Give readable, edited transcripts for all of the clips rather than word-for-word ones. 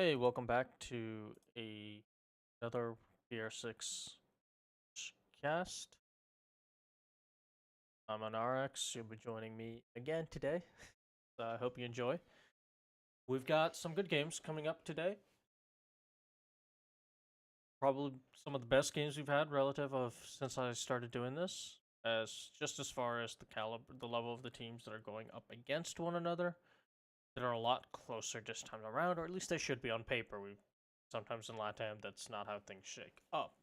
Hey, welcome back to another BR6 cast. I'm on RX. You'll be joining me again today. I hope you enjoy. We've got some good games coming up today. Probably some of the best games we've had relative of since I started doing this. As far as the level of the teams that are going up against one another, that are a lot closer this time around, or at least they should be on paper. We sometimes in LATAM that's not how things shake up.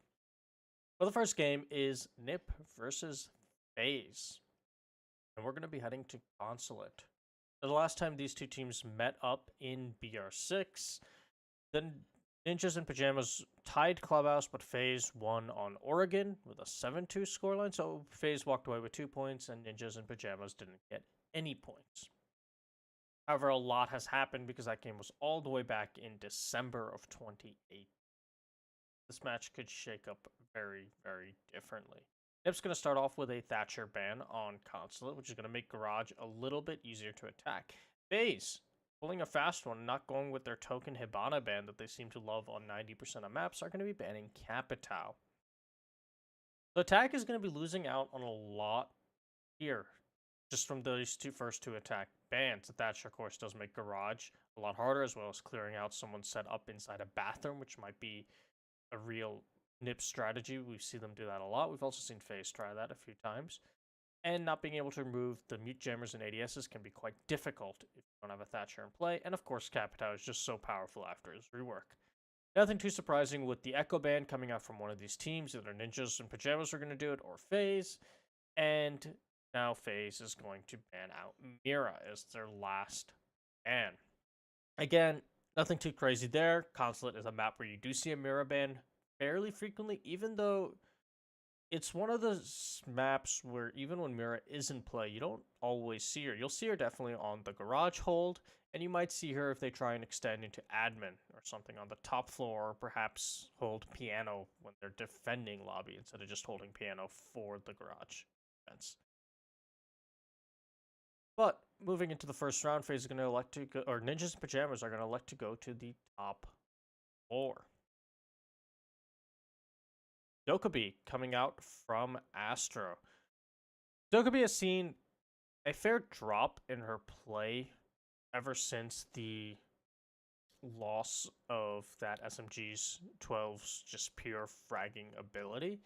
Well, the first game is Nip versus Faze, and we're going to be heading to Consulate. The last time these two teams met up in BR6, then Ninjas and Pyjamas tied Clubhouse, but Faze won on Oregon with a 7-2 scoreline. So Faze walked away with 2 points, and Ninjas and Pyjamas didn't get any points. However, a lot has happened because that game was all the way back in December of 2018. This match could shake up very, very differently. Nip's going to start off with a Thatcher ban on Consulate, which is going to make Garage a little bit easier to attack. Faze, pulling a fast one, not going with their token Hibana ban that they seem to love on 90% of maps, are going to be banning Capitao. The attack is going to be losing out on a lot here, just from those first two attack bans. The Thatcher, of course, does make Garage a lot harder, as well as clearing out someone set up inside a bathroom, which might be a real Nip strategy. We see them do that a lot. We've also seen Faze try that a few times. And not being able to remove the mute jammers and ADSs can be quite difficult if you don't have a Thatcher in play. And of course, Capitao is just so powerful after his rework. Nothing too surprising with the Echo Band coming out from one of these teams. Either Ninjas and Pyjamas are going to do it, or Faze. And now Faze is going to ban out Mira as their last ban. Again, nothing too crazy there. Consulate is a map where you do see a Mira ban fairly frequently, even though it's one of the maps where even when Mira is in play, you don't always see her. You'll see her definitely on the Garage hold, and you might see her if they try and extend into admin or something on the top floor, or perhaps hold piano when they're defending lobby instead of just holding piano for the Garage defense. But moving into the first round, Faze is going to elect to go, or Ninjas and Pyjamas are going to elect to go to the top floor. Dokkaebi coming out from Astro. Dokkaebi has seen a fair drop in her play ever since the loss of that SMG's 12's just pure fragging ability.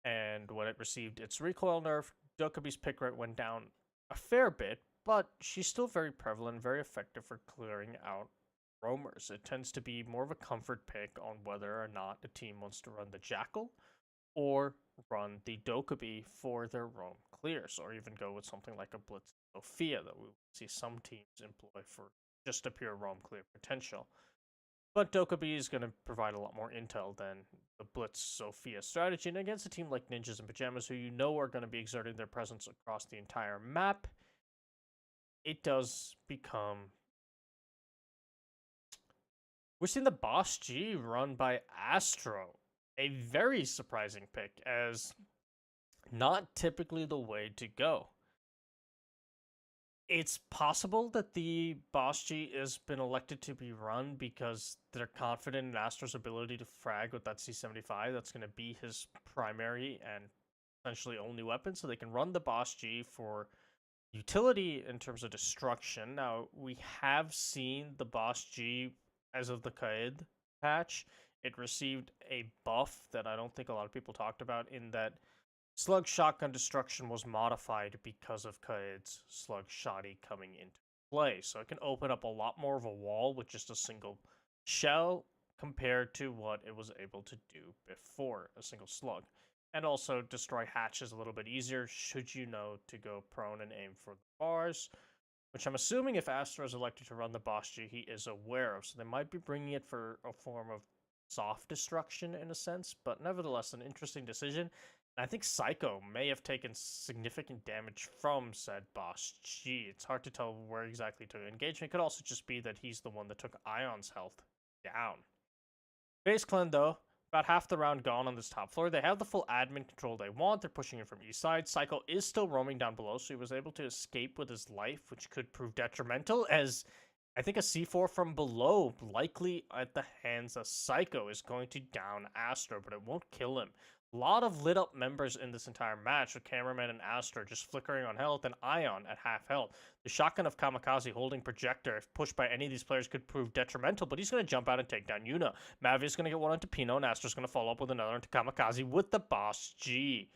And when it received its recoil nerf, Dokkaebi's pick rate went down a fair bit, but she's still very prevalent, very effective for clearing out roamers. It tends to be more of a comfort pick on whether or not the team wants to run the Jackal or run the Dokkaebi for their roam clears, or even go with something like a Blitz Sophia that we see some teams employ for just a pure roam clear potential. But Dokkaebi is going to provide a lot more intel than the Blitz Sophia strategy, and against a team like Ninjas and Pyjamas, who you know are going to be exerting their presence across the entire map, it does become... We're seeing the Boss G run by Astro. A very surprising pick, as not typically the way to go. It's possible that the Boss G has been elected to be run because they're confident in Astro's ability to frag with that C75. That's going to be his primary and essentially only weapon, so they can run the Boss G for utility in terms of destruction. Now, we have seen the Boss G as of the Kaid patch. It received a buff that I don't think a lot of people talked about, in that Slug Shotgun Destruction was modified because of Kaid's Slug Shotty coming into play. So it can open up a lot more of a wall with just a single shell compared to what it was able to do before, a single slug. And also destroy hatches a little bit easier should you know to go prone and aim for the bars, which I'm assuming if Astro is elected to run the Boss G, he is aware of. So they might be bringing it for a form of soft destruction in a sense, but nevertheless an interesting decision. And I think Psycho may have taken significant damage from said Boss G. It's hard to tell where exactly to engage. It could also just be that he's the one that took Ion's health down. Base Clan, though, about half the round gone on this top floor. They have the full admin control they want. They're pushing it from east side. Psycho is still roaming down below, so he was able to escape with his life, which could prove detrimental, as I think a C4 from below, likely at the hands of Psycho, is going to down Astro, but it won't kill him. A lot of lit up members in this entire match, with Cameraman and Astro just flickering on health, and Ion at half health. The shotgun of Kamikaze holding Projector, if pushed by any of these players, could prove detrimental, but he's going to jump out and take down Yuna. Mavi is going to get one onto Pino, and Astro's going to follow up with another onto Kamikaze with the Boss G.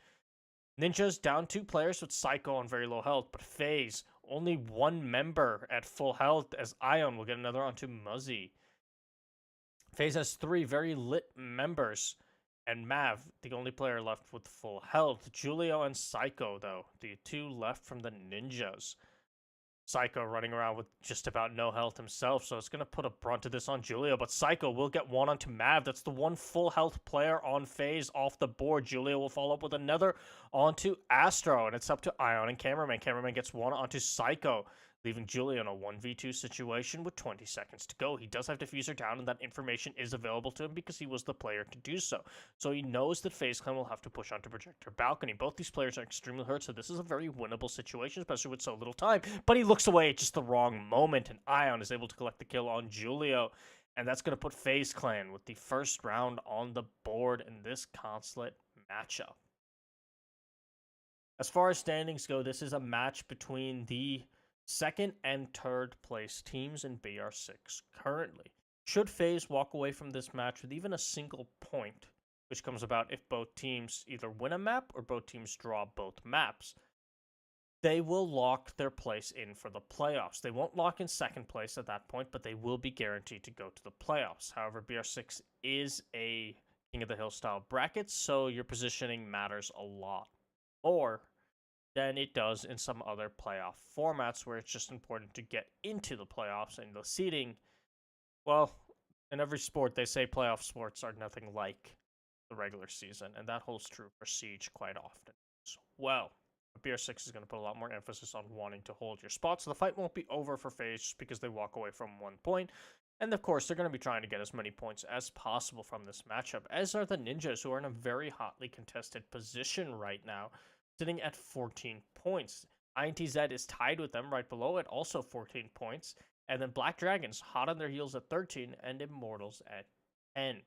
Ninja's down 2 players with Psycho on very low health, but Faze, only 1 member at full health, as Ion will get another onto Muzzy. Faze has 3 very lit members, and Mav, the only player left with full health. Julio and Psycho, though, the 2 left from the Ninjas. Psycho running around with just about no health himself, so it's going to put a brunt of this on Julio, but Psycho will get one onto Mav. That's the 1 full health player on Faze off the board. Julio will follow up with another onto Astro, and it's up to Ion and Cameraman. Cameraman gets one onto Psycho, leaving Julio in a 1v2 situation with 20 seconds to go. He does have Diffuser down, and that information is available to him because he was the player to do so. So he knows that FaZe Clan will have to push onto Projector Balcony. Both these players are extremely hurt, so this is a very winnable situation, especially with so little time. But he looks away at just the wrong moment, and Ion is able to collect the kill on Julio. And that's going to put FaZe Clan with the first round on the board in this consulate matchup. As far as standings go, this is a match between the second and third place teams in BR6 currently. Should FaZe walk away from this match with even a single point, which comes about if both teams either win a map or both teams draw both maps, they will lock their place in for the playoffs. They won't lock in second place at that point, but they will be guaranteed to go to the playoffs. However, BR6 is a King of the Hill style bracket, so your positioning matters a lot more than it does in some other playoff formats where it's just important to get into the playoffs. And the seeding, well, in every sport, they say playoff sports are nothing like the regular season, and that holds true for Siege quite often as well. BR6 is going to put a lot more emphasis on wanting to hold your spot, so the fight won't be over for FaZe just because they walk away from 1 point. And of course, they're going to be trying to get as many points as possible from this matchup, as are the Ninjas, who are in a very hotly contested position right now, sitting at 14 points. INTZ is tied with them right below it, also 14 points. And then Black Dragons, hot on their heels at 13, and Immortals at 10.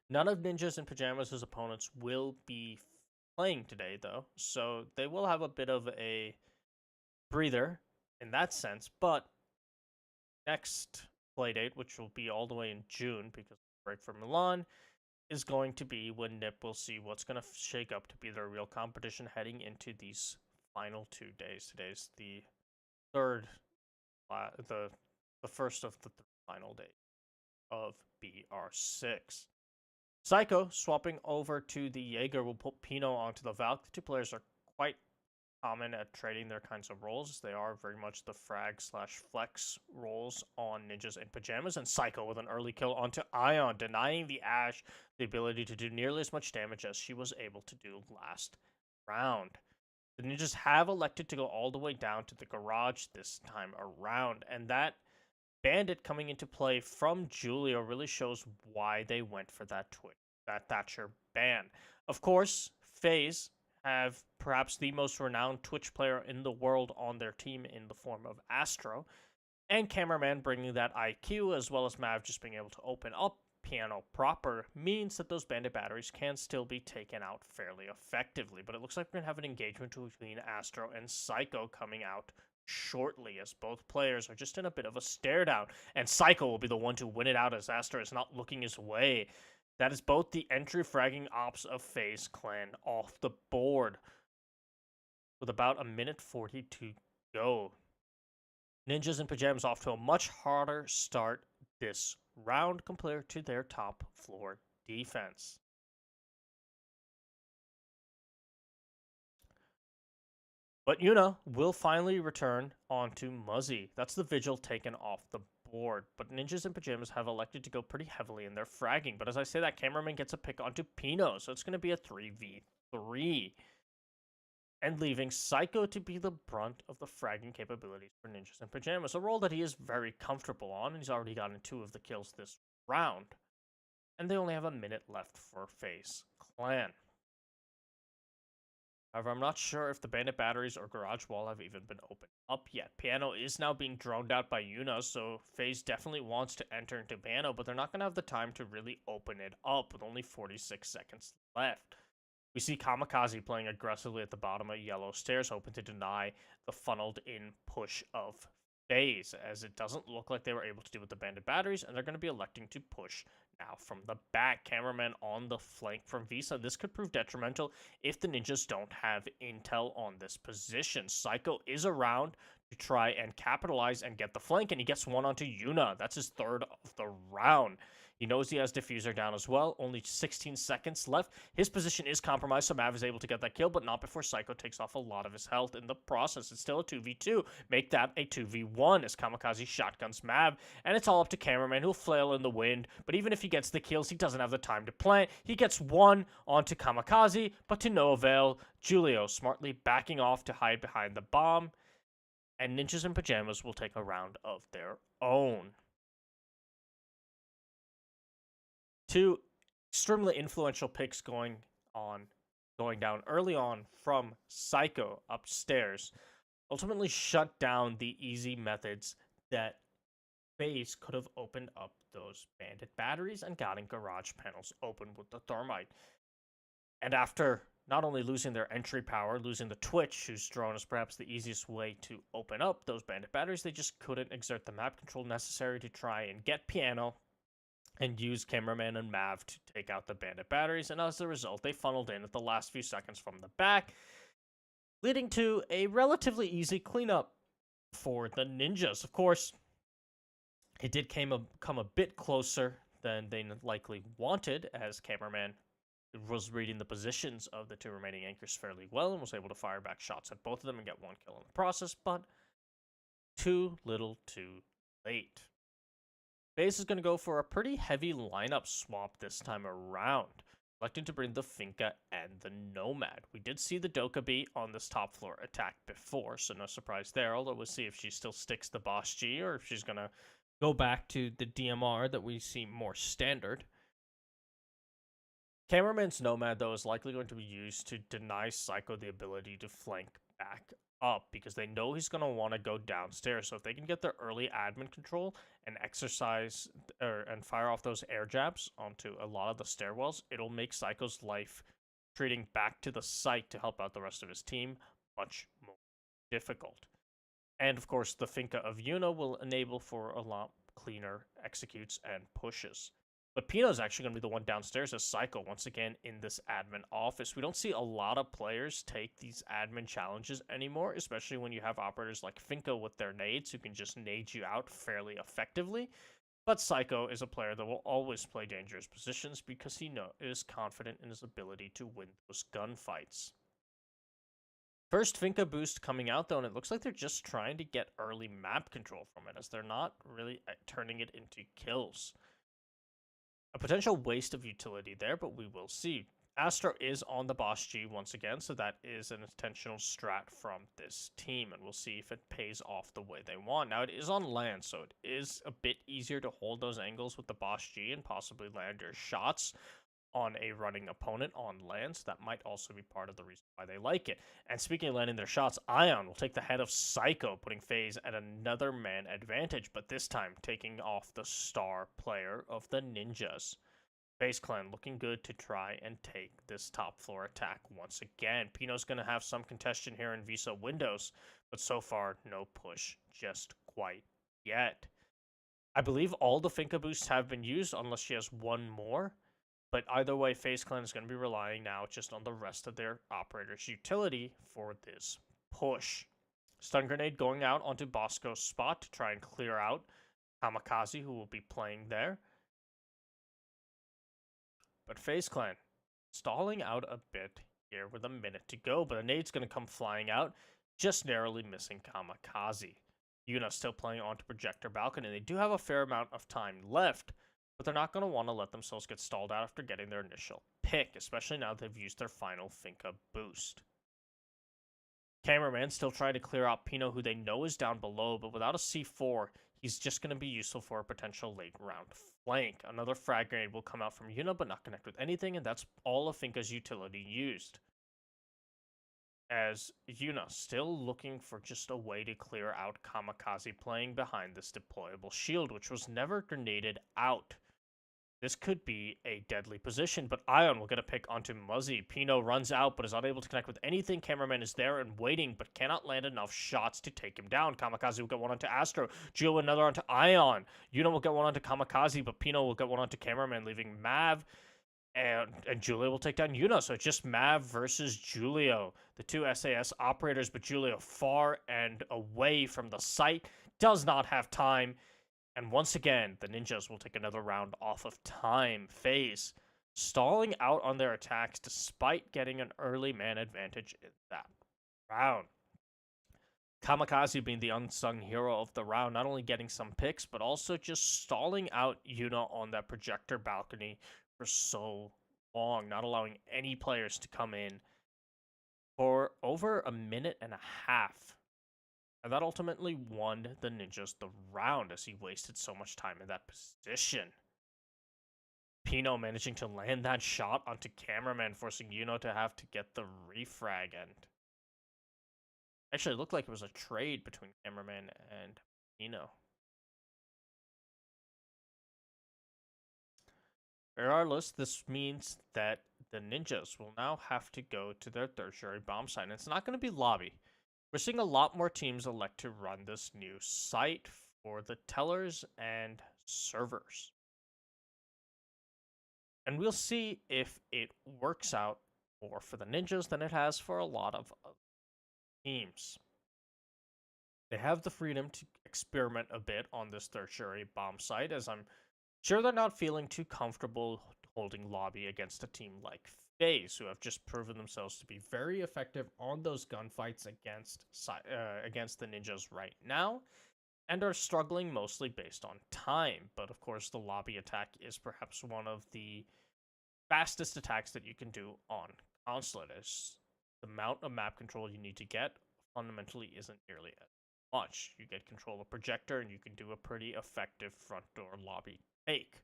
None of Ninjas and Pyjamas' opponents will be playing today, though, so they will have a bit of a breather in that sense. But next playdate, which will be all the way in June because of the break for Milan, is going to be when NIP will see what's going to shake up to be their real competition heading into these final 2 days. Today's the third, the first of the final day of BR6. Psycho swapping over to the Jaeger will put Pino onto the Valk. The 2 players are quite common at trading their kinds of roles. They are very much the frag/flex roles on Ninjas and Pyjamas, and Psycho with an early kill onto Ion, denying the Ashe the ability to do nearly as much damage as she was able to do last round. The Ninjas have elected to go all the way down to the garage this time around, and that Bandit coming into play from Julio really shows why they went for that Thatcher ban. Of course, FaZe have perhaps the most renowned Twitch player in the world on their team in the form of Astro, and Cameraman bringing that IQ, as well as Mav just being able to open up piano proper, means that those Bandit batteries can still be taken out fairly effectively. But it looks like we're going to have an engagement between Astro and Psycho coming out shortly, as both players are just in a bit of a stare down, and Psycho will be the one to win it out as Astro is not looking his way. That is both the entry fragging ops of FaZe Clan off the board, with about a minute 40 to go. Ninjas and Pyjamas off to a much harder start this round compared to their top floor defense. But Yuna will finally return onto Muzzy. That's the Vigil taken off the board. But Ninjas and Pyjamas have elected to go pretty heavily in their fragging. But as I say, that Cameraman gets a pick onto Pino, so it's going to be a 3v3. And leaving Psycho to be the brunt of the fragging capabilities for Ninjas and Pyjamas, a role that he is very comfortable on, and he's already gotten 2 of the kills this round. And they only have a minute left for FaZe Clan. However, I'm not sure if the bandit batteries or garage wall have even been opened up yet. Piano is now being droned out by Yuna, so Faze definitely wants to enter into Piano, but they're not going to have the time to really open it up with only 46 seconds left. We see Kamikaze playing aggressively at the bottom of yellow stairs, hoping to deny the funneled in push of Faze, as it doesn't look like they were able to do with the bandit batteries, and they're going to be electing to push now from the back. Cameraman on the flank from Visa. This could prove detrimental if the ninjas don't have intel on this position. Psycho is around to try and capitalize and get the flank, and he gets one onto Yuna. That's his third of the round. He knows he has Diffuser down as well. Only 16 seconds left. His position is compromised, so Mav is able to get that kill, but not before Psycho takes off a lot of his health in the process. It's still a 2v2. Make that a 2v1 as Kamikaze shotguns Mav, and it's all up to Cameraman, who'll flail in the wind, but even if he gets the kills, he doesn't have the time to plant. He gets one onto Kamikaze, but to no avail. Julio smartly backing off to hide behind the bomb, and Ninjas in Pyjamas will take a round of their own. Two extremely influential picks going down early on from Psycho upstairs ultimately shut down the easy methods that Faze could have opened up those bandit batteries and gotten garage panels open with the thermite. And after not only losing their entry power, losing the Twitch, whose drone is perhaps the easiest way to open up those bandit batteries, they just couldn't exert the map control necessary to try and get Piano and use Cameraman and Mav to take out the bandit batteries, and as a result, they funneled in at the last few seconds from the back, leading to a relatively easy cleanup for the ninjas. Of course, it did come a bit closer than they likely wanted, as Cameraman was reading the positions of the two remaining anchors fairly well and was able to fire back shots at both of them and get one kill in the process, but too little too late. Faze is going to go for a pretty heavy lineup swap this time around, electing to bring the Finka and the Nomad. We did see the Dokkaebi on this top floor attack before, so no surprise there, although we'll see if she still sticks the Boss G or if she's going to go back to the DMR that we see more standard. Cameraman's Nomad, though, is likely going to be used to deny Psycho the ability to flank back up, because they know he's going to want to go downstairs. So if they can get their early admin control and exercise and fire off those air jabs onto a lot of the stairwells, it'll make Psycho's life treating back to the site to help out the rest of his team much more difficult. And of course, the Finka of Yuna will enable for a lot cleaner executes and pushes. But Pino's actually going to be the one downstairs as Psycho once again in this admin office. We don't see a lot of players take these admin challenges anymore, especially when you have operators like Finka with their nades who can just nade you out fairly effectively. But Psycho is a player that will always play dangerous positions because he is confident in his ability to win those gunfights. First Finka boost coming out though, and it looks like they're just trying to get early map control from it, as they're not really turning it into kills. A potential waste of utility there, but we will see. Astro is on the Boss G once again, so that is an intentional strat from this team, and we'll see if it pays off the way they want. Now, it is on land, so it is a bit easier to hold those angles with the Boss G and possibly land your shots on a running opponent on land, so that might also be part of the reason why they like it. And speaking of landing their shots, Ion will take the head of Psycho, putting Faze at another man advantage, but this time taking off the star player of the ninjas. Faze Clan looking good to try and take this top floor attack once again. Pino's going to have some contention here in Visa windows, but so far no push just quite yet. I believe all the Finka boosts have been used unless she has one more. But either way, Faze Clan is going to be relying now just on the rest of their operator's utility for this push. Stun Grenade going out onto Bosco's spot to try and clear out Kamikaze, who will be playing there. But Faze Clan stalling out a bit here with a minute to go, but a nade's going to come flying out, just narrowly missing Kamikaze. Yuna still playing onto Projector Balcony, and they do have a fair amount of time left, but they're not going to want to let themselves get stalled out after getting their initial pick, especially now they've used their final Finka boost. Cameraman still trying to clear out Pino, who they know is down below, but without a C4, he's just going to be useful for a potential late round flank. Another frag grenade will come out from Yuna, but not connect with anything, and that's all of Finka's utility used. as Yuna still looking for just a way to clear out Kamikaze playing behind this deployable shield, which was never grenaded out. This could be a deadly position, but Ion will get a pick onto Muzzy. Pino runs out, but is unable to connect with anything. Cameraman is there and waiting, but cannot land enough shots to take him down. Kamikaze will get one onto Astro. Gio another onto Ion. Yuna will get one onto Kamikaze, but Pino will get one onto Cameraman, leaving Mav. And Julio will take down Yuna. So it's just Mav versus Julio. The two SAS operators, but Julio far and away from the site. Does not have time. And once again, the ninjas will take another round off of time. Faze stalling out on their attacks despite getting an early man advantage in that round. Kamikaze being the unsung hero of the round, not only getting some picks, but also just stalling out Yuna on that projector balcony for so long, not allowing any players to come in for over a minute and a half. And that ultimately won the ninjas the round as he wasted so much time in that position. Pino managing to land that shot onto Cameraman, forcing Yuno to have to get the refrag end. Actually, it looked like it was a trade between Cameraman and Pino. Regardless, this means that the ninjas will now have to go to their tertiary bomb site. And it's not going to be lobby. We're seeing a lot more teams elect to run this new site for the tellers and servers. And we'll see if it works out more for the ninjas than it has for a lot of other teams. They have the freedom to experiment a bit on this tertiary bomb site, as I'm sure they're not feeling too comfortable holding lobby against a team like Faze, who have just proven themselves to be very effective on those gunfights against the ninjas right now, and are struggling mostly based on time. But of course, the lobby attack is perhaps one of the fastest attacks that you can do on console. As the amount of map control you need to get fundamentally isn't nearly as much. You get control of projector, and you can do a pretty effective front door lobby take.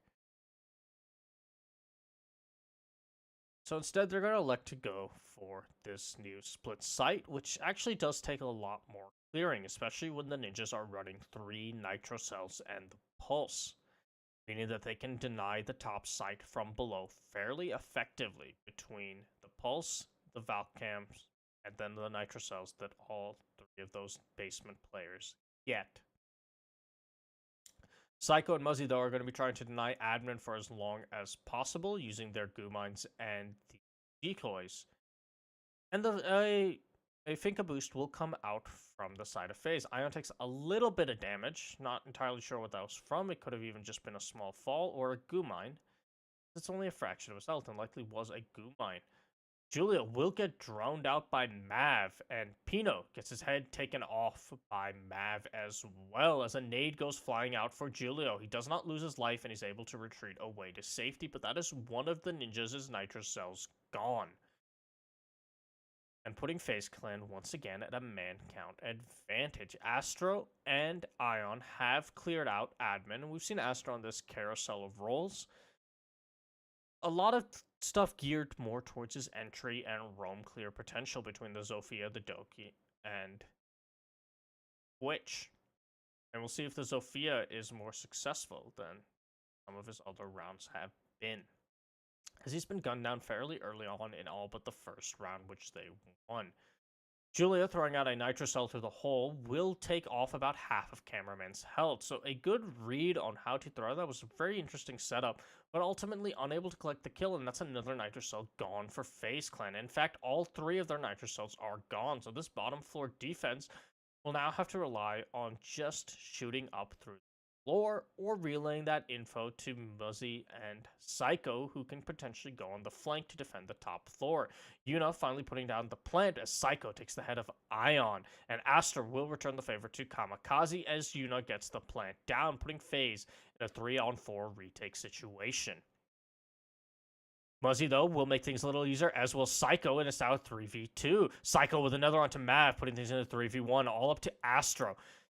So instead, they're going to elect to go for this new split site, which actually does take a lot more clearing, especially when the ninjas are running 3 nitro cells and the pulse, meaning that they can deny the top site from below fairly effectively between the pulse, the valve cams, and then the nitro cells that all 3 of those basement players get. Psycho and Muzzy, though, are going to be trying to deny admin for as long as possible using their goo mines and the decoys. And a Finka boost will come out from the side of Faze. Ion takes a little bit of damage. Not entirely sure what that was from. It could have even just been a small fall or a goo mine. It's only a fraction of his health and likely was a goo mine. Julia will get droned out by Mav, and Pino gets his head taken off by Mav as well, as a nade goes flying out for Julio. He does not lose his life, and he's able to retreat away to safety, but that is one of the ninjas' nitro cells gone. And putting Faze Clan once again at a man count advantage. Astro and Ion have cleared out admin, and we've seen Astro on this carousel of roles. A lot of stuff geared more towards his entry and roam clear potential between the Zofia, the Doki, and Witch. And we'll see if the Zofia is more successful than some of his other rounds have been, as he's been gunned down fairly early on in all but the first round, which they won. Julia, throwing out a nitro cell through the hole, will take off about half of Cameraman's health. So a good read on how to throw that. Was a very interesting setup, but ultimately unable to collect the kill, and that's another nitro cell gone for Faze Clan. In fact, all 3 of their nitro cells are gone, so this bottom floor defense will now have to rely on just shooting up through the floor or relaying that info to Muzzy and Psycho, who can potentially go on the flank to defend the top floor. Yuna finally putting down the plant as Psycho takes the head of Ion, and Aster will return the favor to Kamikaze as Yuna gets the plant down, putting Faze in a 3-on-4 retake situation. Muzzy, though, will make things a little easier, as will Psycho in a style 3v2. Psycho with another onto Mav, putting things in a 3v1, all up to Astro.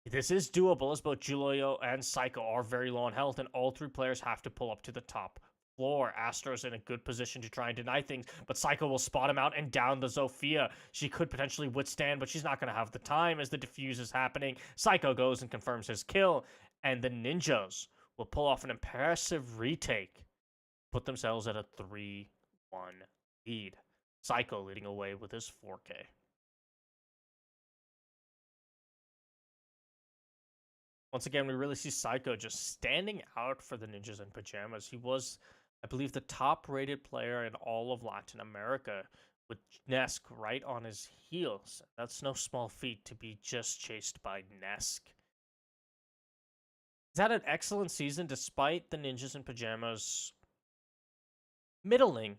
This is doable, as both Julio and Psycho are very low on health, and all 3 players have to pull up to the top floor. Astro's in a good position to try and deny things, but Psycho will spot him out and down the Zofia. She could potentially withstand, but she's not going to have the time as the defuse is happening. Psycho goes and confirms his kill, and the ninjas will pull off an impressive retake, put themselves at a 3-1 lead. Psycho leading away with his 4K. Once again, we really see Psycho just standing out for the Ninjas in Pyjamas. He was, I believe, the top-rated player in all of Latin America, with Nesk right on his heels. That's no small feat to be just chased by Nesk. He's had an excellent season despite the Ninjas in Pyjamas middling,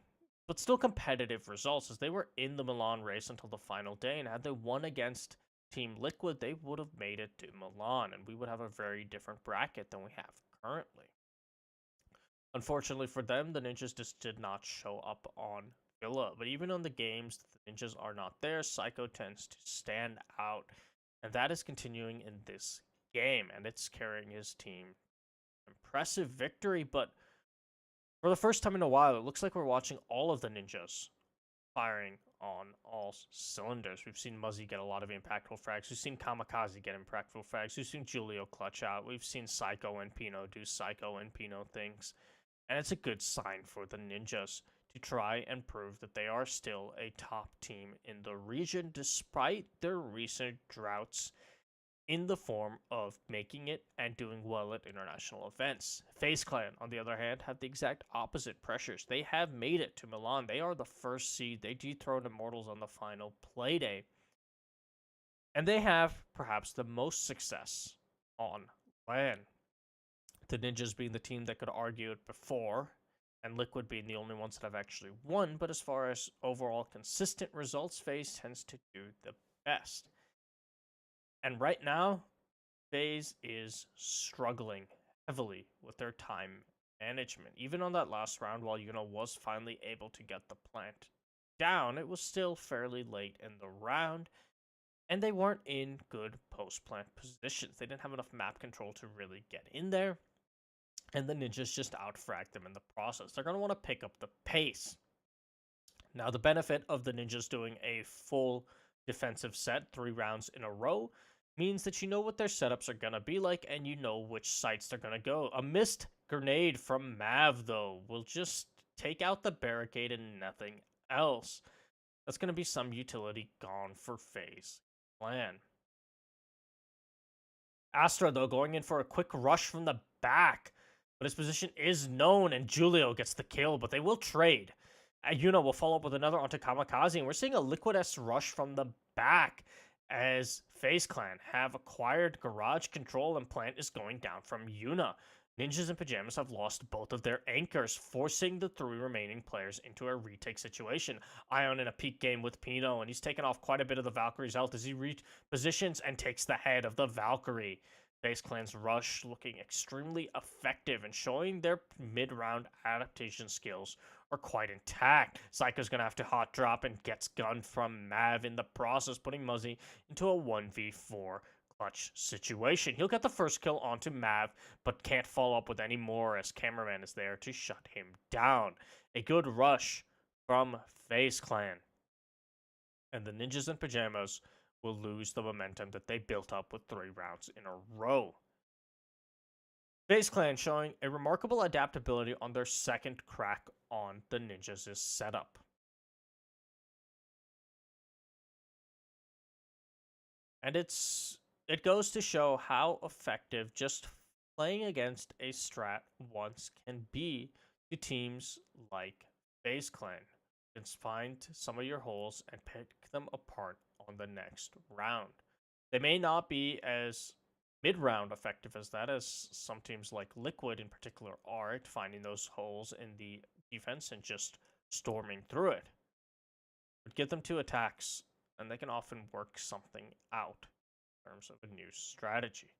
but still competitive results, as they were in the Milan race until the final day, and had they won against Team Liquid, they would have made it to Milan, and we would have a very different bracket than we have currently. Unfortunately for them, the Ninjas just did not show up on Villa, but even on the games the Ninjas are not there, Psycho tends to stand out, and that is continuing in this game, and it's carrying his team. Impressive victory, but for the first time in a while, it looks like we're watching all of the Ninjas firing on all cylinders. We've seen Muzzy get a lot of impactful frags. We've seen Kamikaze get impactful frags. We've seen Julio clutch out. We've seen Psycho and Pino do Psycho and Pino things. And it's a good sign for the Ninjas to try and prove that they are still a top team in the region, despite their recent droughts in the form of making it and doing well at international events. Faze Clan, on the other hand, have the exact opposite pressures. They have made it to Milan. They are the first seed. They dethroned Immortals on the final playday. And they have perhaps the most success on LAN. The Ninjas being the team that could argue it before, and Liquid being the only ones that have actually won. But as far as overall consistent results, Faze tends to do the best. And right now, Faze is struggling heavily with their time management. Even on that last round, while Yuna was finally able to get the plant down, it was still fairly late in the round, and they weren't in good post-plant positions. They didn't have enough map control to really get in there, and the Ninjas just out-fragged them in the process. They're going to want to pick up the pace. Now, the benefit of the Ninjas doing a full defensive set 3 rounds in a row means that you know what their setups are going to be like, and you know which sites they're going to go. A missed grenade from Mav, though, will just take out the barricade and nothing else. That's going to be some utility gone for Faze Clan. Astra, though, going in for a quick rush from the back, but his position is known, and Julio gets the kill, but they will trade. Yuna will follow up with another onto Kamikaze, and we're seeing a Liquid-S rush from the back, as Faze Clan have acquired garage control and plant is going down from Yuna. Ninjas in Pyjamas have lost both of their anchors, forcing the 3 remaining players into a retake situation. Ion in a peak game with Pino, and he's taken off quite a bit of the Valkyrie's health as he repositions and takes the head of the Valkyrie. Faze Clan's rush looking extremely effective and showing their mid-round adaptation skills are quite intact. Psycho's going to have to hot drop and gets gunned from Mav in the process, putting Muzzy into a 1v4 clutch situation. He'll get the first kill onto Mav, but can't follow up with any more as Cameraman is there to shut him down. A good rush from Faze Clan. And the Ninjas in Pyjamas will lose the momentum that they built up with 3 rounds in a row. Faze Clan showing a remarkable adaptability on their second crack on the Ninjas' setup. And it goes to show how effective just playing against a strat once can be to teams like Faze Clan. You can find some of your holes and pick them apart on the next round. They may not be as mid-round effective as that, as some teams like Liquid in particular are at finding those holes in the defense and just storming through it. But get them 2 attacks, and they can often work something out in terms of a new strategy.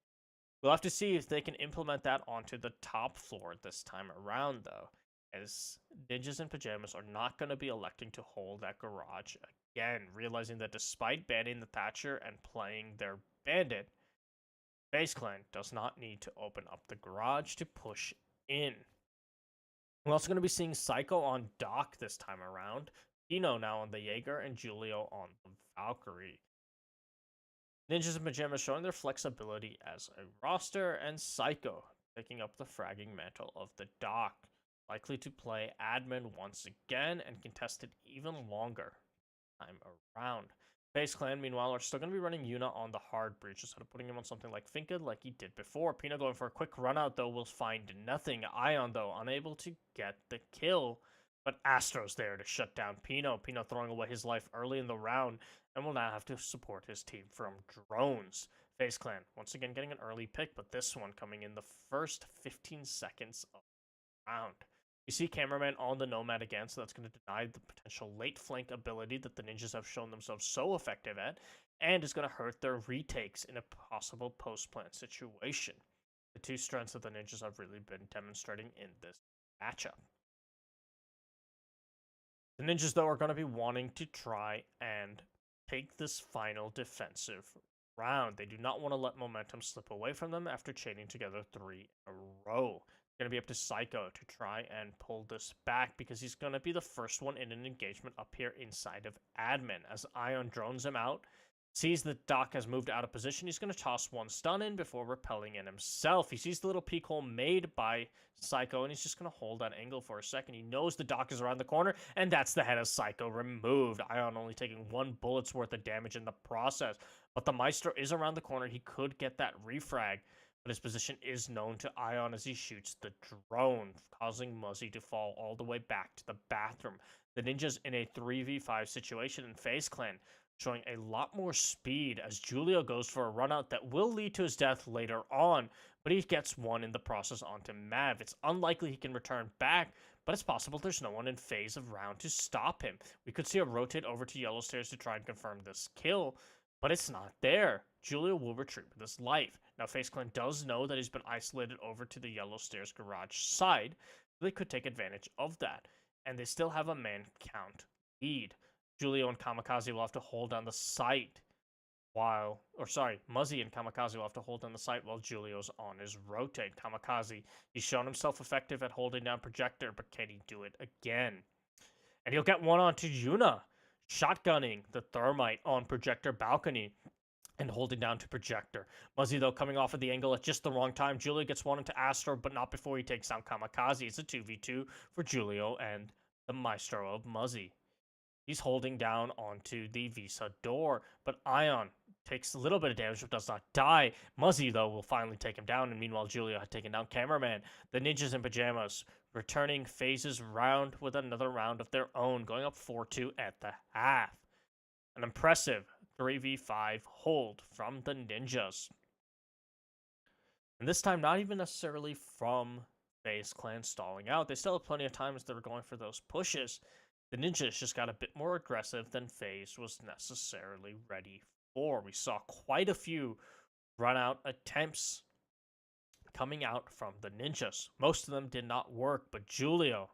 We'll have to see if they can implement that onto the top floor this time around, though, as Ninjas in Pyjamas are not going to be electing to hold that garage again, realizing that despite banning the Thatcher and playing their Bandit, Faze Clan does not need to open up the garage to push in. We're also going to be seeing Psycho on Doc this time around, Dino now on the Jaeger, and Julio on the Valkyrie. Ninjas in Pajamas showing their flexibility as a roster, and Psycho picking up the fragging mantle of the Doc, likely to play admin once again and contest it even longer time around. Faze Clan, meanwhile, are still going to be running Yuna on the hard breach instead of putting him on something like Finka like he did before. Pino going for a quick run out, though, will find nothing. Ion, though, unable to get the kill. But Astro's there to shut down Pino. Pino throwing away his life early in the round and will now have to support his team from drones. Faze Clan, once again, getting an early pick, but this one coming in the first 15 seconds of the round. You see Cameraman on the Nomad again, so that's going to deny the potential late flank ability that the ninjas have shown themselves so effective at, and is going to hurt their retakes in a possible post-plant situation. The two strengths that the ninjas have really been demonstrating in this matchup. The ninjas, though, are going to be wanting to try and take this final defensive round. They do not want to let momentum slip away from them after chaining together 3 in a row. Going to be up to Psycho to try and pull this back because he's going to be the first one in an engagement up here inside of admin. As Ion drones him out, sees that Doc has moved out of position, he's going to toss one stun in before repelling in himself. He sees the little peek hole made by Psycho, and he's just going to hold that angle for a second. He knows the Doc is around the corner, and that's the head of Psycho removed. Ion only taking 1 bullet's worth of damage in the process, but the Maestro is around the corner. He could get that refrag, but his position is known to Ion as he shoots the drone, causing Muzzy to fall all the way back to the bathroom. The ninjas in a 3v5 situation in Faze Clan, showing a lot more speed as Julio goes for a run out that will lead to his death later on, but he gets one in the process onto Mav. It's unlikely he can return back, but it's possible there's no one in phase of round to stop him. We could see a rotate over to Yellow Stairs to try and confirm this kill, but it's not there. Julio will retreat with his life. Now, Faze Clan does know that he's been isolated over to the Yellow Stairs garage side, so they could take advantage of that, and they still have a man count lead. Julio and Kamikaze will have to hold down the site Muzzy and Kamikaze will have to hold down the site while Julio's on his rotate. Kamikaze, he's shown himself effective at holding down Projector, but can he do it again? And he'll get one onto Yuna, shotgunning the Thermite on Projector balcony and holding down to Projector. Muzzy, though, coming off of the angle at just the wrong time. Julio gets one into Astro, but not before he takes down Kamikaze. It's a 2v2 for Julio and the Maestro of Muzzy. He's holding down onto the Visa door, but Ion takes a little bit of damage but does not die. Muzzy, though, will finally take him down, and meanwhile Julio had taken down Cameraman. The Ninjas in Pajamas returning Faze's round with another round of their own, going up 4-2 at the half. An impressive 3v5 hold from the Ninjas. And this time, not even necessarily from Faze Clan stalling out. They still have plenty of time as they were going for those pushes. The Ninjas just got a bit more aggressive than Faze was necessarily ready for. We saw quite a few run-out attempts coming out from the Ninjas. Most of them did not work, but Julio,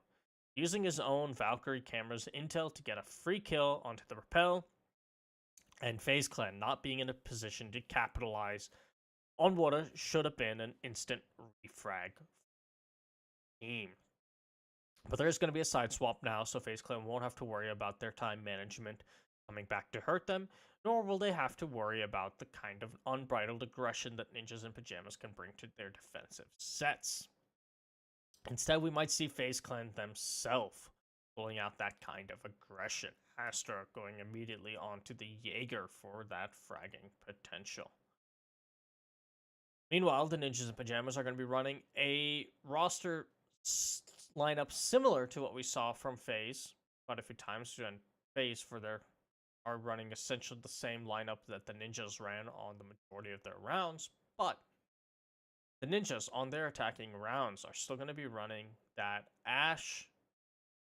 using his own Valkyrie camera's intel to get a free kill onto the rappel, and Faze Clan not being in a position to capitalize on what should have been an instant refrag team. But there's going to be a side swap now, so Faze Clan won't have to worry about their time management coming back to hurt them, nor will they have to worry about the kind of unbridled aggression that Ninjas in Pajamas can bring to their defensive sets. Instead, we might see Faze Clan themselves pulling out that kind of aggression. Astra going immediately onto the Jaeger for that fragging potential. Meanwhile, the Ninjas in Pajamas are going to be running a roster lineup similar to what we saw from Faze quite a few times, and Faze are running essentially the same lineup that the Ninjas ran on the majority of their rounds, but the Ninjas on their attacking rounds are still going to be running that Ash,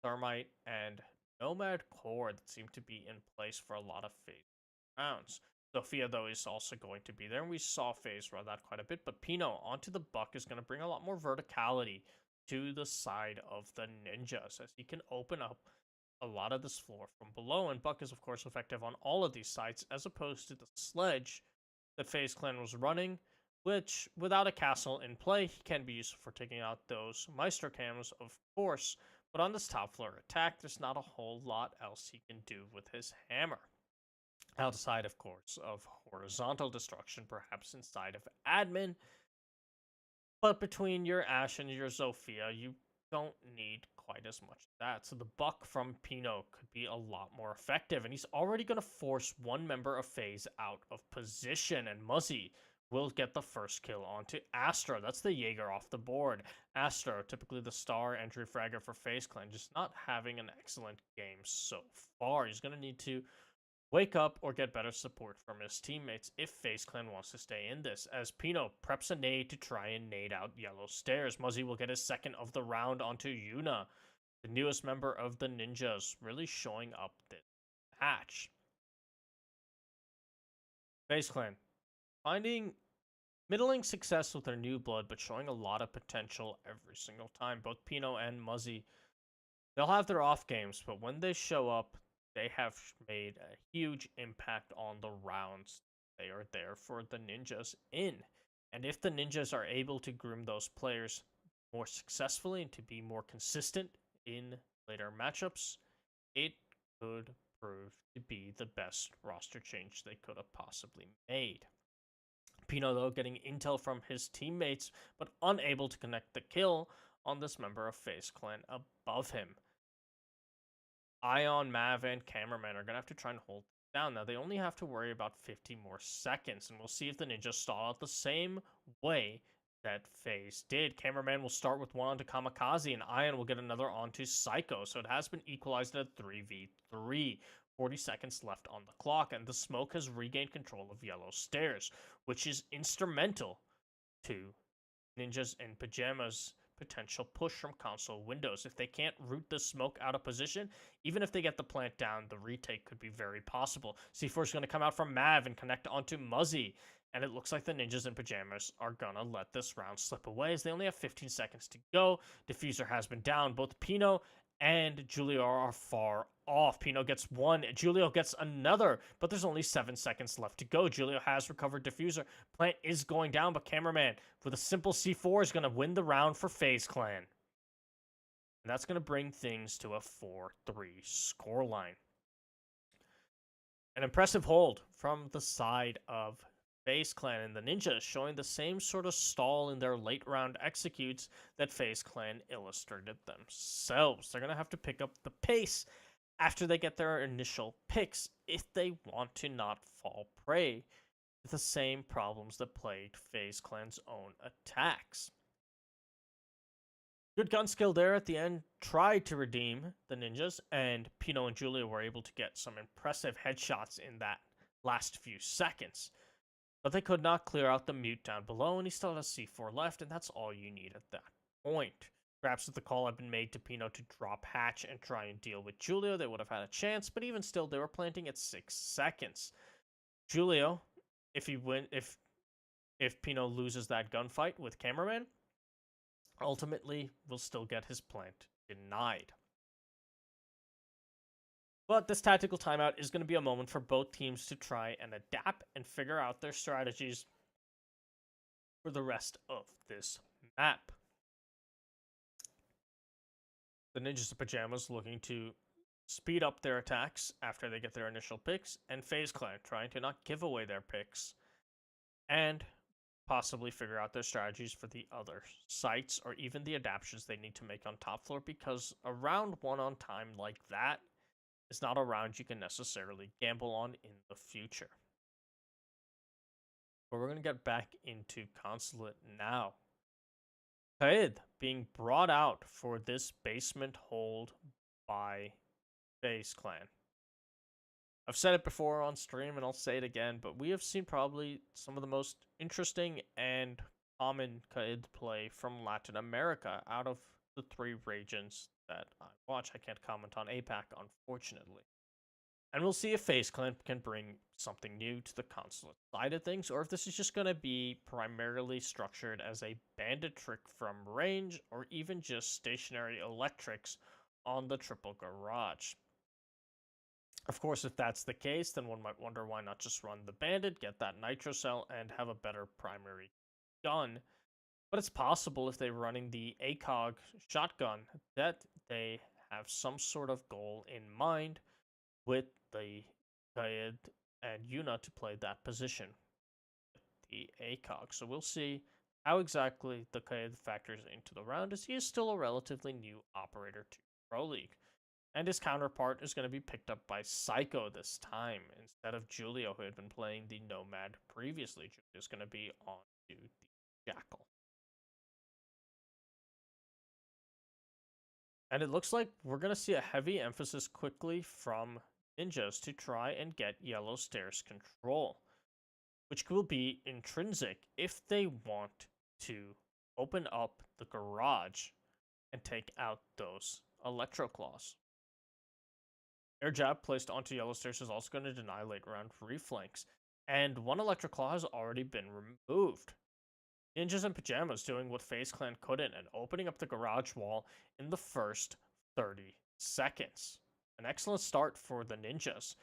Thermite, and Nomad core that seem to be in place for a lot of Faze rounds. Sophia, though, is also going to be there, and we saw Faze run that quite a bit, but Pino onto the Buck is going to bring a lot more verticality to the side of the Ninjas, as he can open up a lot of this floor from below, and Buck is, of course, effective on all of these sites, as opposed to the Sledge that Faze Clan was running, which, without a castle in play, he can be useful for taking out those Meister cams, of course, but on this top floor attack, there's not a whole lot else he can do with his hammer. Outside, of course, of horizontal destruction, perhaps inside of admin, but between your Ashe and your Zofia, you don't need quite as much of that. So the buck from Pino could be a lot more effective, and he's already going to force one member of Faze out of position, and Muzzy will get the first kill onto Astro. That's the Jaeger off the board. Astro, typically the star entry fragger for Faze Clan, just not having an excellent game so far. He's going to need to wake up or get better support from his teammates if Faze Clan wants to stay in this, as Pino preps a nade to try and nade out Yellow Stairs. Muzzy will get his second of the round onto Yuna, the newest member of the Ninjas, really showing up this match. Faze Clan finding middling success with their new blood, but showing a lot of potential every single time. Both Pino and Muzzy, they'll have their off games, but when they show up, they have made a huge impact on the rounds they are there for the Ninjas in. And if the Ninjas are able to groom those players more successfully and to be more consistent in later matchups, it could prove to be the best roster change they could have possibly made. Pino, though, getting intel from his teammates, but unable to connect the kill on this member of Faze Clan above him. Ion, Mav, and Cameraman are going to have to try and hold down. Now, they only have to worry about 50 more seconds, and we'll see if the Ninjas stall out the same way that Faze did. Cameraman will start with one onto Kamikaze, and Ion will get another onto Psycho, so it has been equalized at a 3v3. 40 seconds left on the clock, and the smoke has regained control of Yellow Stairs, which is instrumental to Ninjas in Pyjamas' potential push from console windows. If they can't root the smoke out of position, even if they get the plant down, the retake could be very possible. C4 is going to come out from Mav and connect onto Muzzy, and it looks like the Ninjas in Pyjamas are going to let this round slip away as they only have 15 seconds to go. Diffuser has been down. Both Pino and Julio are far off. Pino gets one, Julio gets another, but there's only 7 seconds left to go. Julio has recovered Diffuser. Plant is going down, but Cameraman, with a simple C4, is going to win the round for Faze Clan. And that's going to bring things to a 4-3 scoreline. An impressive hold from the side of Faze Clan, and the Ninjas showing the same sort of stall in their late round executes that Faze Clan illustrated themselves. They're going to have to pick up the pace after they get their initial picks if they want to not fall prey to the same problems that plagued Faze Clan's own attacks. Good gun skill there at the end tried to redeem the Ninjas, and Pino and Julia were able to get some impressive headshots in that last few seconds. But they could not clear out the mute down below, and he still has C4 left, and that's all you need at that point. Perhaps if the call had been made to Pino to drop hatch and try and deal with Julio, they would have had a chance, but even still, they were planting at 6 seconds. Julio, if Pino loses that gunfight with Cameraman, ultimately will still get his plant denied. But this tactical timeout is going to be a moment for both teams to try and adapt and figure out their strategies for the rest of this map. The Ninjas of Pyjamas looking to speed up their attacks after they get their initial picks, and Faze Clan trying to not give away their picks and possibly figure out their strategies for the other sites or even the adaptations they need to make on top floor, because a round one on time like that is not a round you can necessarily gamble on in the future. But we're going to get back into Consulate now. Kaid being brought out for this basement hold by Faze Clan. I've said it before on stream and I'll say it again, but we have seen probably some of the most interesting and common Kaid play from Latin America out of the 3 regions that I watch. I can't comment on APAC, unfortunately. And we'll see if Faze Clan can bring something new to the Consulate side of things, or if this is just going to be primarily structured as a bandit trick from range, or even just stationary electrics on the triple garage. Of course, if that's the case, then one might wonder why not just run the bandit, get that nitro cell, and have a better primary gun. But it's possible if they're running the ACOG shotgun that they have some sort of goal in mind with the Kayed and Yuna to play that position, the ACOG. So we'll see how exactly the Kayed factors into the round, as he is still a relatively new operator to Pro League. And his counterpart is going to be picked up by Psycho this time, instead of Julio, who had been playing the Nomad previously. Julio's going to be on to the Jackal. And it looks like we're going to see a heavy emphasis quickly from Ninjas to try and get Yellow Stairs control, which will be intrinsic if they want to open up the garage and take out those Electro Claws. Air Jab placed onto Yellow Stairs is also going to deny late round reflanks, and one Electro Claw has already been removed. Ninjas in Pyjamas doing what Faze Clan couldn't and opening up the garage wall in the first 30 seconds. An excellent start for the Ninjas,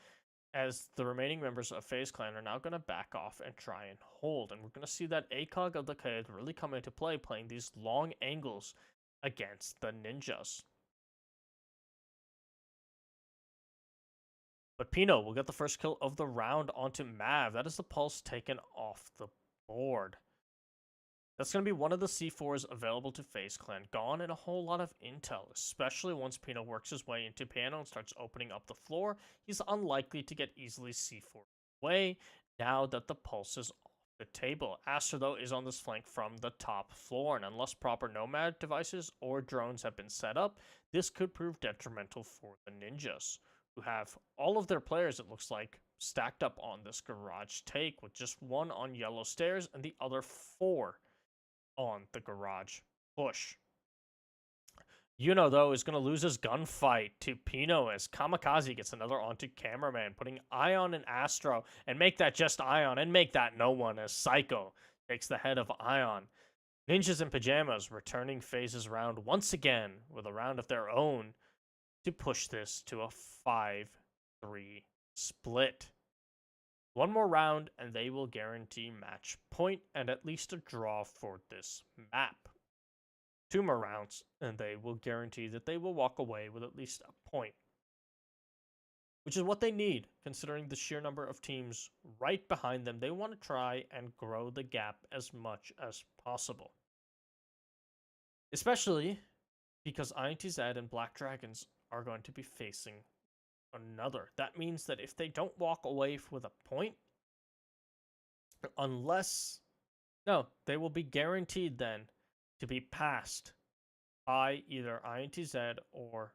as the remaining members of Faze Clan are now going to back off and try and hold. And we're going to see that ACOG of the Kaid really come into play, playing these long angles against the Ninjas. But Pino will get the first kill of the round onto Mav. That is the pulse taken off the board. That's going to be one of the C4s available to Faze Clan. Gone and a whole lot of intel, especially once Pino works his way into Piano and starts opening up the floor. He's unlikely to get easily C4 away now that the pulse is off the table. Aster, though, is on this flank from the top floor, and unless proper Nomad devices or drones have been set up, this could prove detrimental for the Ninjas, who have all of their players, it looks like, stacked up on this garage take, with just one on Yellow Stairs and the other 4 on the garage push. Yuno, though, is going to lose his gunfight to Pino as Kamikaze gets another onto Cameraman, putting Ion and Astro, and make that just Ion, and make that no one, as Psycho takes the head of Ion. Ninjas in Pyjamas returning Faze's round once again with a round of their own to push this to a 5-3 split. One more round, and they will guarantee match point and at least a draw for this map. 2 more rounds, and they will guarantee that they will walk away with at least a point, which is what they need, considering the sheer number of teams right behind them. They want to try and grow the gap as much as possible, especially because INTZ and Black Dragons are going to be facing another. That means that if they don't walk away with a point, they will be guaranteed then to be passed by either INTZ or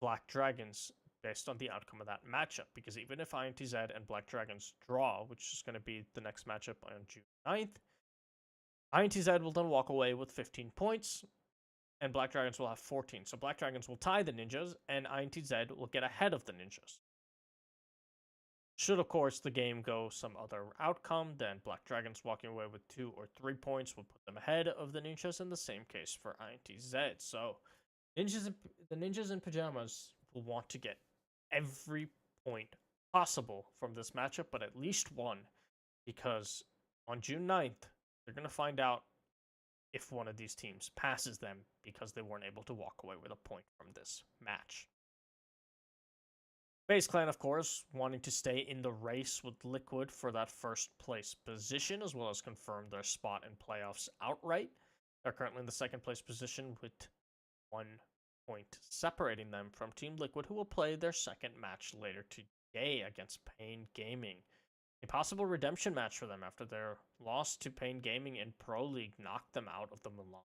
Black Dragons based on the outcome of that matchup. Because even if INTZ and Black Dragons draw, which is going to be the next matchup on June 9th, INTZ will then walk away with 15 points, and Black Dragons will have 14. So Black Dragons will tie the Ninjas, and INTZ will get ahead of the Ninjas. Should, of course, the game go some other outcome, then Black Dragons walking away with 2 or 3 points will put them ahead of the Ninjas, in the same case for INTZ. So the Ninjas in Pyjamas will want to get every point possible from this matchup, but at least one, because on June 9th, they're going to find out if one of these teams passes them because they weren't able to walk away with a point from this match. Faze Clan, of course, wanting to stay in the race with Liquid for that first place position, as well as confirm their spot in playoffs outright. They're currently in the second place position with 1 point separating them from Team Liquid, who will play their second match later today against Pain Gaming. A possible redemption match for them after their loss to Pain Gaming in Pro League knocked them out of the Milan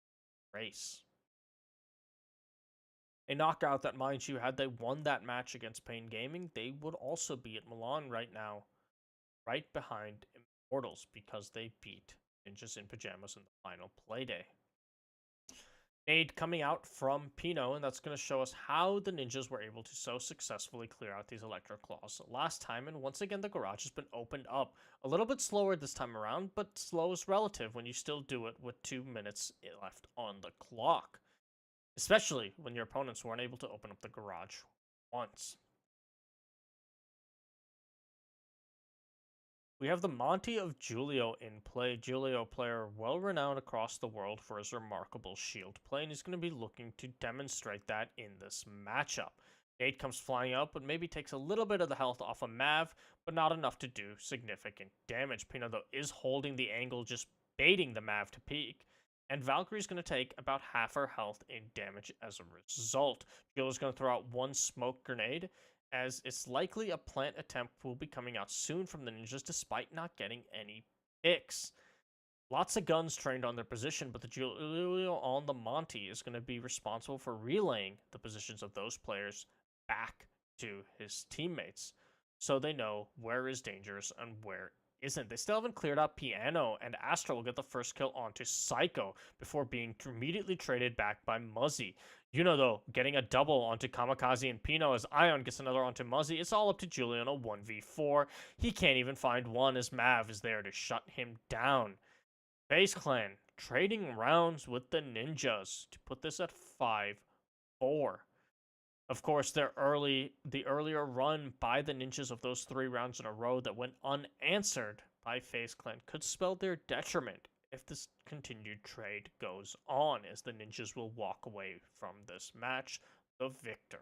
race. A knockout that, mind you, had they won that match against Pain Gaming, they would also be at Milan right now, right behind Immortals, because they beat Ninjas in Pyjamas in the final playday. Aid coming out from Pino, and that's going to show us how the Ninjas were able to so successfully clear out these Electro Claws last time, and once again the garage has been opened up. A little bit slower this time around, but slow is relative when you still do it with 2 minutes left on the clock, especially when your opponents weren't able to open up the garage once. We have the Monty of Julio in play. Julio, player well renowned across the world for his remarkable shield play, and he's going to be looking to demonstrate that in this matchup. Nate comes flying out, but maybe takes a little bit of the health off of Mav, but not enough to do significant damage. Pino, though, is holding the angle, just baiting the Mav to peek, and Valkyrie's going to take about half her health in damage as a result. Julio's going to throw out one smoke grenade, as it's likely a plant attempt will be coming out soon from the ninjas despite not getting any picks. Lots of guns trained on their position, but the Julio on the Monty is going to be responsible for relaying the positions of those players back to his teammates so they know where is dangerous and where isn't. They still haven't cleared out Piano, and Astra will get the first kill onto Psycho before being immediately traded back by Muzzy. Though, getting a double onto Kamikaze and Pino as Ion gets another onto Muzzy. It's all up to Julian a 1v4. He can't even find one as Mav is there to shut him down. Faze Clan trading rounds with the ninjas to put this at 5-4. Of course, the earlier run by the ninjas of those 3 rounds in a row that went unanswered by Faze Clan could spell their detriment if this continued trade goes on, as the ninjas will walk away from this match the victor.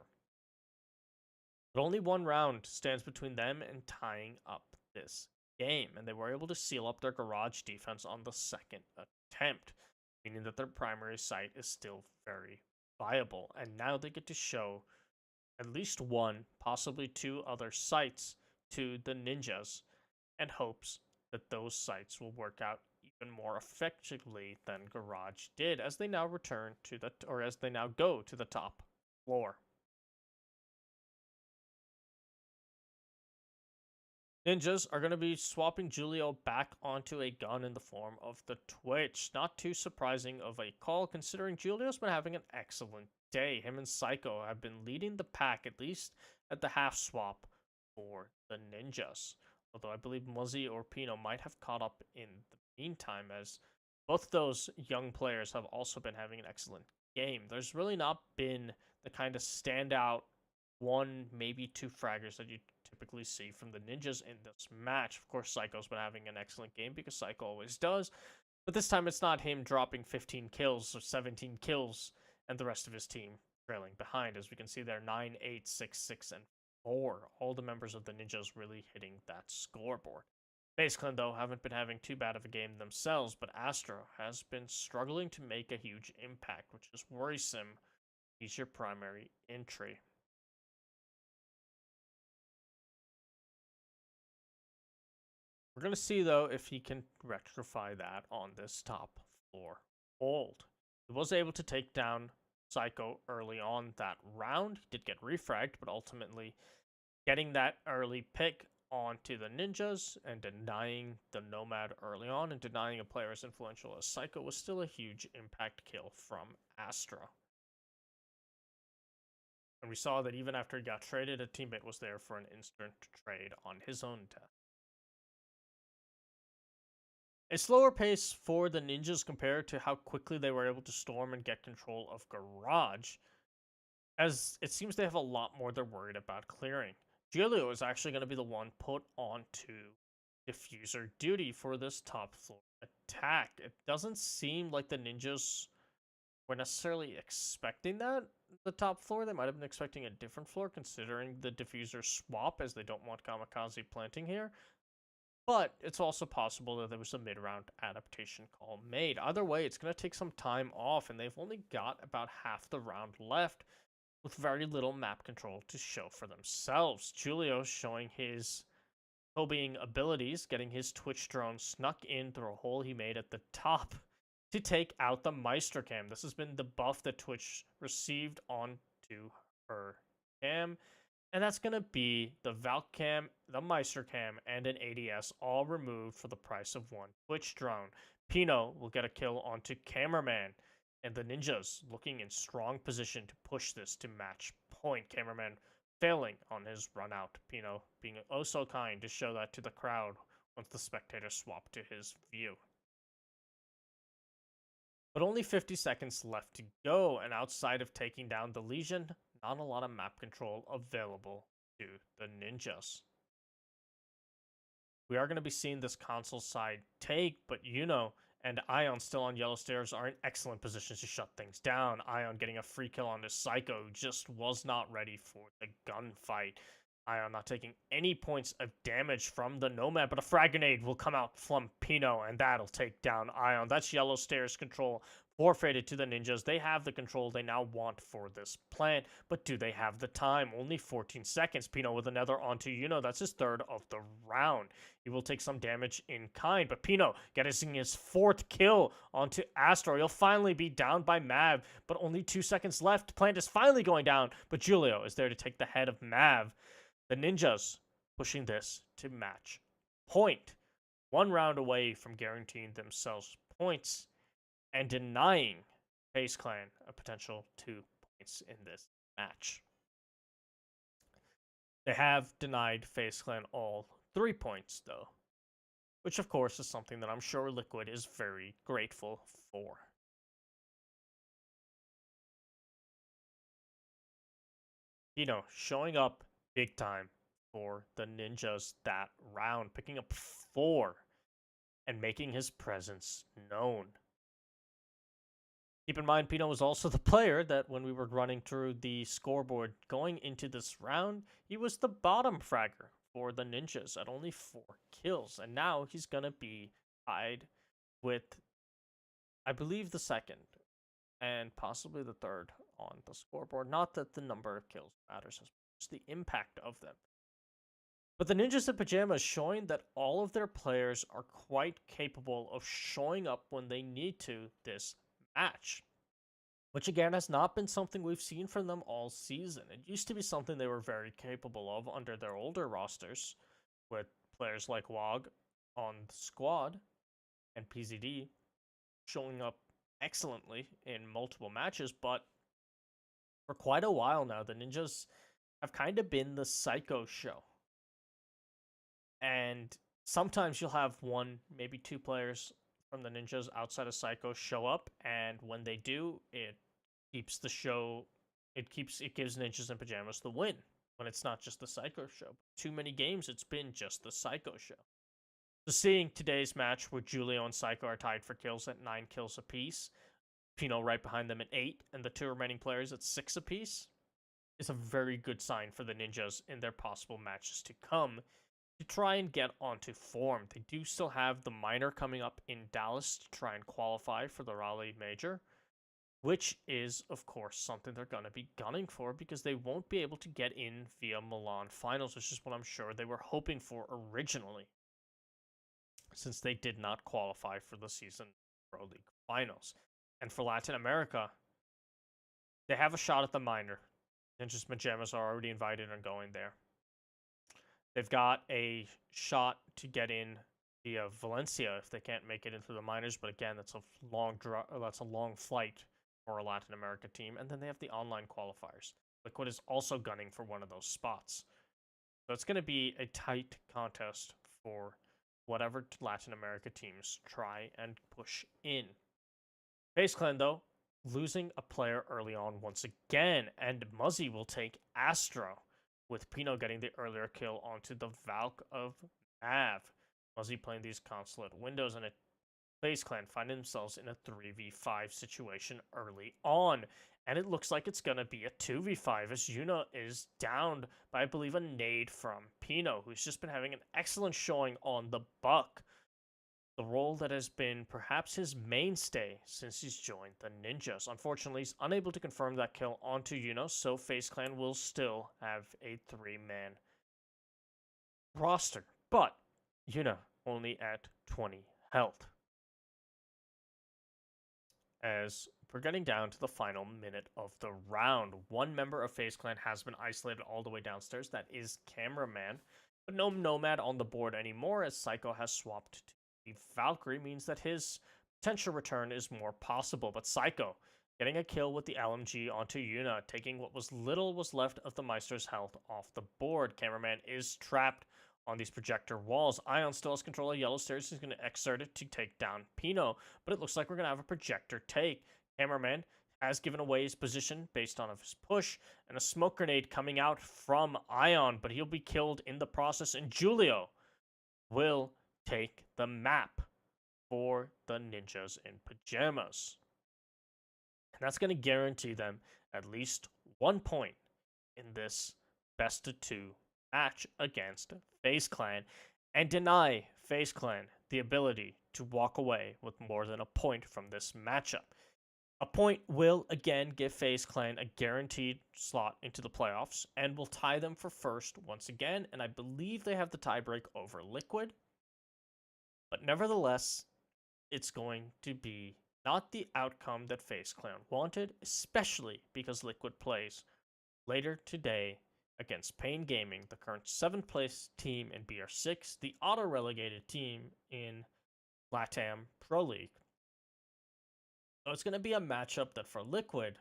But only one round stands between them and tying up this game, and they were able to seal up their garage defense on the second attempt, meaning that their primary site is still very viable, and now they get to show at least one, possibly 2 other sites to the ninjas, and hopes that those sites will work out even more effectively than Garage did as they now return to as they now go to the top floor. Ninjas are going to be swapping Julio back onto a gun in the form of the Twitch. Not too surprising of a call, considering Julio's been having an excellent day. Him and Psycho have been leading the pack, at least at the half swap for the Ninjas. Although I believe Muzzy or Pino might have caught up in the meantime, as both those young players have also been having an excellent game. There's really not been the kind of standout 1, maybe 2 fraggers that you typically see from the ninjas in this match. Of course, Psycho's been having an excellent game because Psycho always does, but this time it's not him dropping 15 kills or 17 kills and the rest of his team trailing behind. As we can see there, 9, 8, 6, 6, and 4. All the members of the ninjas really hitting that scoreboard. Faze Clan, though, haven't been having too bad of a game themselves, but Astro has been struggling to make a huge impact, which is worrisome. He's your primary entry. We're going to see, though, if he can rectify that on this top floor hold. He was able to take down Psycho early on that round. He did get refragged, but ultimately getting that early pick onto the ninjas and denying the Nomad early on and denying a player as influential as Psycho was still a huge impact kill from Astra. And we saw that even after he got traded, a teammate was there for an instant trade on his own death. A slower pace for the ninjas compared to how quickly they were able to storm and get control of Garage, as it seems they have a lot more they're worried about clearing. Julio is actually going to be the one put onto diffuser duty for this top floor attack. It doesn't seem like the ninjas were necessarily expecting that, the top floor. They might have been expecting a different floor considering the diffuser swap, as they don't want Kamikaze planting here. But it's also possible that there was a mid-round adaptation call made. Either way, it's going to take some time off, and they've only got about half the round left with very little map control to show for themselves. Julio showing his Kobeing abilities, getting his Twitch drone snuck in through a hole he made at the top to take out the Meister Cam. This has been the buff that Twitch received onto her cam. And that's going to be the Valk Cam, the Meister Cam, and an ADS all removed for the price of one Twitch drone. Pino will get a kill onto Cameraman, and the ninjas looking in strong position to push this to match point. Cameraman failing on his run out. Pino being oh so kind to show that to the crowd once the spectators swap to his view. But only 50 seconds left to go, and outside of taking down the Legion, not a lot of map control available to the ninjas. We are going to be seeing this console side take, but and Ion still on yellow stairs are in excellent positions to shut things down. Ion getting a free kill on this Psycho just was not ready for the gunfight. Ion not taking any points of damage from the Nomad, but a frag grenade will come out from Pino, and that'll take down Ion. That's yellow stairs control forfeited to the ninjas. They have the control they now want for this plant, but do they have the time? Only 14 seconds. Pino with another onto that's his third of the round. He will take some damage in kind, but Pino getting his fourth kill onto Astro. He'll finally be down by Mav, but only 2 seconds left. Plant is finally going down, but Julio is there to take the head of Mav. The ninjas pushing this to match point. 1 round away from guaranteeing themselves points and denying Faze Clan a potential 2 points in this match. They have denied Faze Clan all 3 points, though, which of course is something that I'm sure Liquid is very grateful for. Showing up big time for the ninjas that round, picking up 4 and making his presence known. Keep in mind, Pino was also the player that when we were running through the scoreboard going into this round, he was the bottom fragger for the ninjas at only 4 kills. And now he's going to be tied with, I believe, the second and possibly the third on the scoreboard. Not that the number of kills matters as much as the impact of them. But the Ninjas in Pyjamas showing that all of their players are quite capable of showing up when they need to this match, which again has not been something we've seen from them all season. It used to be something they were very capable of under their older rosters, with players like WOG on the squad and PZD showing up excellently in multiple matches. But for quite a while now, the Ninjas have kind of been the Psycho show. And sometimes you'll have 1, maybe 2 players from the ninjas outside of Psycho show up, and when they do, it keeps the show. It gives Ninjas in Pyjamas the win when it's not just the Psycho show. Too many games, it's been just the Psycho show. So seeing today's match where Julio and Psycho are tied for kills at 9 kills apiece, Pino right behind them at 8, and the 2 remaining players at 6 apiece, is a very good sign for the ninjas in their possible matches to come, to try and get onto form. They do still have the minor coming up in Dallas to try and qualify for the Raleigh Major, which is, of course, something they're going to be gunning for because they won't be able to get in via Milan Finals, which is what I'm sure they were hoping for originally, since they did not qualify for the season Pro League Finals. And for Latin America, they have a shot at the minor. Ninjas Pyjamas are already invited and going there. They've got a shot to get in via Valencia if they can't make it into the minors, but again, that's a long flight for a Latin America team. And then they have the online qualifiers. Liquid is also gunning for one of those spots. So it's going to be a tight contest for whatever Latin America teams try and push in. Faze Clan, though, losing a player early on once again, and Muzzy will take Astro, with Pino getting the earlier kill onto the Valk of Mav. Muzzy playing these consulate windows, and Faze Clan find themselves in a 3v5 situation early on. And it looks like it's going to be a 2v5 as Yuna is downed by, I believe, a nade from Pino, who's just been having an excellent showing on the Buck. The role that has been perhaps his mainstay since he's joined the Ninjas. Unfortunately, he's unable to confirm that kill onto Yuna, so Faze Clan will still have a 3-man roster. But Yuna only at 20 health. As we're getting down to the final minute of the round, 1 member of Faze Clan has been isolated all the way downstairs. That is Cameraman. But no Nomad on the board anymore, as Psycho has swapped to Valkyrie, means that his potential return is more possible. But Psycho getting a kill with the LMG onto Yuna, taking what was left of the Meister's health off the board. Cameraman is trapped on these projector walls. Ion still has control of yellow stairs. He's going to exert it to take down Pino, but it looks like we're going to have a projector take. Cameraman has given away his position based on his push, and a smoke grenade coming out from Ion, but he'll be killed in the process. And Julio will take the map for the Ninjas in Pyjamas. And that's going to guarantee them at least 1 point in this best of two match against Faze Clan and deny Faze Clan the ability to walk away with more than a point from this matchup. A point will again give Faze Clan a guaranteed slot into the playoffs and will tie them for first once again, and I believe they have the tiebreak over Liquid. But nevertheless, it's going to be not the outcome that Faze Clan wanted, especially because Liquid plays later today against Pain Gaming, the current 7th place team in BR6, the auto-relegated team in LATAM Pro League. So it's going to be a matchup that for Liquid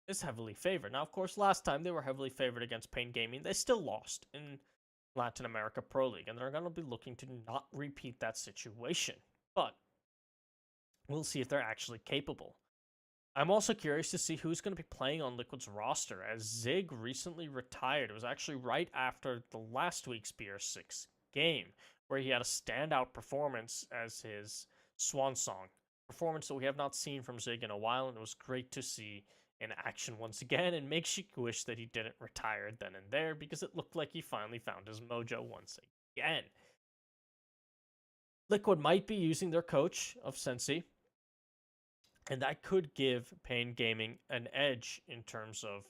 is heavily favored. Now, of course, last time they were heavily favored against Pain Gaming. They still lost in Latin America Pro League, and they're going to be looking to not repeat that situation. But we'll see if they're actually capable. I'm also curious to see who's going to be playing on Liquid's roster, as Zig recently retired. It was actually right after the last week's BR6 game, where he had a standout performance as his swan song. Performance that we have not seen from Zig in a while, and it was great to see in action once again, and makes you wish that he didn't retire then and there, because it looked like he finally found his mojo once again. Liquid might be using their coach of Sensi, and that could give Pain Gaming an edge in terms of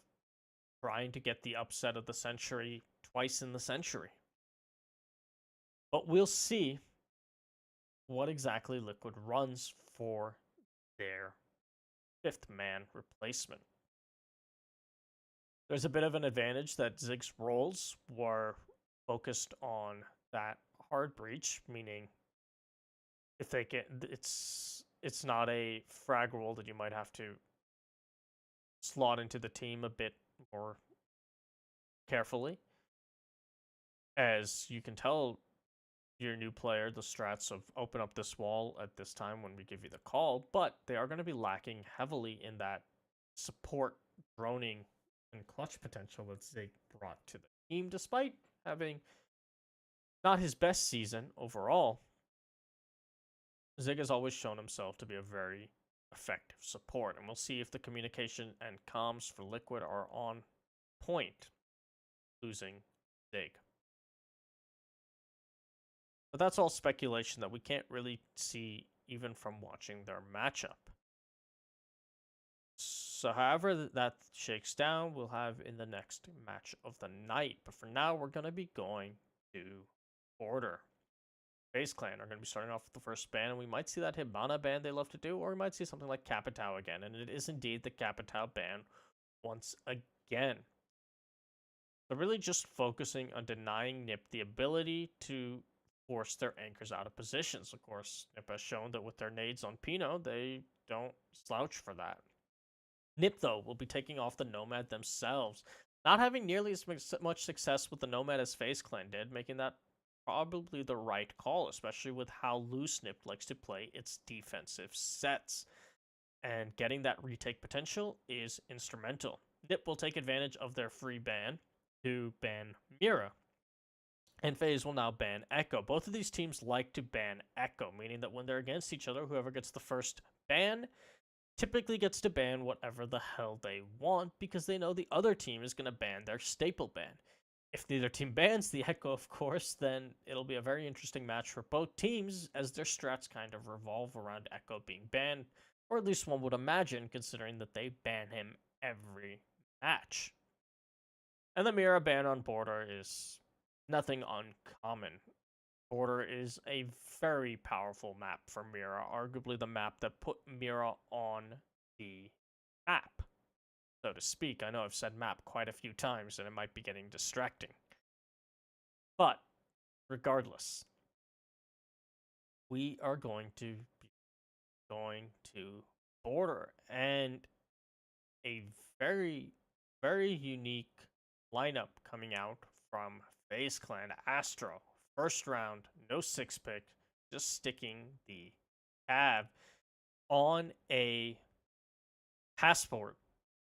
trying to get the upset of the century twice in the century. But we'll see what exactly Liquid runs for their 5th man replacement. There's a bit of an advantage that Zig's roles were focused on that hard breach, meaning if they get it's not a frag role that you might have to slot into the team a bit more carefully. As you can tell your new player the strats of open up this wall at this time when we give you the call, but they are going to be lacking heavily in that support, droning, and clutch potential that Zig brought to the team, despite having not his best season overall. Zig has always shown himself to be a very effective support, and we'll see if the communication and comms for Liquid are on point, losing Zig. But that's all speculation that we can't really see even from watching their matchup. So however that shakes down, we'll have in the next match of the night. But for now, we're going to be going to Order. Faze Clan are going to be starting off with the first ban, and we might see that Hibana ban they love to do, or we might see something like Capitao again, and it is indeed the Capitao ban once again. They're really just focusing on denying Nip the ability to force their anchors out of positions. Of course, Nip has shown that with their nades on Pino, they don't slouch for that. Nip, though, will be taking off the Nomad themselves, not having nearly as much success with the Nomad as Faze Clan did, making that probably the right call, especially with how loose Nip likes to play its defensive sets. And getting that retake potential is instrumental. Nip will take advantage of their free ban to ban Mira, and Faze will now ban Echo. Both of these teams like to ban Echo, meaning that when they're against each other, whoever gets the first ban typically gets to ban whatever the hell they want, because they know the other team is going to ban their staple ban. If neither team bans the Echo, of course, then it'll be a very interesting match for both teams, as their strats kind of revolve around Echo being banned, or at least one would imagine, considering that they ban him every match. And the Mira ban on Border is nothing uncommon. Border is a very powerful map for Mira, arguably the map that put Mira on the map, so to speak. I know I've said map quite a few times, and it might be getting distracting. But, regardless, we are going to be going to Border, and a very, very unique lineup coming out from Faze Clan. Astro, first round, no 6-pick, just sticking the tab on a passport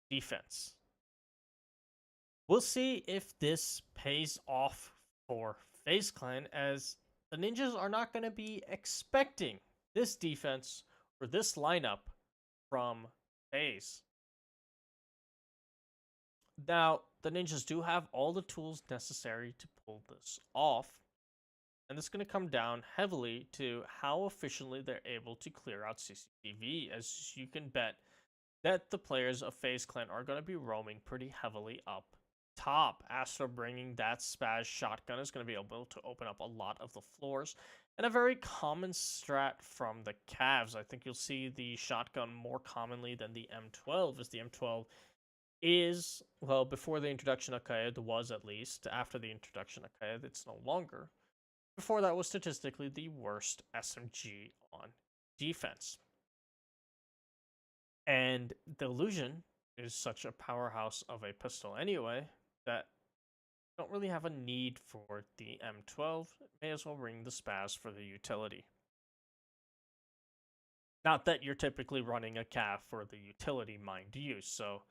defense. We'll see if this pays off for Faze Clan, as the Ninjas are not going to be expecting this defense or this lineup from Faze. Now, the Ninjas do have all the tools necessary to pull this off, and it's going to come down heavily to how efficiently they're able to clear out CCTV, as you can bet that the players of Faze Clan are going to be roaming pretty heavily up top. Astro bringing that Spaz shotgun is going to be able to open up a lot of the floors. And a very common strat from the Cavs. I think you'll see the shotgun more commonly than the M12, as the M12 is, well, before the introduction of Kaed was at least. After the introduction of Kaed, it's no longer. Before that was statistically the worst SMG on defense. And the Illusion is such a powerhouse of a pistol anyway that you don't really have a need for the M12. May as well bring the Spaz for the utility. Not that you're typically running a Cav for the utility, mind you. So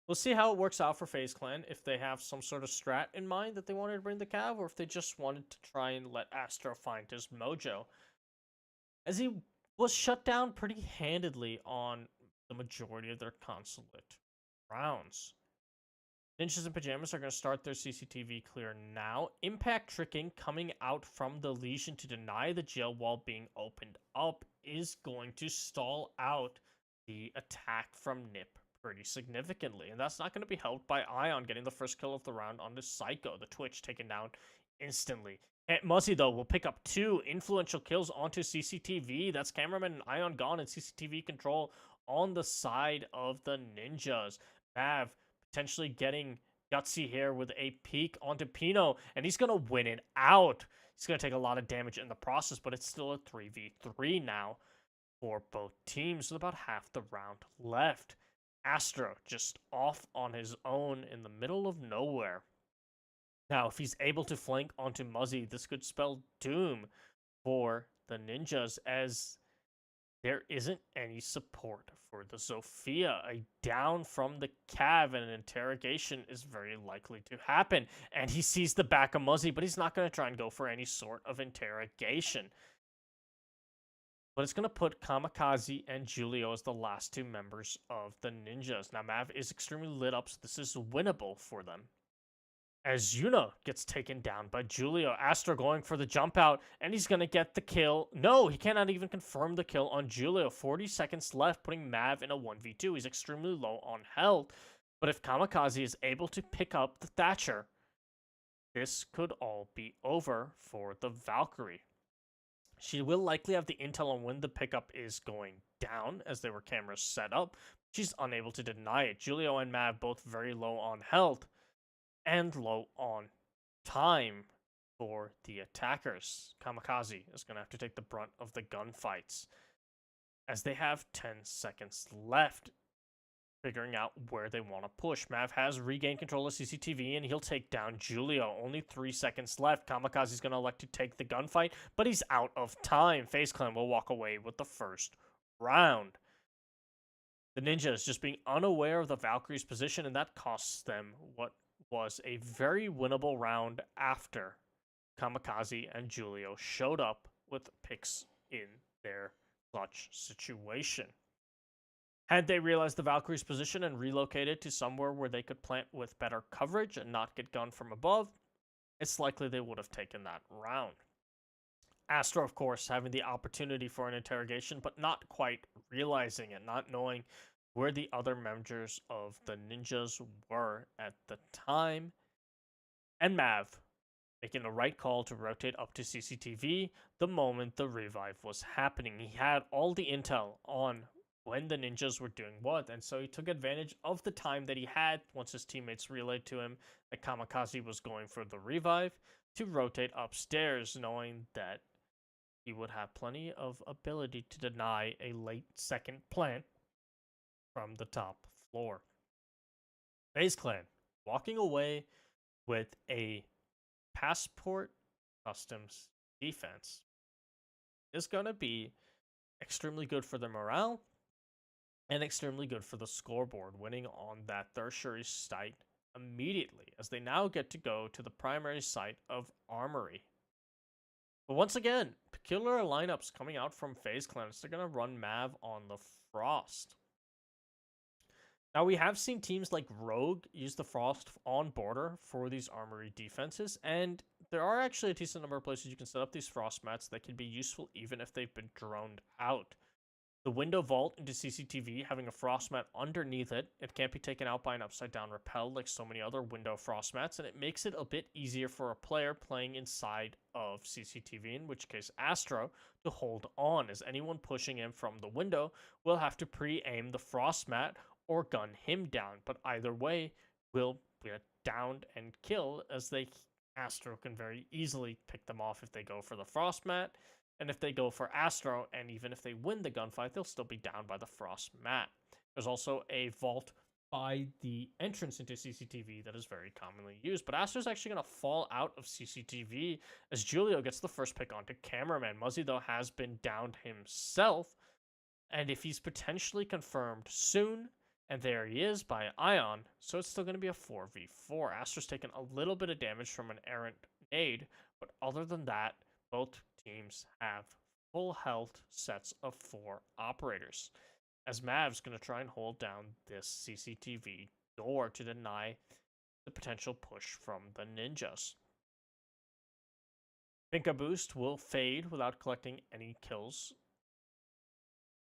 we'll see how it works out for Faze Clan, if they have some sort of strat in mind that they wanted to bring the Cav, or if they just wanted to try and let Astro find his mojo. As he was shut down pretty handedly on the majority of their consulate rounds. Ninjas and Pyjamas are going to start their CCTV clear now. Impact tricking coming out from the Legion to deny the jail wall being opened up is going to stall out the attack from Nip pretty significantly. And that's not going to be helped by Ion getting the first kill of the round on the Psycho, the Twitch taken down instantly. Muzzy, though, will pick up 2 influential kills onto CCTV. That's Cameraman and Ion gone, and CCTV control on the side of the Ninjas. Mav potentially getting gutsy here with a peek onto Pino, and he's going to win it out. He's going to take a lot of damage in the process, but it's still a 3v3 now for both teams with about half the round left. Astro just off on his own in the middle of nowhere. Now, if he's able to flank onto Muzzy, this could spell doom for the Ninjas, as there isn't any support for the Zofia. A down from the Cav and an interrogation is very likely to happen. And he sees the back of Muzzy, but he's not going to try and go for any sort of interrogation. But it's going to put Kamikaze and Julio as the last 2 members of the Ninjas. Now, Mav is extremely lit up, so this is winnable for them. As Yuna gets taken down by Julio. Astro going for the jump out, and he's going to get the kill. No, he cannot even confirm the kill on Julio. 40 seconds left, putting Mav in a 1v2. He's extremely low on health. But if Kamikaze is able to pick up the Thatcher, this could all be over for the Valkyrie. She will likely have the intel on when the pickup is going down, as there were cameras set up. She's unable to deny it. Julio and Mav both very low on health and low on time for the attackers. Kamikaze is going to have to take the brunt of the gunfights, as they have 10 seconds left, figuring out where they want to push. Mav has regained control of CCTV, and he'll take down Julio. Only 3 seconds left. Kamikaze's going to elect to take the gunfight, but he's out of time. Faze Clan will walk away with the first round. The Ninjas just being unaware of the Valkyrie's position, and that costs them what was a very winnable round after Kamikaze and Julio showed up with picks in their clutch situation. Had they realized the Valkyrie's position and relocated to somewhere where they could plant with better coverage and not get gunned from above, it's likely they would have taken that round. Astro, of course, having the opportunity for an interrogation, but not quite realizing it, not knowing where the other members of the Ninjas were at the time. And Mav making the right call to rotate up to CCTV the moment the revive was happening. He had all the intel on when the Ninjas were doing what, and so he took advantage of the time that he had once his teammates relayed to him that Kamikaze was going for the revive to rotate upstairs, knowing that he would have plenty of ability to deny a late second plant from the top floor. Faze Clan walking away with a passport customs defense is going to be extremely good for their morale and extremely good for the scoreboard, winning on that tertiary site immediately, as they now get to go to the primary site of Armory. But once again, peculiar lineups coming out from Faze Clans. They're going to run Mav on the Frost. Now, we have seen teams like Rogue use the Frost on border for these armory defenses, and there are actually a decent number of places you can set up these Frost mats that can be useful even if they've been droned out. The window vault into CCTV, having a frost mat underneath it, it can't be taken out by an upside down rappel like so many other window frost mats, and it makes it a bit easier for a player playing inside of CCTV, in which case Astro, to hold on, as anyone pushing him from the window will have to pre-aim the frost mat or gun him down, but either way will get downed and killed, as Astro can very easily pick them off if they go for the frost mat. And if they go for Astro, and even if they win the gunfight, they'll still be down by the Frost mat. There's also a vault by the entrance into CCTV that is very commonly used. But Astro's actually going to fall out of CCTV as Julio gets the first pick onto Cameraman. Muzzy, though, has been downed himself. And if he's potentially confirmed soon, and there he is by Ion, so it's still going to be a 4v4. Astro's taken a little bit of damage from an errant nade, but other than that, both teams have full health sets of 4 operators, as Mav's going to try and hold down this CCTV door to deny the potential push from the ninjas. Pinka Boost will fade without collecting any kills,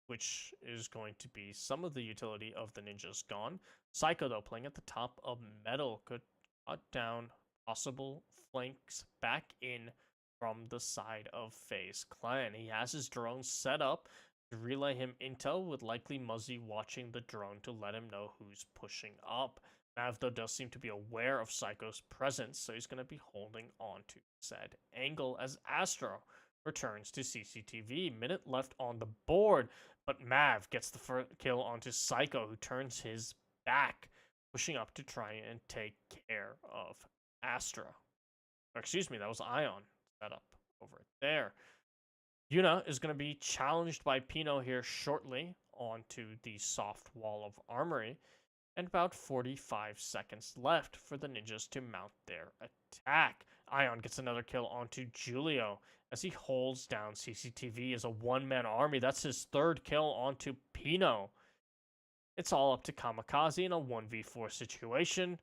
which is going to be some of the utility of the ninjas gone. Psycho, though, playing at the top of metal, could cut down possible flanks back in from the side of Faze Clan. He has his drone set up to relay him intel, with likely Muzzy watching the drone to let him know who's pushing up. Mav, though, does seem to be aware of Psycho's presence, so he's going to be holding on to said angle as Astro returns to CCTV. Minute left on the board, but Mav gets the first kill onto Psycho, who turns his back, pushing up to try and take care of Astro. Or, excuse me, that was Ion set up over there. Yuna is going to be challenged by Pino here shortly onto the soft wall of armory, and about 45 seconds left for the ninjas to mount their attack. Ion gets another kill onto Julio as he holds down CCTV as a one-man army. That's his 3rd kill onto Pino. It's all up to Kamikaze in a 1v4 situation,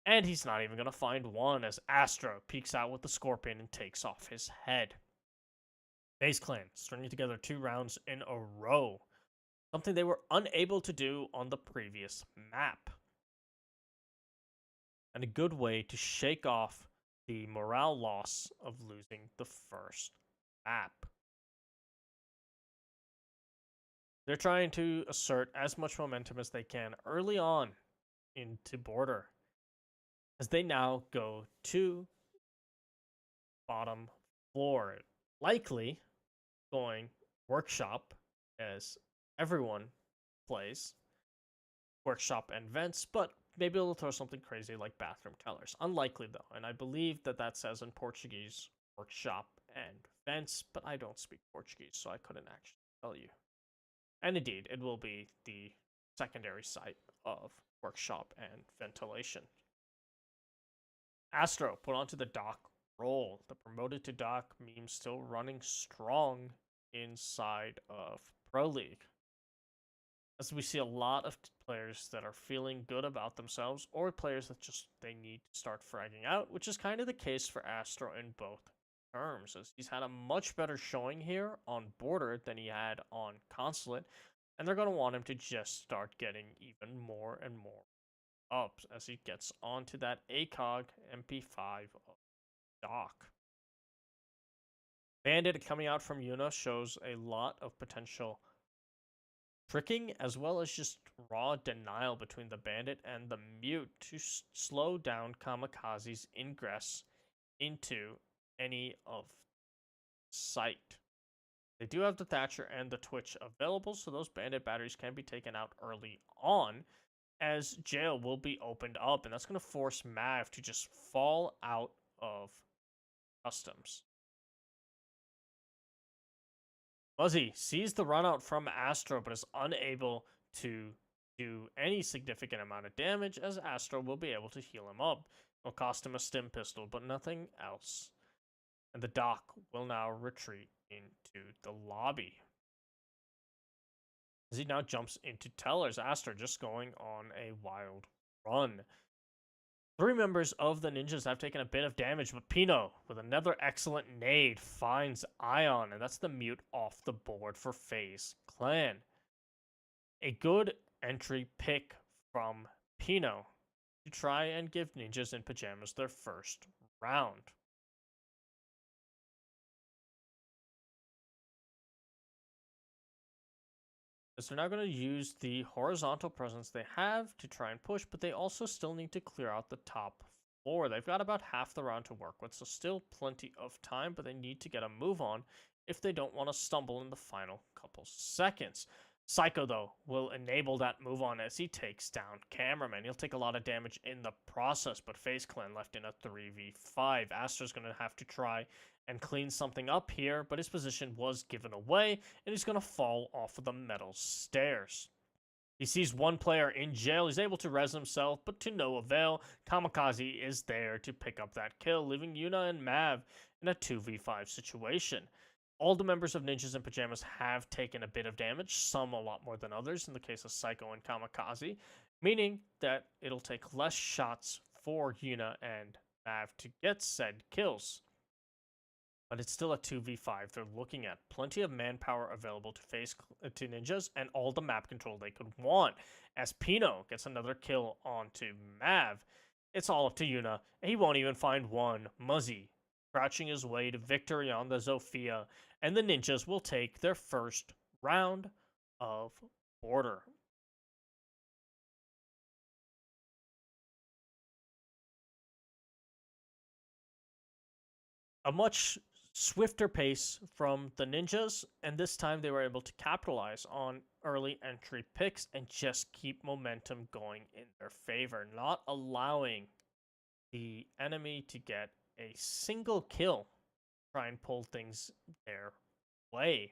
and he's not even going to find one as Astro peeks out with the Scorpion and takes off his head. Faze Clan stringing together 2 rounds in a row, something they were unable to do on the previous map. And a good way to shake off the morale loss of losing the first map. They're trying to assert as much momentum as they can early on into Border, as they now go to bottom floor, likely going Workshop, as everyone plays Workshop and Vents, but maybe they'll throw something crazy like Bathroom Tellers. Unlikely, though, and I believe that says in Portuguese Workshop and Vents, but I don't speak Portuguese, so I couldn't actually tell you. And indeed, it will be the secondary site of Workshop and Ventilation. Astro put onto the dock role. The promoted to dock meme still running strong inside of Pro League, as we see a lot of players that are feeling good about themselves, or players that just they need to start fragging out, which is kind of the case for Astro in both terms, as he's had a much better showing here on Border than he had on Consulate, and they're going to want him to just start getting even more and more up as he gets onto that ACOG MP5 dock. Bandit coming out from Yuna shows a lot of potential tricking, as well as just raw denial between the Bandit and the Mute to slow down Kamikaze's ingress into any of sight. They do have the Thatcher and the Twitch available, so those Bandit batteries can be taken out early on, as jail will be opened up, and that's going to force Mav to just fall out of customs. Muzzy sees the run out from Astro, but is unable to do any significant amount of damage, as Astro will be able to heal him up. It'll cost him a stim pistol, but nothing else. And the Doc will now retreat into the lobby. As he now jumps into Tellers, Aster just going on a wild run. 3 members of the ninjas have taken a bit of damage, but Pino, with another excellent nade, finds Ion, and that's the mute off the board for Faze Clan. A good entry pick from Pino to try and give ninjas in pajamas their first round. As they're now going to use the horizontal presence they have to try and push, but they also still need to clear out the top floor. They've got about half the round to work with, so still plenty of time, but they need to get a move on if they don't want to stumble in the final couple seconds. Psycho, though, will enable that move on as he takes down Cameraman. He'll take a lot of damage in the process, but Faze Clan left in a 3v5. Aster's going to have to try and clean something up here, but his position was given away, and he's going to fall off of the metal stairs. He sees one player in jail. He's able to res himself, but to no avail. Kamikaze is there to pick up that kill, leaving Yuna and Mav in a 2v5 situation. All the members of Ninjas in Pajamas have taken a bit of damage, some a lot more than others in the case of Psycho and Kamikaze, meaning that it'll take less shots for Yuna and Mav to get said kills. But it's still a 2v5 they're looking at. Plenty of manpower available to face to ninjas and all the map control they could want. As Pino gets another kill onto Mav, it's all up to Yuna, and he won't even find one. Muzzy crouching his way to victory on the Zofia, and the ninjas will take their first round of Border. A much swifter pace from the ninjas, and this time they were able to capitalize on early entry picks and just keep momentum going in their favor, not allowing the enemy to get a single kill, try and pull things their way.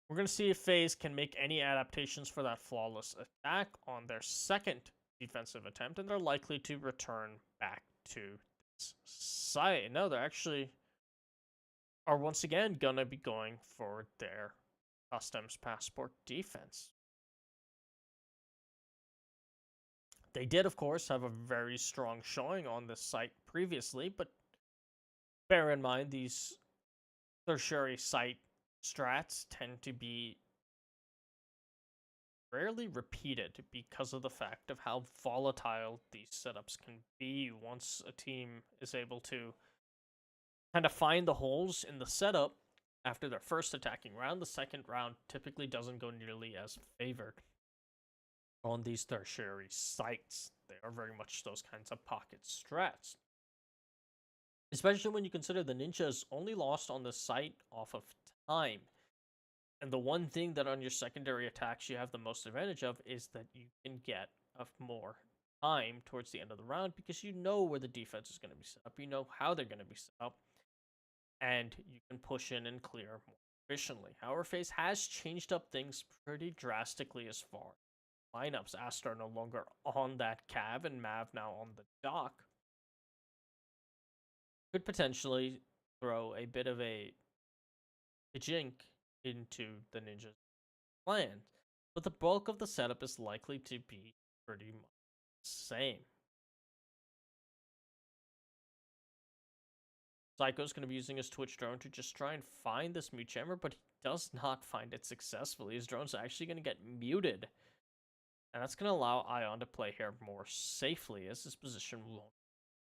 We're going to see if Faze can make any adaptations for that flawless attack on their second defensive attempt, and they're likely to return back to this site. No, they're actually are once again going to be going for their customs passport defense. They did, of course, have a very strong showing on this site previously, but bear in mind these tertiary site strats tend to be rarely repeated because of the fact of how volatile these setups can be once a team is able to kind of find the holes in the setup after their first attacking round. The second round typically doesn't go nearly as favored on these tertiary sites. They are very much those kinds of pocket strats. Especially when you consider the ninjas only lost on the site off of time. And the one thing that on your secondary attacks you have the most advantage of is that you can get more time towards the end of the round because you know where the defense is going to be set up. You know how they're going to be set up. And you can push in and clear more efficiently. However, Faze has changed up things pretty drastically as far as lineups. Aster no longer on that cab and Mav now on the dock. Could potentially throw a bit of a jink into the ninjas plan, but the bulk of the setup is likely to be pretty much the same. Psycho's going to be using his Twitch drone to just try and find this mute jammer, but he does not find it successfully. His drone's actually going to get muted, and that's going to allow Ion to play here more safely as his position won't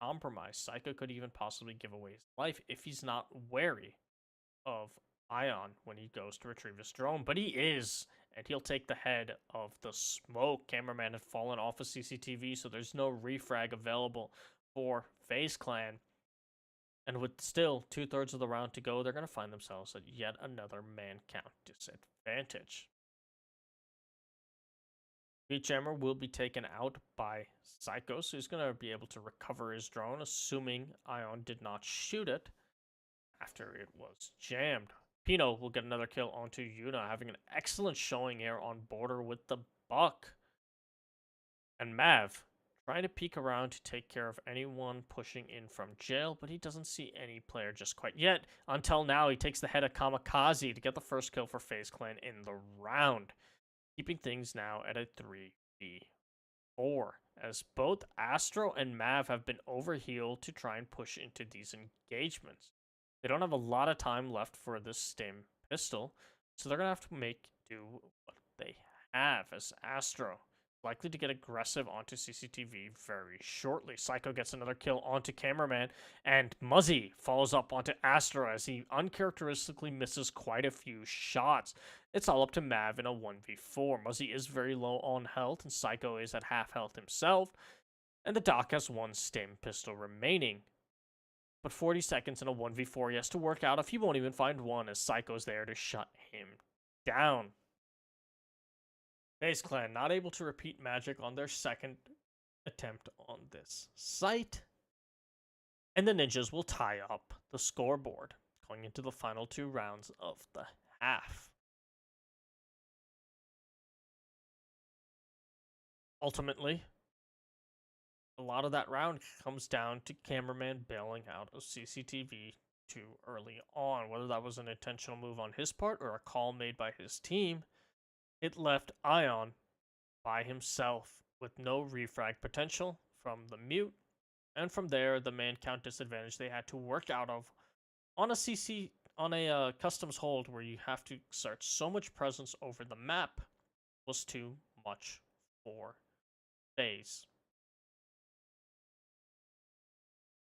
compromise. Psycho could even possibly give away his life if he's not wary of Ion when he goes to retrieve his drone, but he is, and he'll take the head of the smoke. Cameraman had fallen off of CCTV, so there's no refrag available for Faze Clan. And with still 2/3 of the round to go, they're going to find themselves at yet another man count disadvantage. Beatjammer will be taken out by Psycho, so he's going to be able to recover his drone, assuming Ion did not shoot it after it was jammed. Pino will get another kill onto Yuna, having an excellent showing here on Border with the Buck. And Mav trying to peek around to take care of anyone pushing in from jail, but he doesn't see any player just quite yet. Until now, he takes the head of Kamikaze to get the first kill for FaZe Clan in the round, keeping things now at a 3v4, as both Astro and Mav have been overhealed to try and push into these engagements. They don't have a lot of time left for this stim pistol, so they're going to have to make do what they have, as Astro likely to get aggressive onto CCTV very shortly. Psycho gets another kill onto Cameraman, and Muzzy follows up onto Astro as he uncharacteristically misses quite a few shots. It's all up to Mav in a 1v4. Muzzy is very low on health, and Psycho is at half health himself, and the Doc has one stim pistol remaining. But 40 seconds in a 1v4 he has to work out if he won't even find one, as Psycho's there to shut him down. FaZe Clan not able to repeat magic on their second attempt on this site. And the Ninjas will tie up the scoreboard going into the final 2 rounds of the half. Ultimately, a lot of that round comes down to Cameraman bailing out of CCTV too early on. Whether that was an intentional move on his part or a call made by his team, it left Ion by himself with no refrag potential from the mute, and from there the man count disadvantage they had to work out of on a customs hold where you have to exert so much presence over the map was too much for FaZe.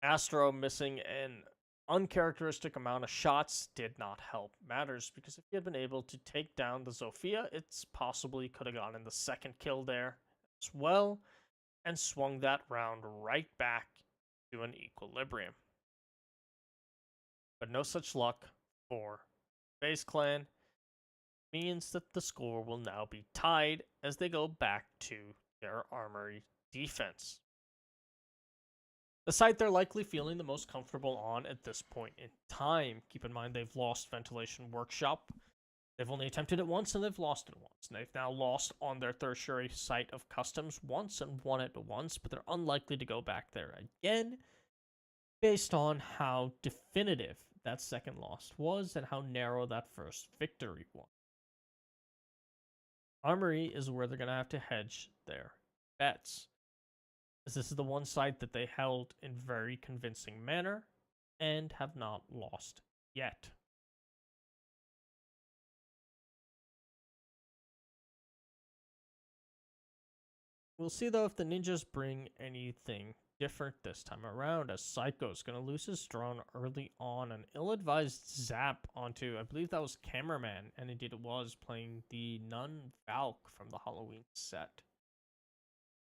Astro missing an uncharacteristic amount of shots did not help matters, because if he had been able to take down the Zofia, it's possibly could have gotten the second kill there as well and swung that round right back to an equilibrium. But no such luck for FaZe Clan. Means that the score will now be tied as they go back to their armory defense. The site they're likely feeling the most comfortable on at this point in time. Keep in mind they've lost Ventilation Workshop. They've only attempted it once and they've lost it once. And they've now lost on their tertiary site of Customs once and won it once, but they're unlikely to go back there again based on how definitive that second loss was and how narrow that first victory was. Armory is where they're going to have to hedge their bets, as this is the one site that they held in very convincing manner and have not lost yet. We'll see though if the Ninjas bring anything different this time around, as Psycho's going to lose his drone early on, an ill-advised zap onto, I believe that was Cameraman, and indeed it was, playing the Nun Valk from the Halloween set.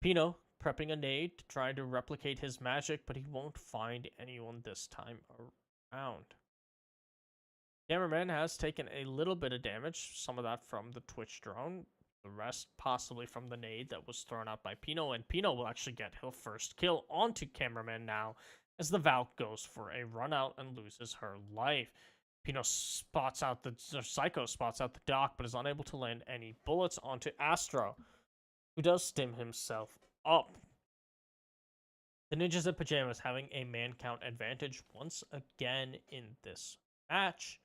Pino prepping a nade to try to replicate his magic, but he won't find anyone this time around. Cameraman has taken a little bit of damage, some of that from the Twitch drone, the rest possibly from the nade that was thrown out by Pino, and Pino will actually get his first kill onto Cameraman now as the Valk goes for a run out and loses her life. Pino spots out Psycho spots out the Doc, but is unable to land any bullets onto Astro, who does stim himself up. The Ninjas and Pyjamas having a man count advantage once again in this match,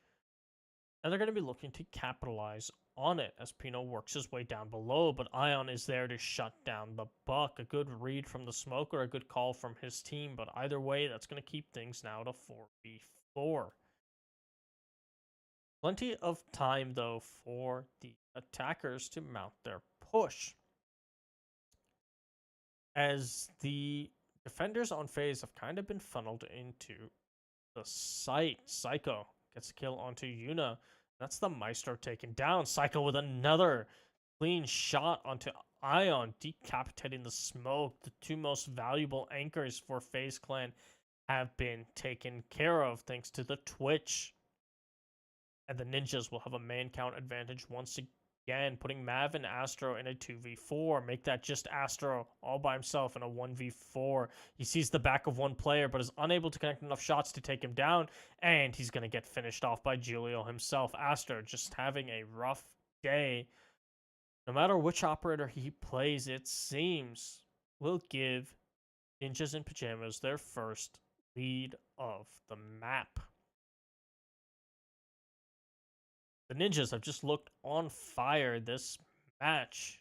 and they're going to be looking to capitalize on it as Pino works his way down below, but Ion is there to shut down the buck. A good read from the smoke or a good call from his team, but either way, that's going to keep things now to 4v4. Plenty of time, though, for the attackers to mount their push, as the defenders on FaZe have kind of been funneled into the site. Psycho gets a kill onto Yuna. That's the Maestro taken down. Psycho with another clean shot onto Ion, decapitating the smoke. The two most valuable anchors for FaZe Clan have been taken care of thanks to the Twitch. And the Ninjas will have a man count advantage once again, putting Mav and Astro in a 2v4. Make that just Astro all by himself in a 1v4. He sees the back of one player, but is unable to connect enough shots to take him down, and he's going to get finished off by Julio himself. Astro just having a rough day. No matter which operator he plays, it seems, will give Ninjas in Pyjamas their first lead of the map. The Ninjas have just looked on fire this match.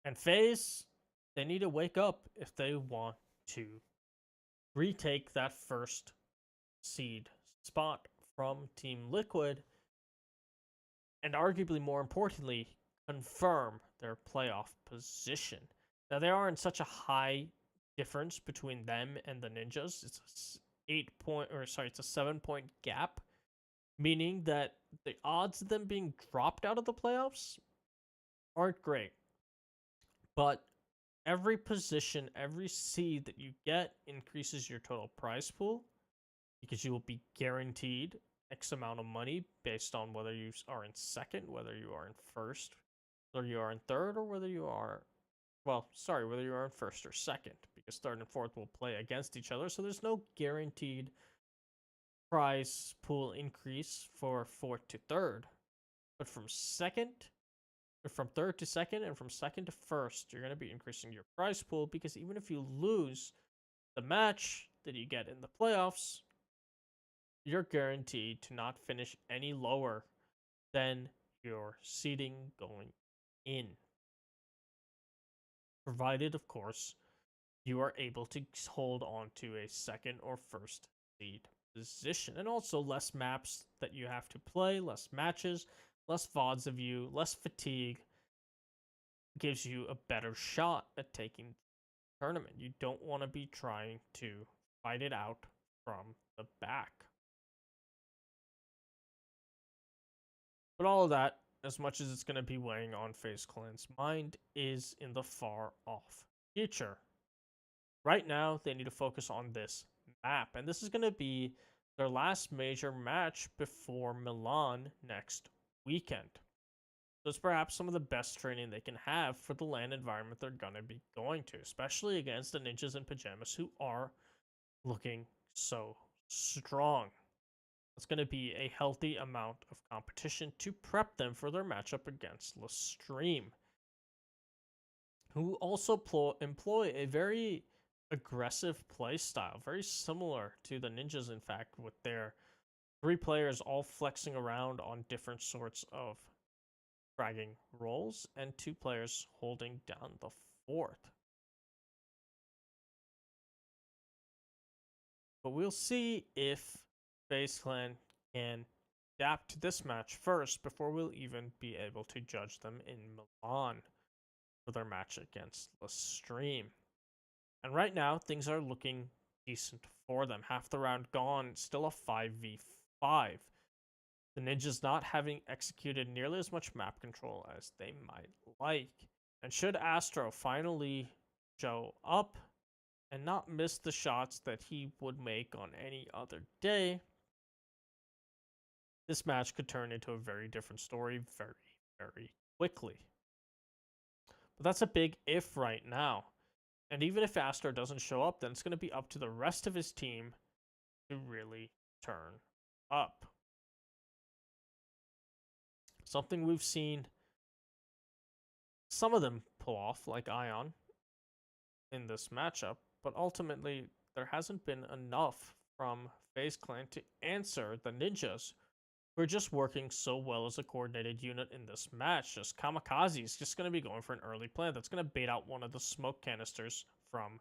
And Faze, they need to wake up if they want to retake that first seed spot from Team Liquid, and arguably more importantly, confirm their playoff position. Now they are in such a high difference between them and the Ninjas. It's a 7-point gap, meaning that the odds of them being dropped out of the playoffs aren't great. But every position, every seed that you get increases your total prize pool, because you will be guaranteed X amount of money based on whether you are in second, whether you are in first, whether you are in third, or whether you are, whether you are in first or second, because third and fourth will play against each other. So there's no guaranteed prize pool increase for fourth to third. But from third to second, and from second to first, you're going to be increasing your prize pool, because even if you lose the match that you get in the playoffs, you're guaranteed to not finish any lower than your seeding going in. Provided, of course, you are able to hold on to a second or first seed position. And also less maps that you have to play, less matches, less VODs of you, less fatigue, gives you a better shot at taking the tournament. You don't want to be trying to fight it out from the back. But all of that, as much as it's going to be weighing on FaZe Clan's mind, is in the far off future. Right now, they need to focus on this map, and this is going to be their last major match before Milan next weekend. So it's perhaps some of the best training they can have for the LAN environment they're going to be going to, especially against the Ninjas in Pyjamas, who are looking so strong. It's going to be a healthy amount of competition to prep them for their matchup against Lestream, who also employ a very aggressive play style, very similar to the Ninjas, in fact, with their 3 players all flexing around on different sorts of fragging roles, and 2 players holding down the fort. But we'll see if FaZe Clan can adapt to this match first before we'll even be able to judge them in Milan for their match against Lestream. And right now, things are looking decent for them. Half the round gone, still a 5v5. The Ninjas not having executed nearly as much map control as they might like. And should Astro finally show up and not miss the shots that he would make on any other day, this match could turn into a very different story very, very quickly. But that's a big if right now. And even if Astro doesn't show up, then it's going to be up to the rest of his team to really turn up. Something we've seen some of them pull off, like Ion, in this matchup, but ultimately there hasn't been enough from FaZe Clan to answer the Ninjas, who are just working so well as a coordinated unit in this match. Just Kamikaze is just going to be going for an early plant that's going to bait out one of the smoke canisters from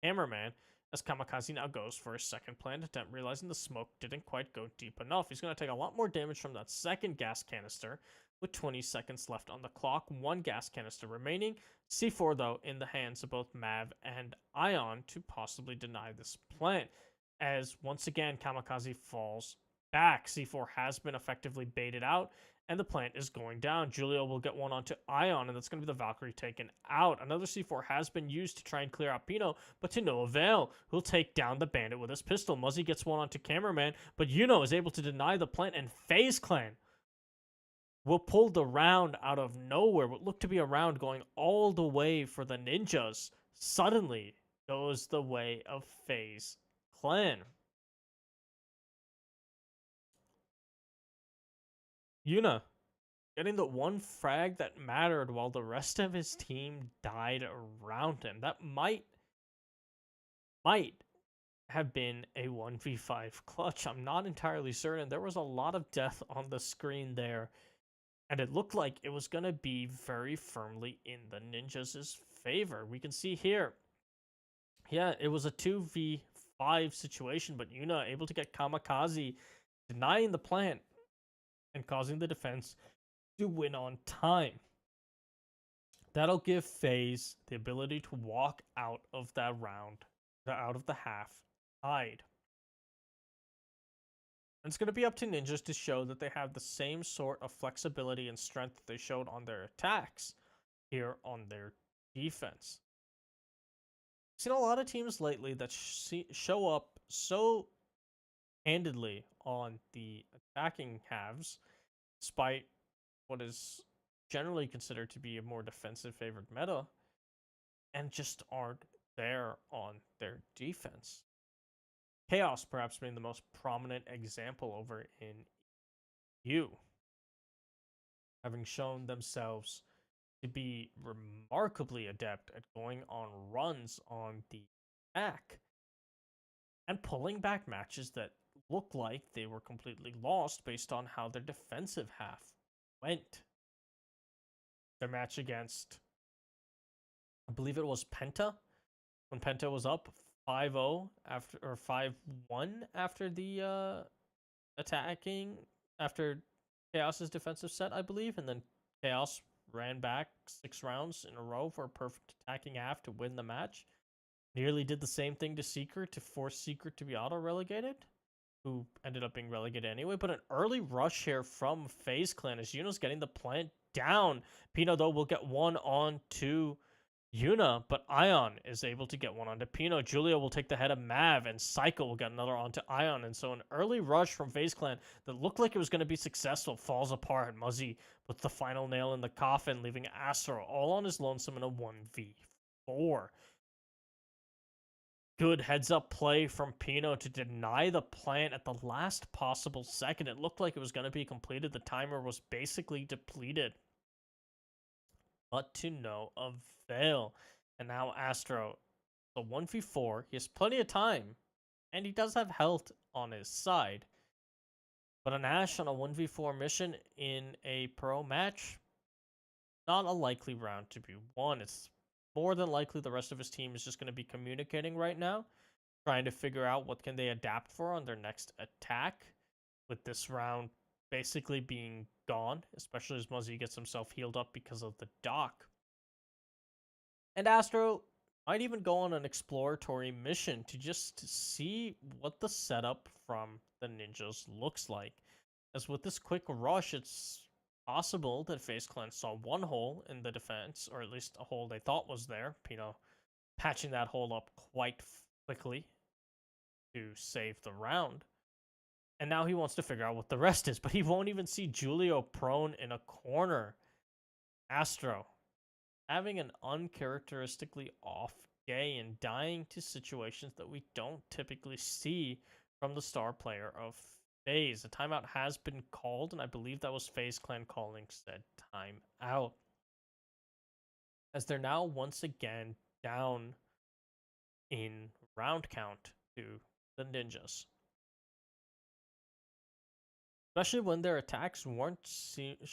Hammerman, as Kamikaze now goes for his second plant attempt, realizing the smoke didn't quite go deep enough. He's going to take a lot more damage from that second gas canister, with 20 seconds left on the clock, 1 gas canister remaining. C4, though, in the hands of both Mav and Ion to possibly deny this plant, as once again Kamikaze falls back. C4 has been effectively baited out, and the plant is going down. Julio will get one onto Ion, and that's going to be the Valkyrie taken out. Another C4 has been used to try and clear out Pino, but to no avail. Who'll take down the bandit with his pistol. Muzzy gets one onto Cameraman, but Yuno is able to deny the plant, and FaZe Clan will pull the round out of nowhere. What looked to be a round going all the way for the Ninjas suddenly goes the way of FaZe Clan. Yuna getting the one frag that mattered while the rest of his team died around him. That might have been a 1v5 clutch. I'm not entirely certain. There was a lot of death on the screen there, and it looked like it was going to be very firmly in the Ninjas' favor. We can see here, yeah, it was a 2v5 situation, but Yuna able to get Kamikaze, denying the plant and causing the defense to win on time. That'll give Faze the ability to walk out of that round, out of the half, tied. And it's going to be up to Ninjas to show that they have the same sort of flexibility and strength that they showed on their attacks here on their defense. I've seen a lot of teams lately that show up so handedly on the attacking halves, despite what is generally considered to be a more defensive favored meta, and just aren't there on their defense. Chaos perhaps being the most prominent example over in EU, having shown themselves to be remarkably adept at going on runs on the attack and pulling back matches that look like they were completely lost based on how their defensive half went. Their match against, I believe it was Penta, when Penta was up 5-0 after, or 5-1 after the attacking, after Chaos's defensive set, I believe, and then Chaos ran back 6 rounds in a row for a perfect attacking half to win the match. Nearly did the same thing to Secret to force Secret to be auto-relegated, who ended up being relegated anyway. But an early rush here from FaZe Clan as Yuna's getting the plant down. Pino, though, will get one on to Yuna, but Ion is able to get one onto Pino. Julia will take the head of Mav, and Psycho will get another onto Ion. And so an early rush from FaZe Clan that looked like it was going to be successful falls apart. Muzzy puts the final nail in the coffin, leaving Astro all on his lonesome in a 1v4. Good heads-up play from Pino to deny the plant at the last possible second. It looked like it was going to be completed. The timer was basically depleted, but to no avail. And now Astro, the 1v4, he has plenty of time, and he does have health on his side. But an Ashe on a 1v4 mission in a pro match, not a likely round to be won. It's more than likely the rest of his team is just going to be communicating right now, trying to figure out what can they adapt for on their next attack, with this round basically being gone, especially as Muzzy gets himself healed up because of the dock. And Astro might even go on an exploratory mission to just see what the setup from the Ninjas looks like. As with this quick rush, it's possible that FaZe Clan saw one hole in the defense, or at least a hole they thought was there. Pino patching that hole up quite quickly to save the round. And now he wants to figure out what the rest is, but he won't even see Julio prone in a corner. Astro having an uncharacteristically off day and dying to situations that we don't typically see from the star player of FaZe. A timeout has been called, and I believe that was FaZe Clan calling said timeout, as they're now once again down in round count to the Ninjas. Especially when their attacks weren't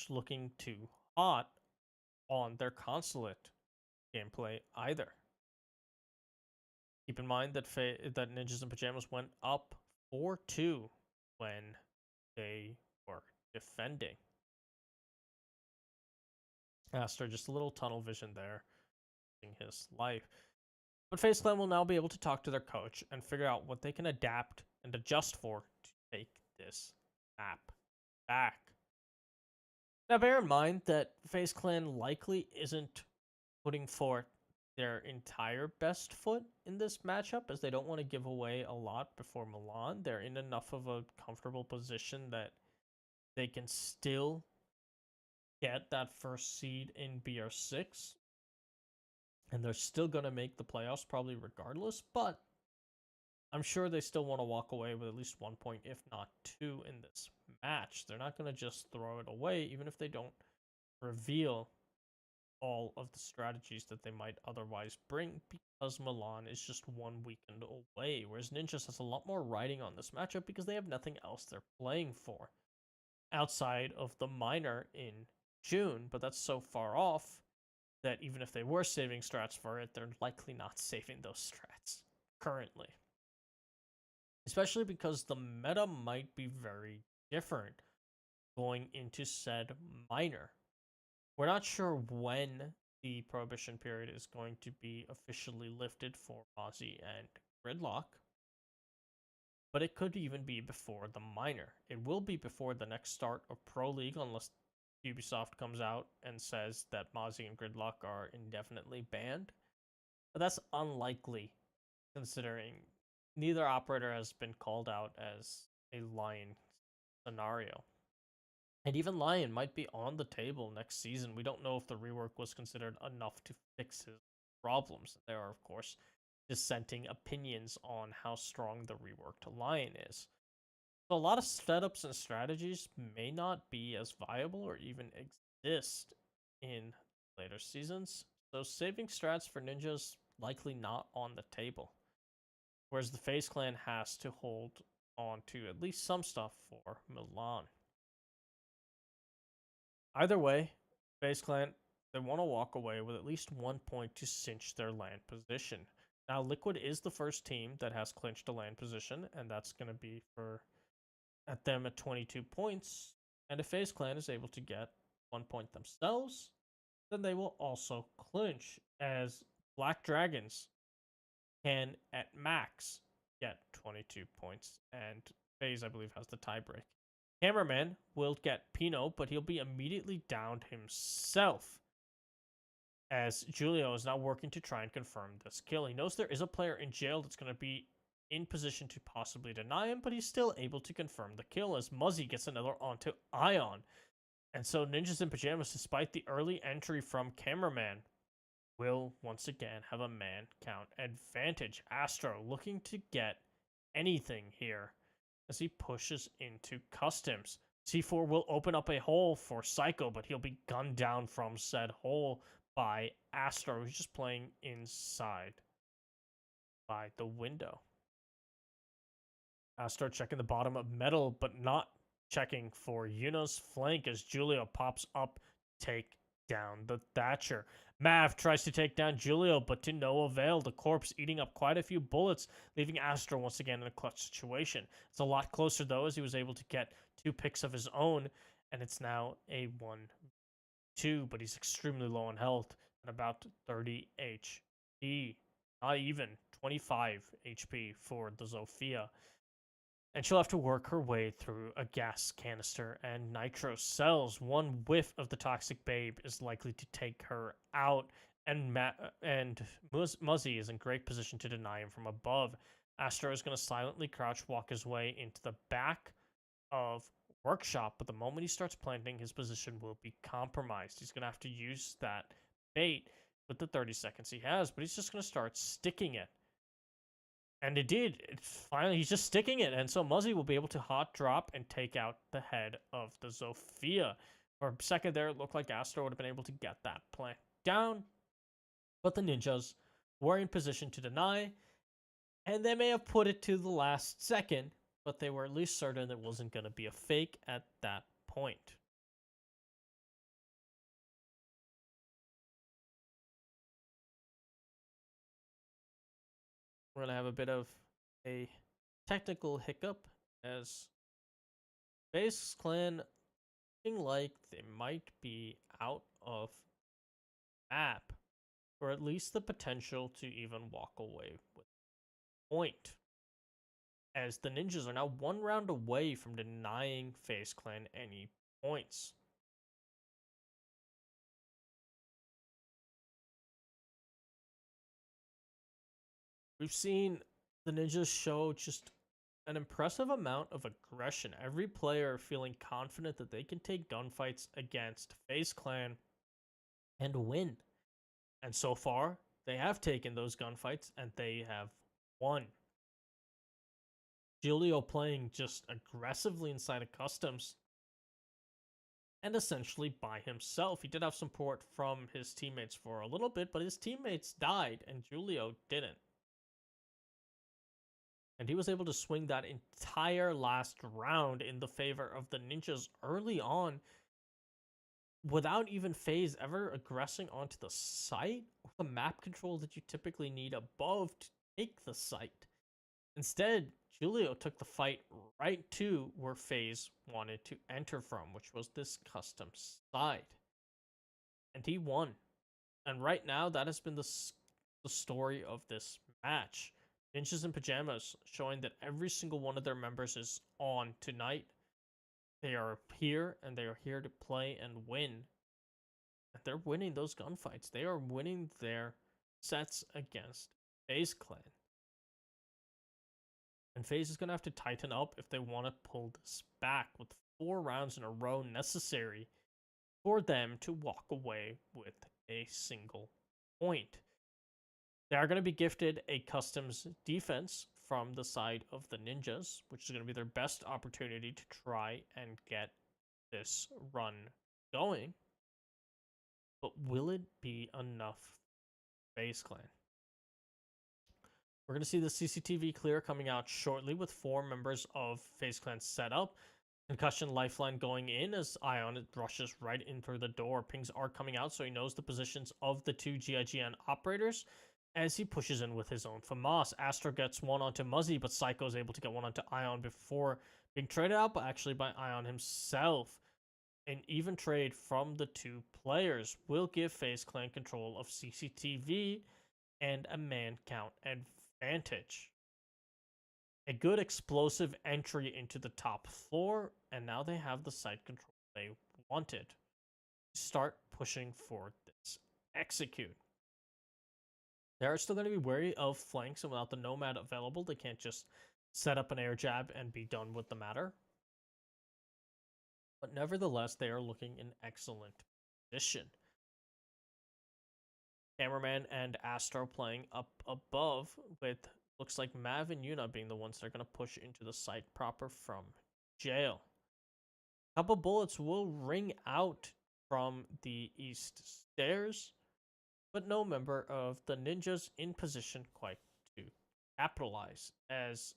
looking too hot on their consulate gameplay either. Keep in mind that that Ninjas and Pyjamas went up 4-2 when they were defending. Astro just a little tunnel vision there, in his life. But FaZe Clan will now be able to talk to their coach and figure out what they can adapt and adjust for to take this map back. Now bear in mind that FaZe Clan likely isn't putting forth their entire best foot in this matchup, as they don't want to give away a lot before Milan. They're in enough of a comfortable position that they can still get that first seed in BR6, and they're still going to make the playoffs probably regardless, but I'm sure they still want to walk away with at least 1 point, if not 2, in this match. They're not going to just throw it away, even if they don't reveal all of the strategies that they might otherwise bring because Milan is just one weekend away, whereas Ninjas has a lot more riding on this matchup because they have nothing else they're playing for outside of the minor in June, but that's so far off that even if they were saving strats for it, they're likely not saving those strats currently. Especially because the meta might be very different going into said minor. We're not sure when the prohibition period is going to be officially lifted for Mozzie and Gridlock, but it could even be before the minor. It will be before the next start of Pro League unless Ubisoft comes out and says that Mozzie and Gridlock are indefinitely banned. But that's unlikely considering neither operator has been called out as a Lion scenario. And even Lion might be on the table next season. We don't know if the rework was considered enough to fix his problems. There are, of course, dissenting opinions on how strong the reworked Lion is. So a lot of setups and strategies may not be as viable or even exist in later seasons. So saving strats for ninjas likely not on the table. Whereas the Faze clan has to hold on to at least some stuff for Milan. Either way, Faze clan, they want to walk away with at least 1 point to cinch their land position. Now, Liquid is the first team that has clinched a land position, and that's going to be for at them at 22 points. And if Faze clan is able to get 1 point themselves, then they will also clinch, as Black Dragons can at max get 22 points, and Faze, I believe, has the tiebreak. Cameraman will get Pino, but he'll be immediately downed himself, as Julio is now working to try and confirm this kill. He knows there is a player in jail that's going to be in position to possibly deny him, but he's still able to confirm the kill as Muzzy gets another onto Ion. And so Ninjas in Pyjamas, despite the early entry from Cameraman, will once again have a man count advantage. Astro looking to get anything here as he pushes into customs. C4 will open up a hole for Psycho, but he'll be gunned down from said hole by Astro, who's just playing inside by the window. Astro checking the bottom of metal, but not checking for Yuna's flank as Julio pops up, take down the Thatcher. Mav tries to take down Julio, but to no avail. The corpse eating up quite a few bullets, leaving Astro once again in a clutch situation. It's a lot closer, though, as he was able to get 2 picks of his own, and it's now a 1-2, but he's extremely low on health at about 30 HP. Not even 25 HP for the Zofia. And she'll have to work her way through a gas canister and nitro cells. One whiff of the toxic babe is likely to take her out, and Muzzy is in great position to deny him from above. Astro is going to silently crouch walk his way into the back of Workshop, but the moment he starts planting, his position will be compromised. He's going to have to use that bait with the 30 seconds he has, but he's just going to start sticking it. And it did. Finally, he's just sticking it. And so Muzzy will be able to hot drop and take out the head of the Zofia. For a second there, it looked like Astro would have been able to get that plant down. But the ninjas were in position to deny. And they may have put it to the last second, but they were at least certain it wasn't going to be a fake at that point. We're going to have a bit of a technical hiccup as Faze clan looking like they might be out of map, or at least the potential to even walk away with a point. As the ninjas are now 1 round away from denying Faze clan any points. We've seen the ninjas show just an impressive amount of aggression. Every player feeling confident that they can take gunfights against Faze clan and win. And so far, they have taken those gunfights and they have won. Julio playing just aggressively inside of customs. and essentially by himself. He did have support from his teammates for a little bit, but his teammates died and Julio didn't. And he was able to swing that entire last round in the favor of the Ninjas early on without even Faze ever aggressing onto the site or the map control that you typically need above to take the site. Instead, Julio took the fight right to where Faze wanted to enter from, which was this custom side. And he won. And right now, that has been the story of this match. Ninjas in Pyjamas showing that every single one of their members is on tonight. They are here, and they are here to play and win. And they're winning those gunfights. They are winning their sets against Faze Clan. And Faze is going to have to tighten up if they want to pull this back with 4 rounds in a row necessary for them to walk away with a single point. They are going to be gifted a customs defense from the side of the Ninjas, which is going to be their best opportunity to try and get this run going. But will it be enough for Faze Clan? We're going to see the CCTV clear coming out shortly with 4 members of Faze Clan set up. Concussion lifeline going in as Ion rushes right in through the door. Pings are coming out, so he knows the positions of the 2 GIGN operators as he pushes in with his own FAMAS. Astro gets one onto Muzzy, but Psycho is able to get one onto Ion before being traded out, but actually by Ion himself. An even trade from the 2 players will give Faze Clan control of CCTV and a man count advantage. A good explosive entry into the top floor, and now they have the site control they wanted. Start pushing for this execute. They are still going to be wary of flanks, and without the Nomad available, they can't just set up an air jab and be done with the matter. But nevertheless, they are looking in excellent position. Cameraman and Astro playing up above, with looks like Mav and Yuna being the ones that are going to push into the site proper from jail. A couple bullets will ring out from the east stairs, but no member of the Ninjas in position quite to capitalize, as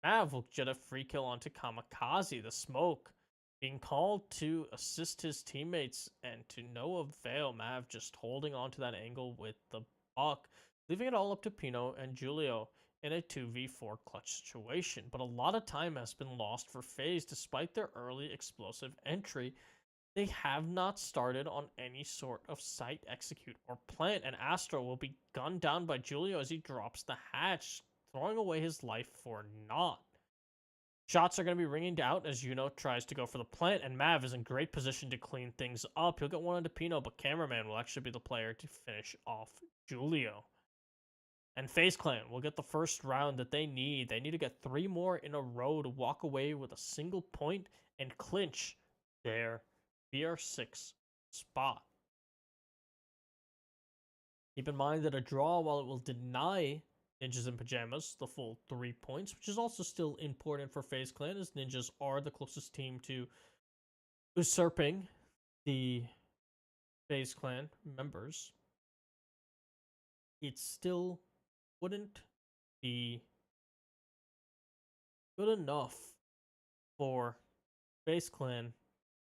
Mav will get a free kill onto Kamikaze. The smoke being called to assist his teammates, and to no avail. Mav just holding on to that angle with the buck, leaving it all up to Pino and Julio in a 2v4 clutch situation. But a lot of time has been lost for Faze. Despite their early explosive entry, they have not started on any sort of site execute or plant, and Astro will be gunned down by Julio as he drops the hatch, throwing away his life for naught. Shots are going to be ringing out as Yuno tries to go for the plant, and Mav is in great position to clean things up. He'll get one onto Pino, but Cameraman will actually be the player to finish off Julio. And Faze Clan will get the first round that they need. They need to get 3 more in a row to walk away with a single point and clinch their BR6 spot. Keep in mind that a draw, while it will deny Ninjas in Pyjamas the full 3 points, which is also still important for Faze Clan, as Ninjas are the closest team to usurping the Faze Clan members, it still wouldn't be good enough for Faze Clan,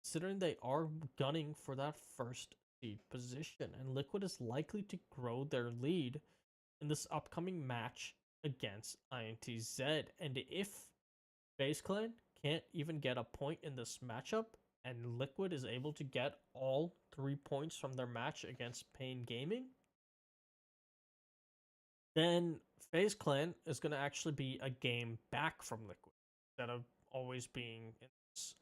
considering they are gunning for that first seed position, and Liquid is likely to grow their lead in this upcoming match against INTZ. And if Faze Clan can't even get a point in this matchup, and Liquid is able to get all 3 points from their match against Pain Gaming, then Faze Clan is going to actually be a game back from Liquid, instead of always being in this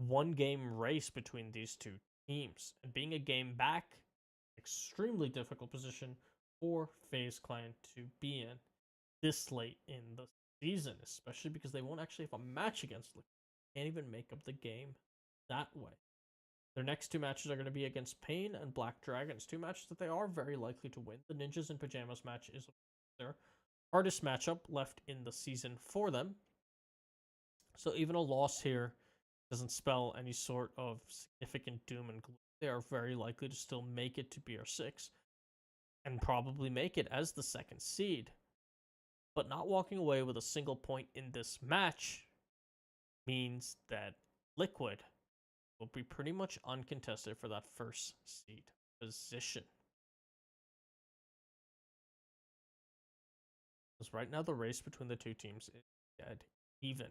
1-game race between these 2 teams. And being a game back, extremely difficult position for Faze Clan to be in this late in the season, especially because they won't actually have a match against Liquid. Can't even make up the game that way. Their next 2 matches are going to be against Pain and Black Dragons, 2 matches that they are very likely to win. The Ninjas in Pyjamas match is their hardest matchup left in the season for them. So even a loss here doesn't spell any sort of significant doom and gloom. They are very likely to still make it to BR6 and probably make it as the second seed. But not walking away with a single point in this match means that Liquid will be pretty much uncontested for that first seed position. Because right now the race between the two teams is dead even.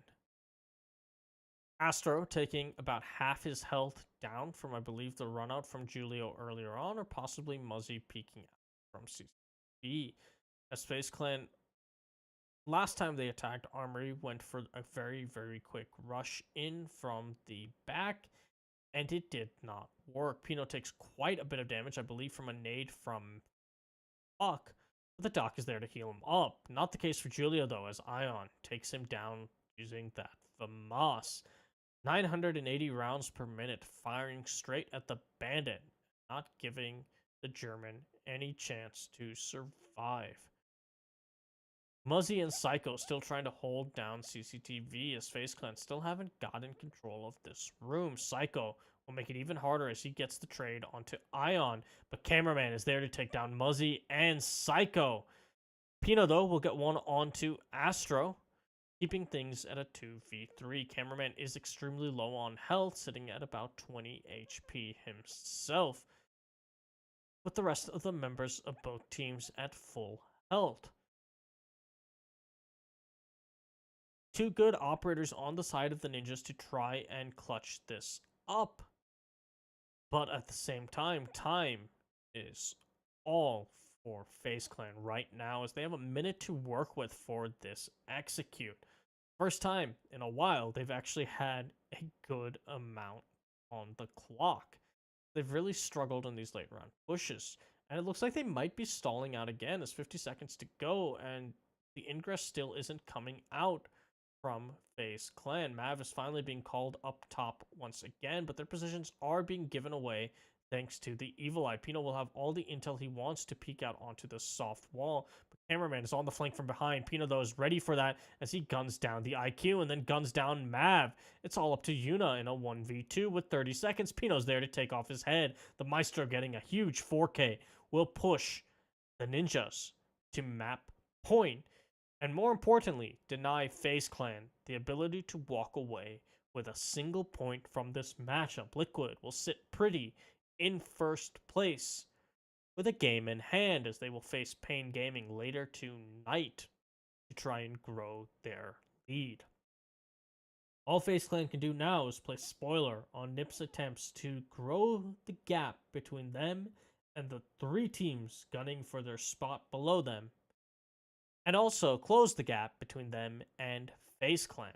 Astro taking about half his health down from, I believe, the run out from Julio earlier on, or possibly Muzzy peeking out from CCB. As Faze Clan, last time they attacked Armory, went for a very, very quick rush in from the back, and it did not work. Pino takes quite a bit of damage, I believe, from a nade from Buck, but the Doc is there to heal him up. Not the case for Julio, though, as Ion takes him down using that FAMAS. 980 rounds per minute, firing straight at the bandit, not giving the German any chance to survive. Muzzy and Psycho still trying to hold down CCTV as Faze Clan still haven't gotten control of this room. Psycho will make it even harder as he gets the trade onto Ion, but Cameraman is there to take down Muzzy and Psycho. Pino, though, will get one onto Astro, keeping things at a 2v3. Cameraman is extremely low on health, sitting at about 20 HP himself, with the rest of the members of both teams at full health. Two good operators on the side of the ninjas to try and clutch this up. But at the same time is all for Faze Clan right now, as they have a minute to work with for this execute. First time in a while they've actually had a good amount on the clock. They've really struggled in these late round pushes, and it looks like they might be stalling out again as 50 seconds to go, and the ingress still isn't coming out from Faze Clan. Mav is finally being called up top once again, but their positions are being given away thanks to the Evil Eye. Pino will have all the intel he wants to peek out onto the soft wall, but Cameraman is on the flank from behind. Pino, though, is ready for that as he guns down the IQ and then guns down Mav. It's all up to Yuna in a 1v2 with 30 seconds. Pino's there to take off his head. The Maestro, getting a huge 4K, will push the ninjas to map point, and more importantly, deny Faze Clan the ability to walk away with a single point from this matchup. Liquid will sit pretty in first place with a game in hand, as they will face Pain Gaming later tonight to try and grow their lead. All Faze Clan can do now is place spoiler on Nip's attempts to grow the gap between them and the three teams gunning for their spot below them, and also close the gap between them and Faze Clan.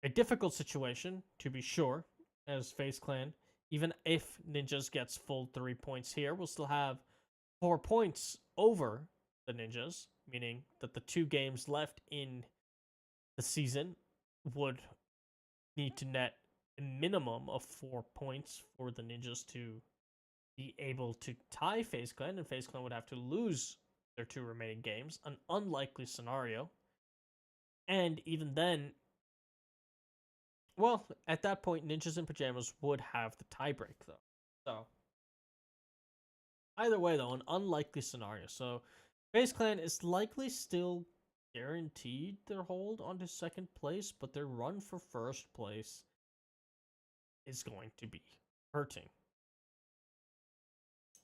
A difficult situation, to be sure, as Faze Clan, even if Ninjas gets full 3 points here, will still have 4 points over the Ninjas, meaning that the 2 games left in the season would need to net a minimum of 4 points for the Ninjas to be able to tie Faze Clan, and Faze Clan would have to lose their 2 remaining games, an unlikely scenario. And even then, well, at that point, Ninjas and Pyjamas would have the tiebreak, though. So, either way, though, an unlikely scenario. So, Faze Clan is likely still guaranteed their hold onto second place, but their run for first place is going to be hurting,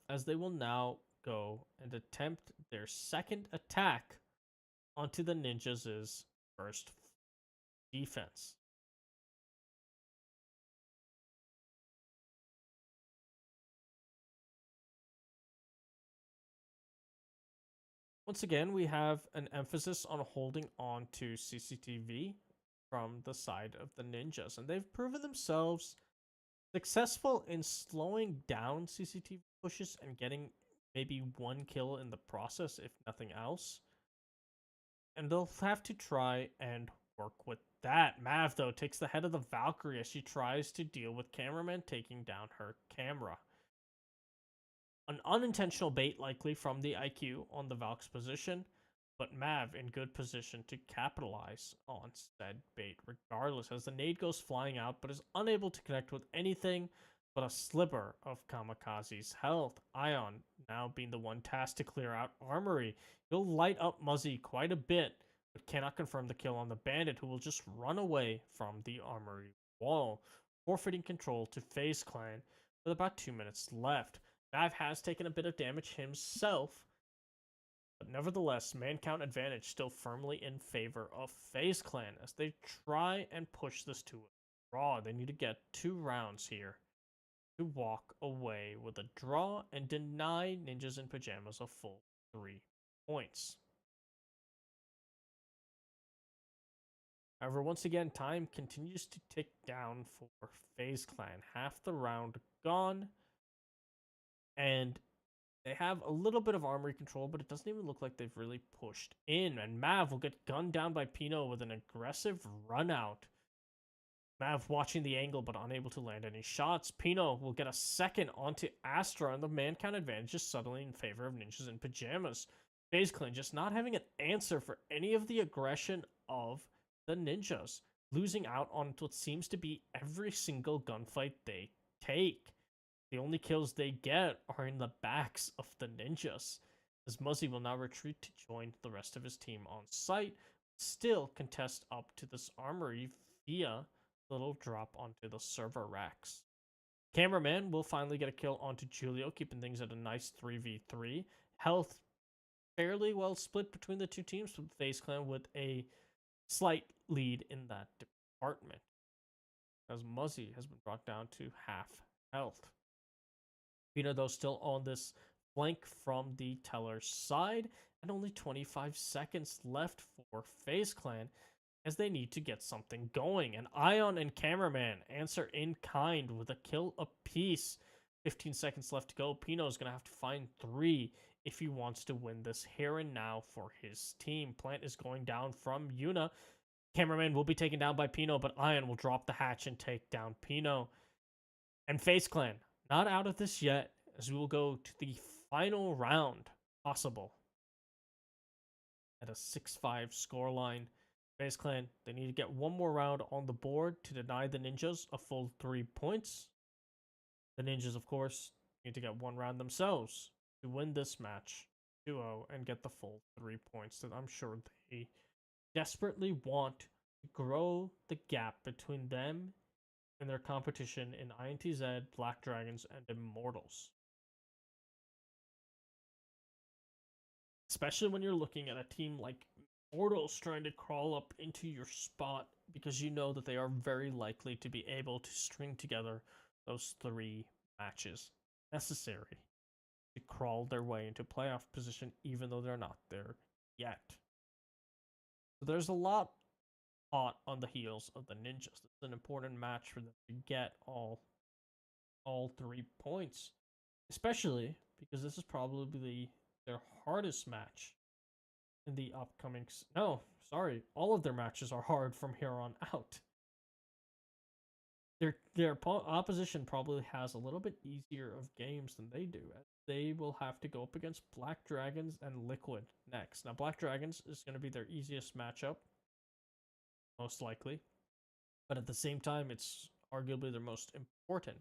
as they will now go and attempt their second attack onto the Ninjas' first defense. Once again, we have an emphasis on holding on to CCTV from the side of the Ninjas, and they've proven themselves successful in slowing down CCTV pushes and getting maybe 1 kill in the process, if nothing else. And they'll have to try and work with that. Mav, though, takes the head of the Valkyrie as she tries to deal with Cameraman taking down her camera. An unintentional bait likely from the IQ on the Valk's position, but Mav in good position to capitalize on said bait regardless, as the nade goes flying out but is unable to connect with anything but a sliver of Kamikaze's health. Ion now being the one tasked to clear out Armory. He'll light up Muzzy quite a bit, but cannot confirm the kill on the Bandit, who will just run away from the Armory wall, forfeiting control to Faze Clan with about 2 minutes left. Mav has taken a bit of damage himself, but nevertheless, man count advantage still firmly in favor of Faze Clan as they try and push this to a draw. They need to get 2 rounds here to walk away with a draw and deny Ninjas in Pyjamas a full 3 points. However, once again, time continues to tick down for Faze Clan. Half the round gone, and they have a little bit of armory control, but it doesn't even look like they've really pushed in. And Mav will get gunned down by Pino with an aggressive run out. Mav watching the angle, but unable to land any shots. Pino will get a second onto Astra, and the man count advantage is suddenly in favor of Ninjas in Pyjamas. Faze Clan just not having an answer for any of the aggression of the Ninjas, losing out on what seems to be every single gunfight they take. The only kills they get are in the backs of the Ninjas, as Muzzy will now retreat to join the rest of his team on site, still contest up to this armory via little drop onto the server racks. Cameraman will finally get a kill onto Julio, keeping things at a nice 3v3. Health fairly well split between the two teams, with Faze Clan with a slight lead in that department, as Muzzy has been brought down to half health. Peter, though, still on this flank from the Teller's side, and only 25 seconds left for Faze Clan, as they need to get something going. And Ion and Cameraman answer in kind with a kill apiece. 15 seconds left to go. Pino's going to have to find 3 if he wants to win this here and now for his team. Plant is going down from Yuna. Cameraman will be taken down by Pino, but Ion will drop the hatch and take down Pino. And Faze Clan, not out of this yet, as we will go to the final round possible at a 6-5 scoreline. Faze Clan, they need to get one more round on the board to deny the Ninjas a full 3 points. The Ninjas, of course, need to get one round themselves to win this match 2-0 and get the full 3 points that I'm sure they desperately want to grow the gap between them and their competition in INTZ, Black Dragons, and Immortals. Especially when you're looking at a team like Immortals trying to crawl up into your spot, because you know that they are very likely to be able to string together those 3 matches necessary to crawl their way into playoff position, even though they're not there yet. So there's a lot hot on the heels of the Ninjas. It's an important match for them to get all 3 points, especially because this is probably their hardest match in the upcoming. No, sorry, all of their matches are hard from here on out. Their opposition probably has a little bit easier of games than they do. They will have to go up against Black Dragons and Liquid next. Now, Black Dragons is going to be their easiest matchup, most likely, but at the same time, it's arguably their most important,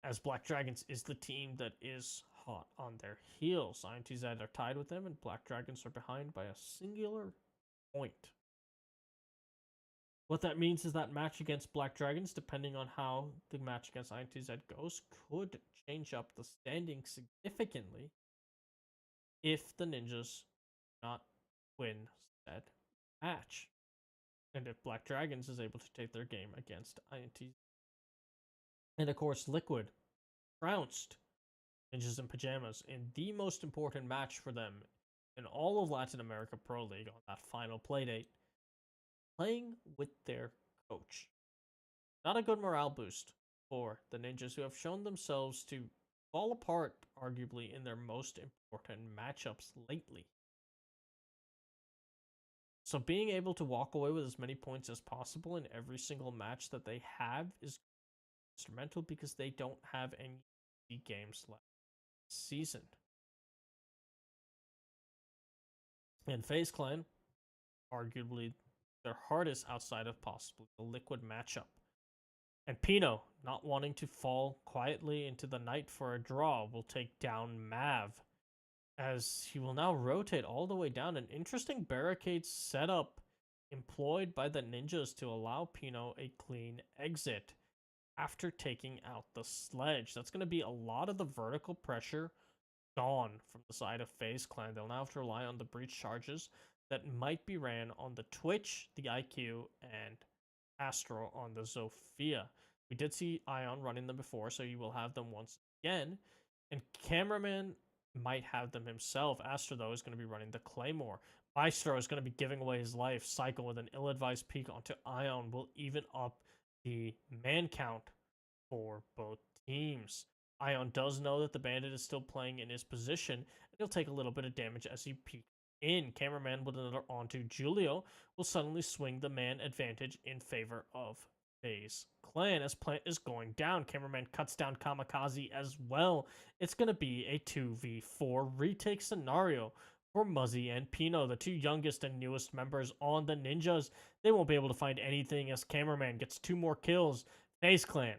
as Black Dragons is the team that is hot on their heels. INTZ are tied with them, and Black Dragons are behind by a singular point. What that means is that match against Black Dragons, depending on how the match against INTZ goes, could change up the standing significantly if the Ninjas not win said match, and if Black Dragons is able to take their game against INTZ. And of course, Liquid trounced Ninjas in Pyjamas in the most important match for them in all of Latin America Pro League on that final playdate, playing with their coach. Not a good morale boost for the Ninjas, who have shown themselves to fall apart, arguably, in their most important matchups lately. So being able to walk away with as many points as possible in every single match that they have is instrumental, because they don't have any games left this season. And Faze Clan, arguably their hardest outside of possibly the Liquid matchup. And Pino, not wanting to fall quietly into the night for a draw, will take down Mav, as he will now rotate all the way down. An interesting barricade setup employed by the ninjas to allow Pino a clean exit after taking out the sledge. That's going to be a lot of the vertical pressure gone from the side of Faze Clan. They'll now have to rely on the breach charges that might be ran on the Twitch, the IQ, and Astro on the Zofia. We did see Ion running them before, so you will have them once again. And Cameraman might have them himself. Astro, though, is going to be running the Claymore. Maestro is going to be giving away his life. Cycle with an ill-advised peek onto Ion will even up the man count for both teams. Ion does know that the bandit is still playing in his position, and he'll take a little bit of damage as he peeks in. Cameraman with another onto Julio will suddenly swing the man advantage in favor of Faze Clan as Plant is going down. Cameraman cuts down Kamikaze as well. It's going to be a 2v4 retake scenario for Muzzy and Pino, the two youngest and newest members on the Ninjas. They won't be able to find anything as Cameraman gets 2 more kills. Faze Clan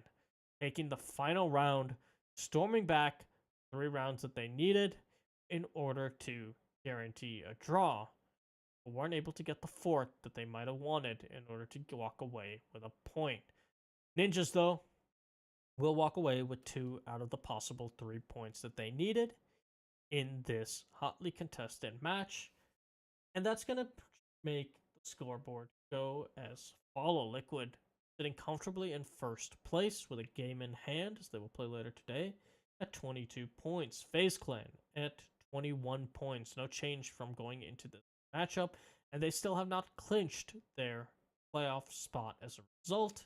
taking the final round, storming back 3 rounds that they needed in order to guarantee a draw, but weren't able to get the 4th that they might have wanted in order to walk away with a point. Ninjas, though, will walk away with 2 out of the possible 3 points that they needed in this hotly contested match, and that's going to make the scoreboard go as follow. Liquid sitting comfortably in first place with a game in hand, as they will play later today, at 22 points. Faze Clan at 21 points. No change from going into the matchup, and they still have not clinched their playoff spot as a result.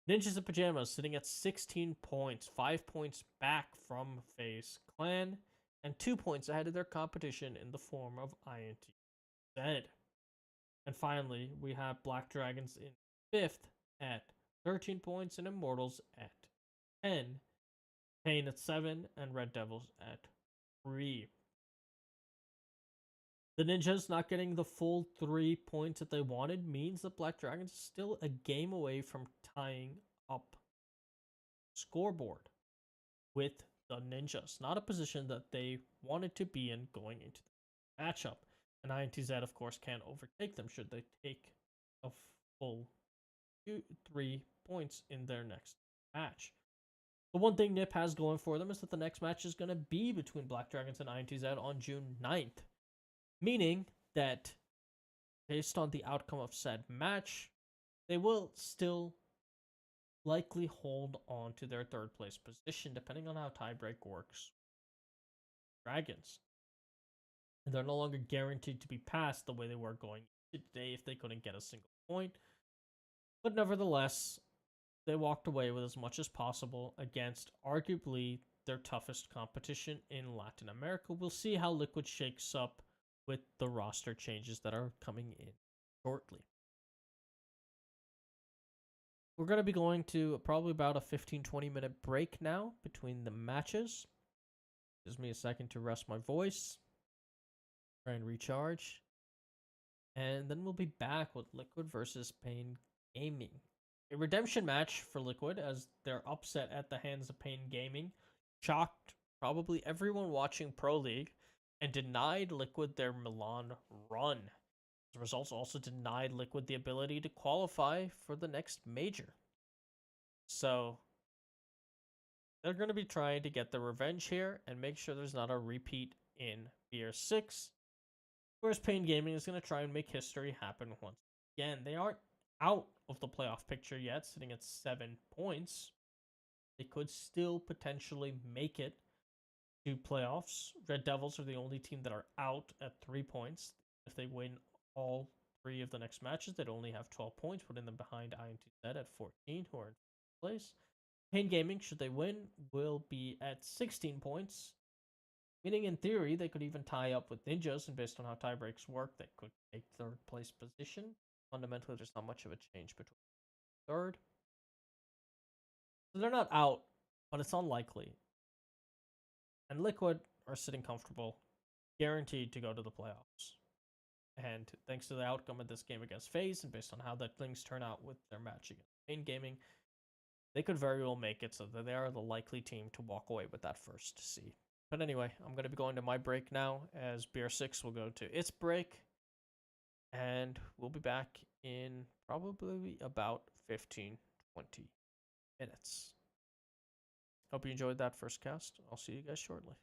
Ninjas and Pyjamas sitting at 16 points, 5 points back from Faze Clan, and 2 points ahead of their competition in the form of INTZ. And finally, we have Black Dragons in 5th at 13 points, and Immortals at 10, Pain at 7, and Red Devils at 3. The Ninjas not getting the full 3 points that they wanted means that Black Dragons is still a game away from tying up scoreboard with the Ninjas. Not a position that they wanted to be in going into the matchup. And INTZ, of course, can't overtake them should they take a full 3 points in their next match. The one thing NIP has going for them is that the next match is going to be between Black Dragons and INTZ on June 9th. Meaning that, based on the outcome of said match, they will still likely hold on to their 3rd place position, depending on how tiebreak works. Dragons. And they're no longer guaranteed to be passed the way they were going today if they couldn't get a single point. But nevertheless, they walked away with as much as possible against arguably their toughest competition in Latin America. We'll see how Liquid shakes up with the roster changes that are coming in shortly. We're going to be going to probably about a 15-20 minute break now between the matches. Gives me a second to rest my voice, try and recharge, and then we'll be back with Liquid versus Pain Gaming. A redemption match for Liquid as their upset at the hands of Pain Gaming shocked probably everyone watching Pro League and denied Liquid their Milan run. The results also denied Liquid the ability to qualify for the next major. So they're going to be trying to get the revenge here and make sure there's not a repeat in BR6. Whereas Pain Gaming is going to try and make history happen once again. They aren't out of the playoff picture yet, sitting at 7 points. They could still potentially make it to playoffs. Red Devils are the only team that are out at 3 points. If they win all 3 of the next matches, they'd only have 12 points, putting them behind INTZ at 14, who are in place. Pain Gaming, should they win, will be at 16 points. Meaning, in theory, they could even tie up with Ninjas, and based on how tiebreaks work, they could take 3rd place position. Fundamentally, there's not much of a change between 3rd. So they're not out, but it's unlikely. And Liquid are sitting comfortable, guaranteed to go to the playoffs. And thanks to the outcome of this game against Faze, and based on how that things turn out with their match against Main Gaming, they could very well make it so that they are the likely team to walk away with that first seed. But anyway, I'm going to be going to my break now, as BR6 will go to its break, and we'll be back in probably about 15-20 minutes. Hope you enjoyed that first cast. I'll see you guys shortly.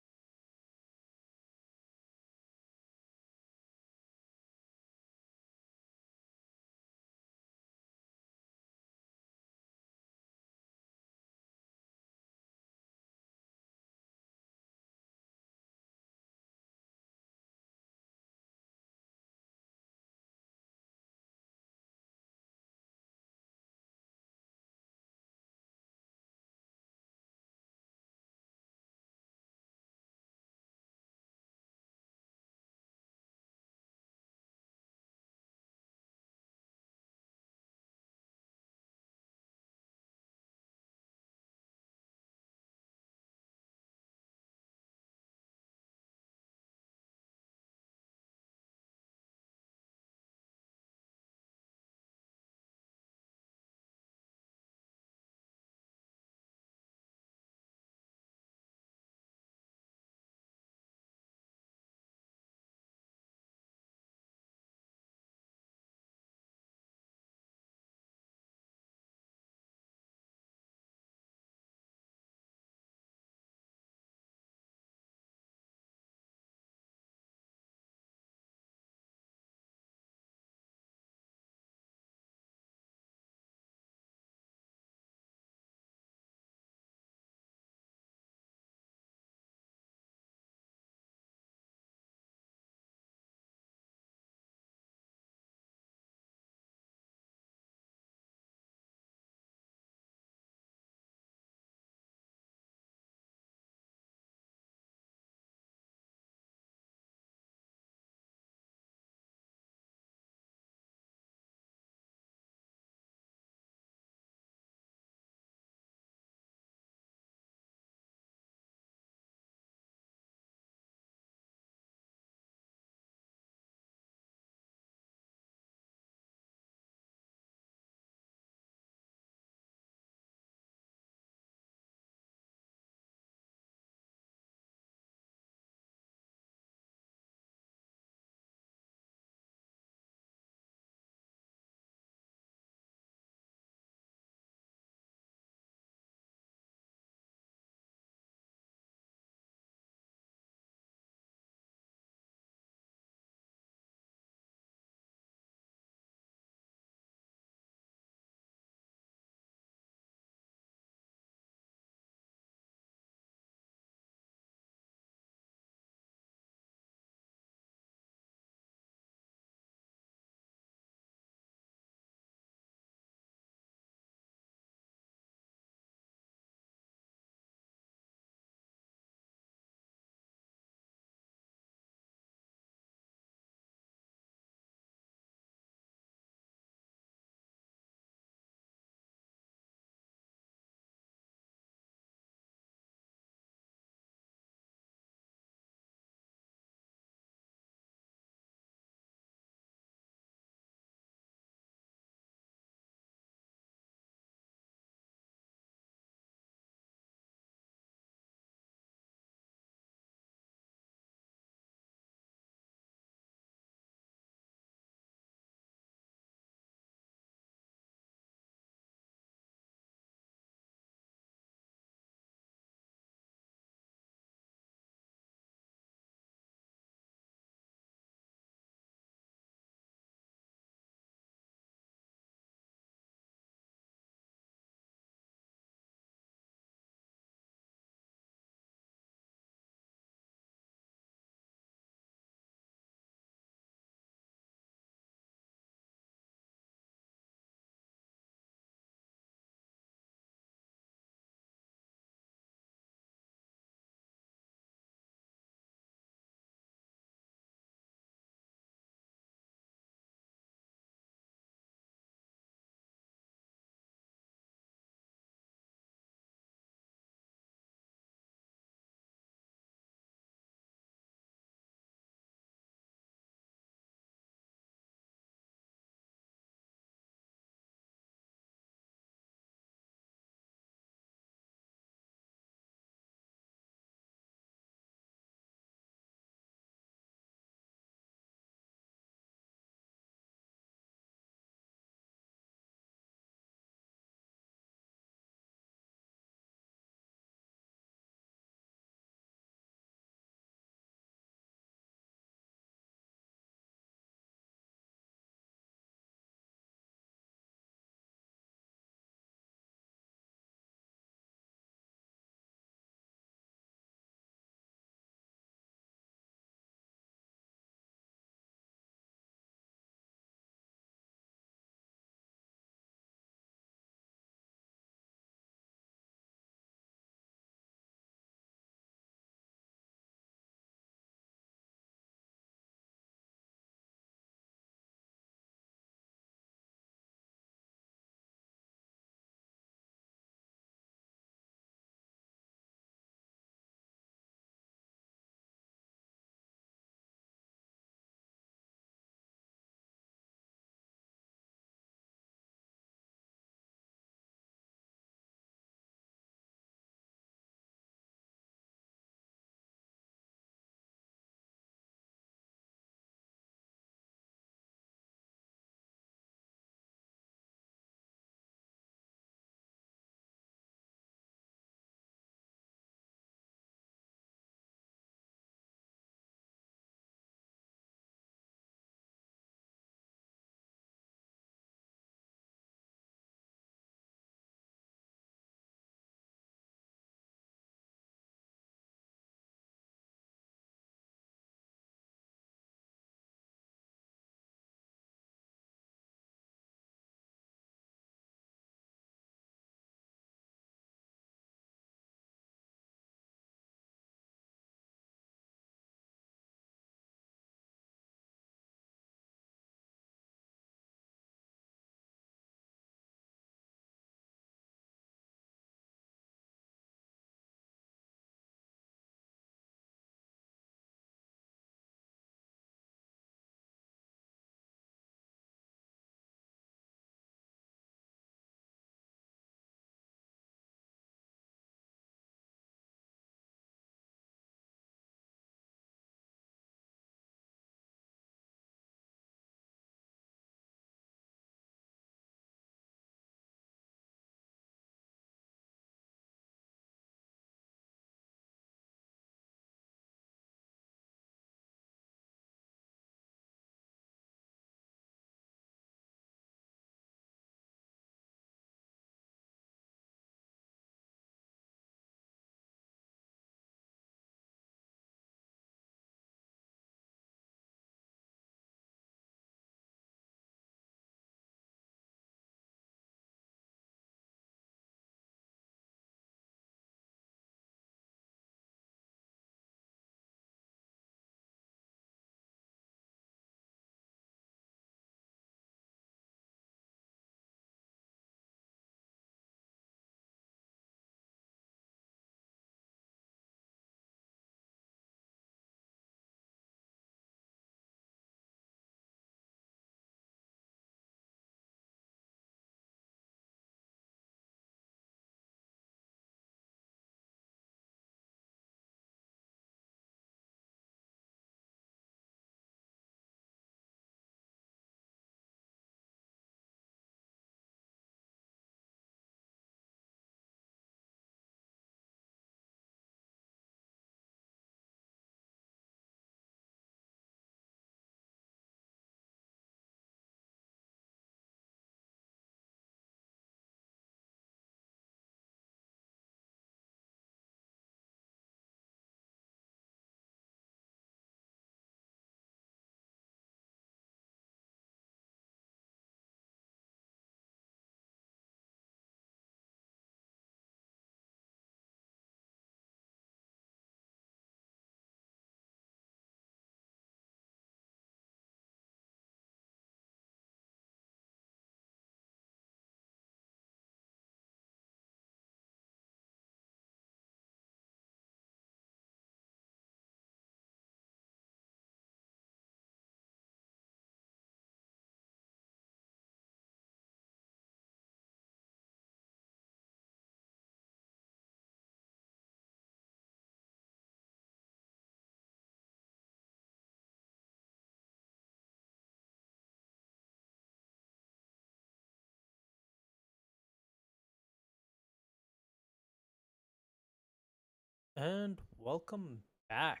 And welcome back.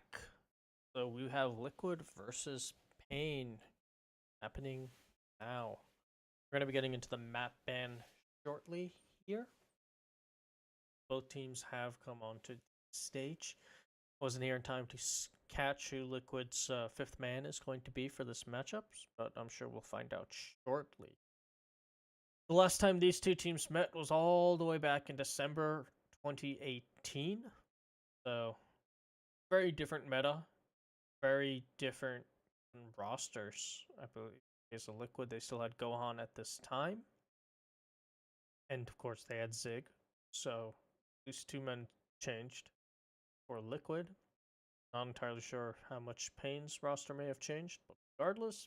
So we have Liquid versus Pain happening now. We're going to be getting into the map ban shortly here. Both teams have come onto the stage. Wasn't here in time to catch who Liquid's fifth man is going to be for this matchup, but I'm sure we'll find out shortly. The last time these two teams met was all the way back in December 2018. So, very different meta, very different rosters. I believe as a Liquid, they still had Gohan at this time, and of course they had Zig. So these two men changed for Liquid. Not entirely sure how much Pain's roster may have changed, but regardless,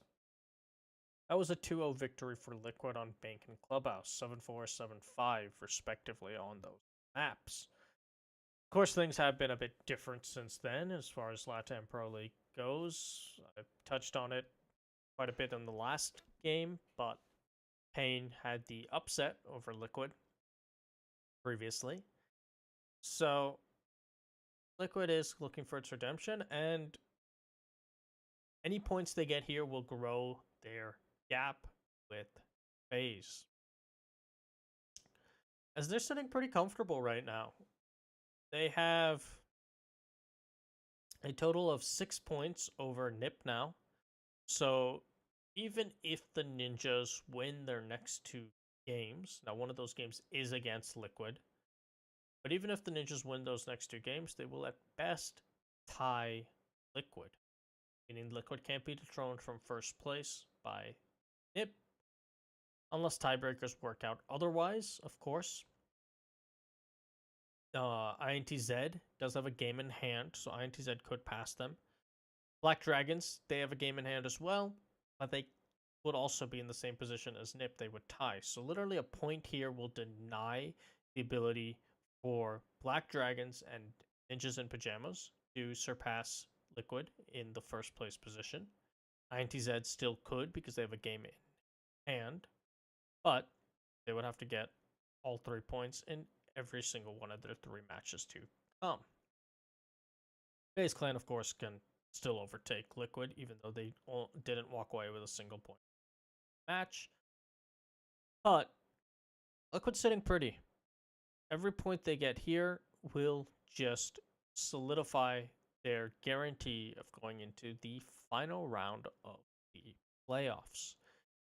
that was a 2-0 victory for Liquid on Bank and Clubhouse, 7-4, 7-5 respectively on those maps. Of course, things have been a bit different since then as far as LATAM Pro League goes. I touched on it quite a bit in the last game, but Pain had the upset over Liquid previously. So Liquid is looking for its redemption, and any points they get here will grow their gap with Faze. As they're sitting pretty comfortable right now. They have a total of 6 points over Nip now. So even if the Ninjas win their next 2 games, now one of those games is against Liquid, but even if the Ninjas win those next 2 games, they will at best tie Liquid, meaning Liquid can't be dethroned from first place by Nip, unless tiebreakers work out otherwise, of course. INTZ does have a game in hand, so INTZ could pass them. Black Dragons, they have a game in hand as well, but they would also be in the same position as Nip. They would tie. So literally a point here will deny the ability for Black Dragons and Ninjas in Pyjamas to surpass Liquid in the first place position. INTZ still could because they have a game in hand, but they would have to get all 3 points in every single one of their 3 matches to come. FaZe Clan, of course, can still overtake Liquid, even though they didn't walk away with a single point match. But Liquid's sitting pretty. Every point they get here will just solidify their guarantee of going into the final round of the playoffs,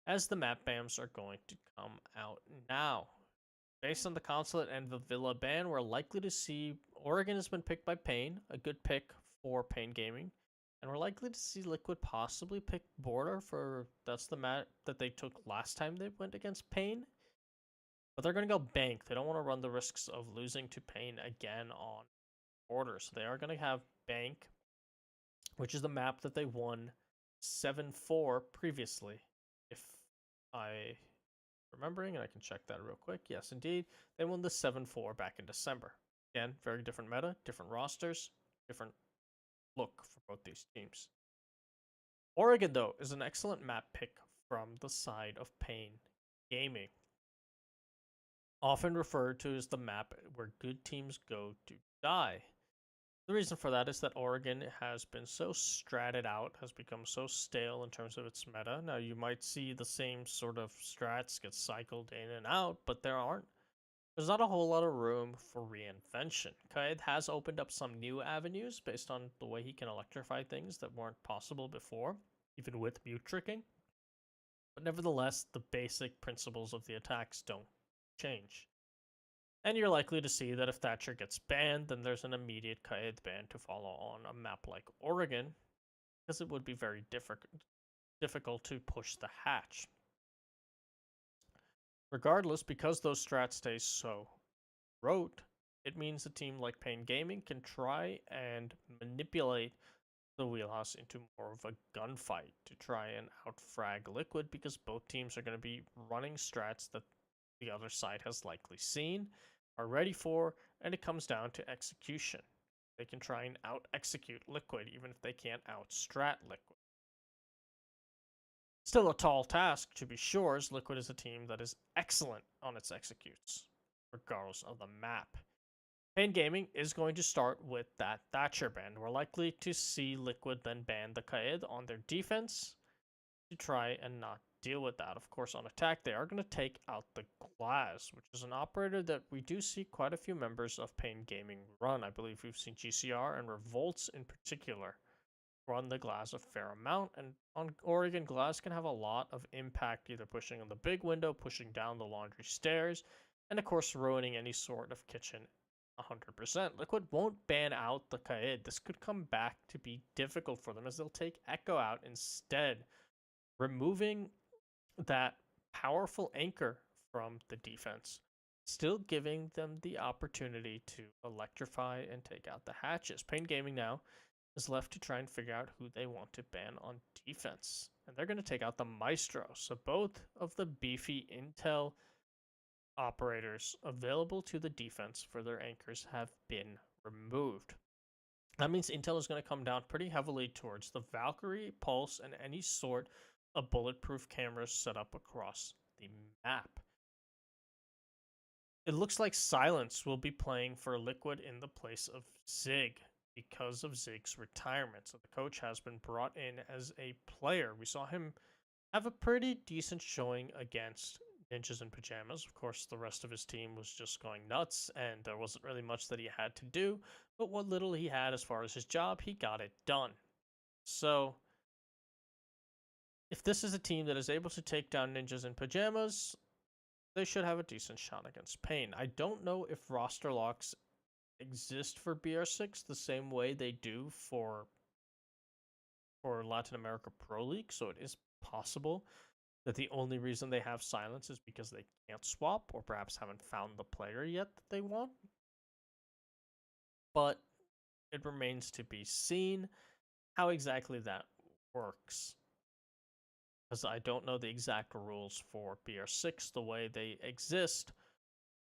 as the map bans are going to come out now. Based on the Consulate and the Villa ban, we're likely to see Oregon has been picked by Pain, a good pick for Pain Gaming. And we're likely to see Liquid possibly pick Border for that's the map that they took last time they went against Pain. But they're going to go Bank. They don't want to run the risks of losing to Pain again on Border. So they are going to have Bank, which is the map that they won 7-4 previously. If I remembering, and I can check that real quick. Yes, indeed. They won the 7-4 back in December. Again, very different meta, different rosters, different look for both these teams. Oregon, though, is an excellent map pick from the side of Pain Gaming. Often referred to as the map where good teams go to die. The reason for that is that Oregon has been so stratted out, has become so stale in terms of its meta. Now, you might see the same sort of strats get cycled in and out, but there's not a whole lot of room for reinvention. Kaid has opened up some new avenues based on the way he can electrify things that weren't possible before, even with mute tricking. But nevertheless, the basic principles of the attacks don't change. And you're likely to see that if Thatcher gets banned, then there's an immediate Kaid ban to follow on a map like Oregon, because it would be very difficult to push the hatch. Regardless, because those strats stay so rote, it means a team like Pain Gaming can try and manipulate the wheelhouse into more of a gunfight to try and outfrag Liquid, because both teams are going to be running strats that the other side has likely seen, are ready for, and it comes down to execution. They can try and out-execute Liquid, even if they can't out-strat Liquid. Still a tall task, to be sure, as Liquid is a team that is excellent on its executes, regardless of the map. Pain Gaming is going to start with that Thatcher ban. We're likely to see Liquid then ban the Kaid on their defense to try and not deal with that. Of course, on attack, they are going to take out the Glass, which is an operator that we do see quite a few members of Pain Gaming run. I believe we've seen GCR and Revolts in particular run the Glass a fair amount, and on Oregon, Glass can have a lot of impact, either pushing on the big window, pushing down the laundry stairs, and of course ruining any sort of kitchen 100%. Liquid won't ban out the Kaid. This could come back to be difficult for them as they'll take Echo out instead, removing that powerful anchor from the defense, still giving them the opportunity to electrify and take out the hatches. Pain Gaming now is left to try and figure out who they want to ban on defense. And they're going to take out the Maestro. So both of the beefy Intel operators available to the defense for their anchors have been removed. That means Intel is going to come down pretty heavily towards the Valkyrie, Pulse, and any sort of bulletproof cameras set up across the map. It looks like Silence will be playing for Liquid in the place of Zig because of Zig's retirement. So the coach has been brought in as a player. We saw him have a pretty decent showing against Ninjas in Pyjamas. Of course, the rest of his team was just going nuts, and there wasn't really much that he had to do. But what little he had as far as his job, he got it done. So, if this is a team that is able to take down Ninjas in Pyjamas, they should have a decent shot against Pain. I don't know if roster locks exist for BR6 the same way they do for Latin America Pro League, so it is possible that the only reason they have Silence is because they can't swap or perhaps haven't found the player yet that they want. But it remains to be seen how exactly that works, because I don't know the exact rules for BR6 the way they exist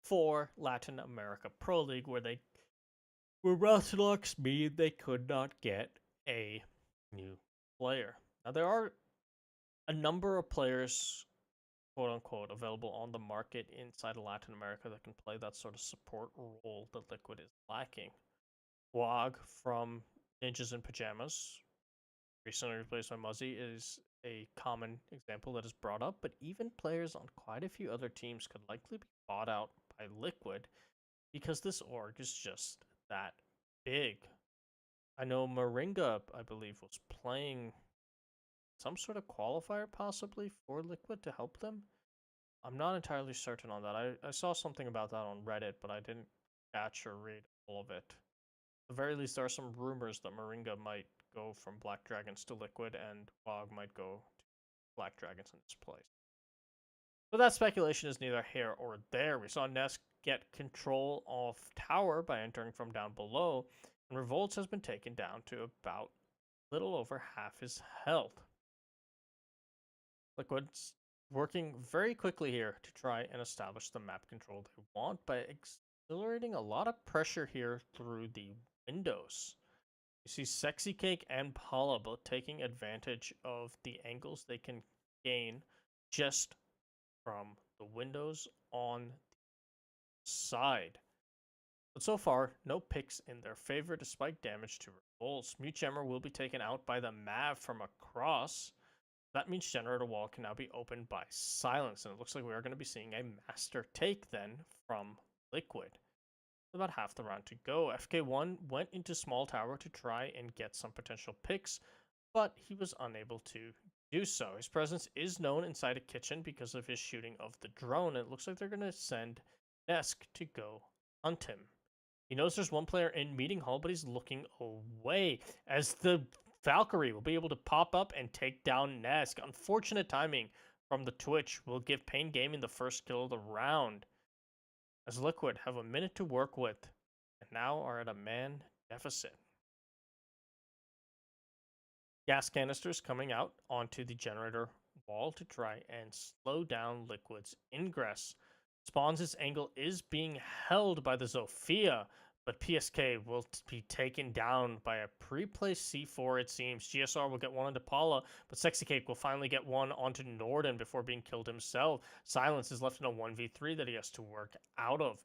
for Latin America Pro League, where roster locks mean they could not get a new player. Now there are a number of players, quote unquote, available on the market inside of Latin America that can play that sort of support role that Liquid is lacking. Wog from Ninjas in Pyjamas, recently replaced by Muzzy, is a common example that is brought up, but even players on quite a few other teams could likely be bought out by Liquid because this org is just that big. I know Moringa, I believe, was playing some sort of qualifier possibly for Liquid to help them. I'm not entirely certain on that. I saw something about that on Reddit, but I didn't catch or read all of it. At the very least, there are some rumors that Moringa might go from Black Dragons to Liquid, and Wog might go to Black Dragons in its place. But that speculation is neither here or there. We saw Nesk get control of Tower by entering from down below, and Revolts has been taken down to about little over half his health. Liquid's working very quickly here to try and establish the map control they want by accelerating a lot of pressure here through the windows. You see Sexy Cake and Paula both taking advantage of the angles they can gain just from the windows on the side. But so far, no picks in their favor despite damage to Revolts. Mute Jammer will be taken out by the Mav from across. That means Generator Wall can now be opened by Silence, and it looks like we are going to be seeing a Master Take then from Liquid. About half the round to go. FK1 went into Small Tower to try and get some potential picks, but he was unable to do so. His presence is known inside a kitchen because of his shooting of the drone, and it looks like they're going to send Nesk to go hunt him. He knows there's one player in Meeting Hall, but he's looking away as the Valkyrie will be able to pop up and take down Nesk. Unfortunate timing from the Twitch will give Pain Gaming the first kill of the round, as Liquid have a minute to work with and now are at a man deficit. Gas canisters coming out onto the generator wall to try and slow down Liquid's ingress. Spawns' angle is being held by the Zofia, but PSK will be taken down by a pre-placed C4, it seems. GSR will get one onto Paula, but Sexy Cake will finally get one onto Norden before being killed himself. Silence is left in a 1v3 that he has to work out of.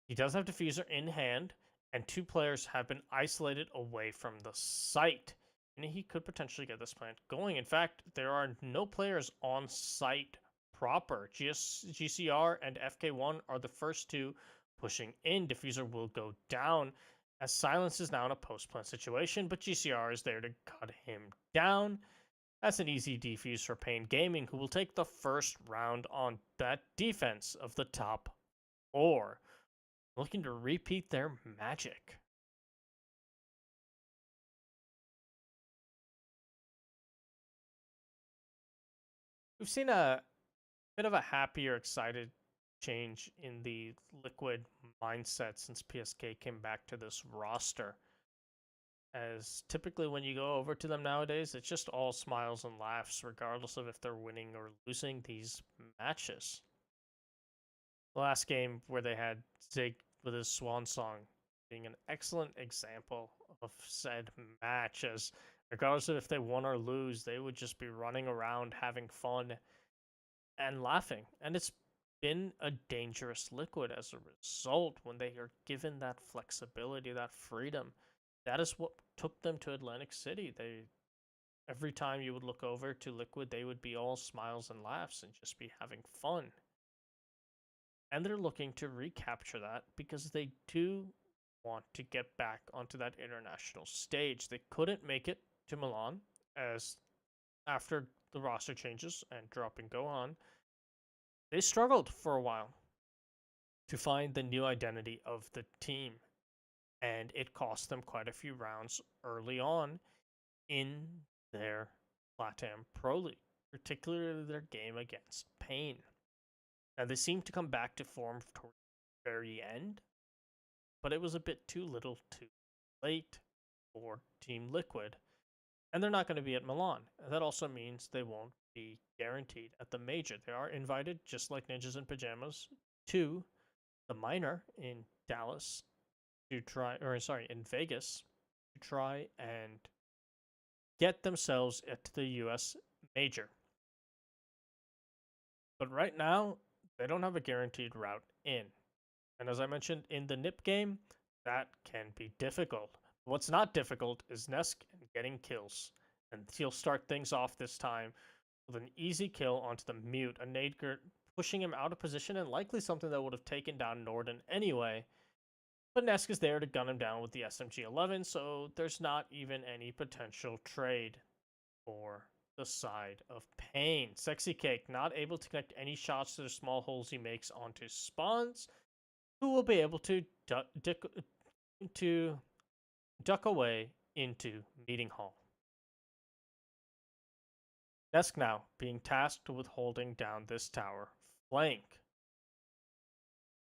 He does have Diffuser in hand, and 2 players have been isolated away from the site. And he could potentially get this plant going. In fact, there are no players on site proper. GCR and FK1 are the first 2 pushing in. Diffuser will go down, as Silence is now in a post-plant situation, but GCR is there to cut him down. That's an easy defuse for Pain Gaming, who will take the first round on that defense of the top 4, looking to repeat their magic. We've seen a bit of a happier, excited change in the Liquid mindset since PSK came back to this roster. As typically when you go over to them nowadays, it's just all smiles and laughs, regardless of if they're winning or losing these matches. The last game where they had Zig with his swan song being an excellent example of said match, as regardless of if they won or lose, they would just be running around having fun and laughing. And it's been a dangerous Liquid as a result when they are given that flexibility, that freedom. That is what took them to Atlantic City. Every time you would look over to Liquid, they would be all smiles and laughs and just be having fun. And they're looking to recapture that because they do want to get back onto that international stage. They couldn't make it to Milan, as after the roster changes and dropping Gohan, they struggled for a while to find the new identity of the team. And it cost them quite a few rounds early on in their LATAM Pro League, particularly their game against Pain. Now, they seemed to come back to form toward the very end, but it was a bit too little too late for Team Liquid, and they're not going to be at Milan. That also means they won't be guaranteed at the major. They are invited, just like Ninjas in Pyjamas, to the minor in Dallas to try, or sorry, in Vegas to try and get themselves at the US major. But right now, they don't have a guaranteed route in. And as I mentioned in the NIP game, that can be difficult. What's not difficult is Nesk getting kills. And he'll start things off this time with an easy kill onto the mute, a Nadegert pushing him out of position and likely something that would have taken down Norden anyway. But Nesk is there to gun him down with the SMG-11, so there's not even any potential trade for the side of Pain. Sexy Cake not able to connect any shots to the small holes he makes onto spawns, who will be able to duck away into Meeting Hall. Nesk now being tasked with holding down this tower flank,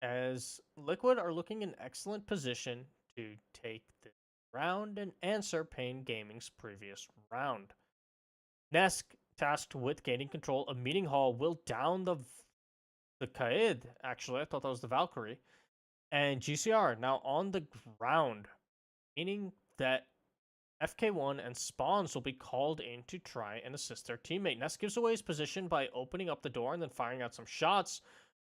as Liquid are looking in excellent position to take this round and answer Pain Gaming's previous round. Nesk, tasked with gaining control of Meeting Hall, will down the Kaid. Actually, I thought that was the Valkyrie. And GCR now on the ground, meaning that FK1 and Spawns will be called in to try and assist their teammate. Nesk gives away his position by opening up the door and then firing out some shots,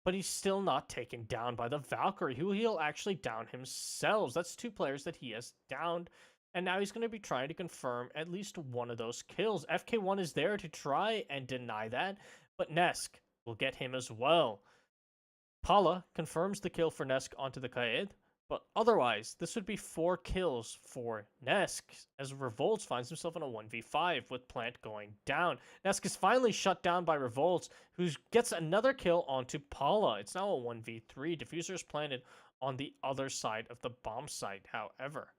but he's still not taken down by the Valkyrie, who he'll actually down himself. That's 2 players that he has downed, and now he's going to be trying to confirm at least one of those kills. FK1 is there to try and deny that, but Nesk will get him as well. Paula confirms the kill for Nesk onto the Kaid, but otherwise, this would be 4 kills for Nesk, as Revolts finds himself in a 1v5 with Plant going down. Nesk is finally shut down by Revolts, who gets another kill onto Paula. It's now a 1v3. Diffuser is planted on the other side of the bomb site, however.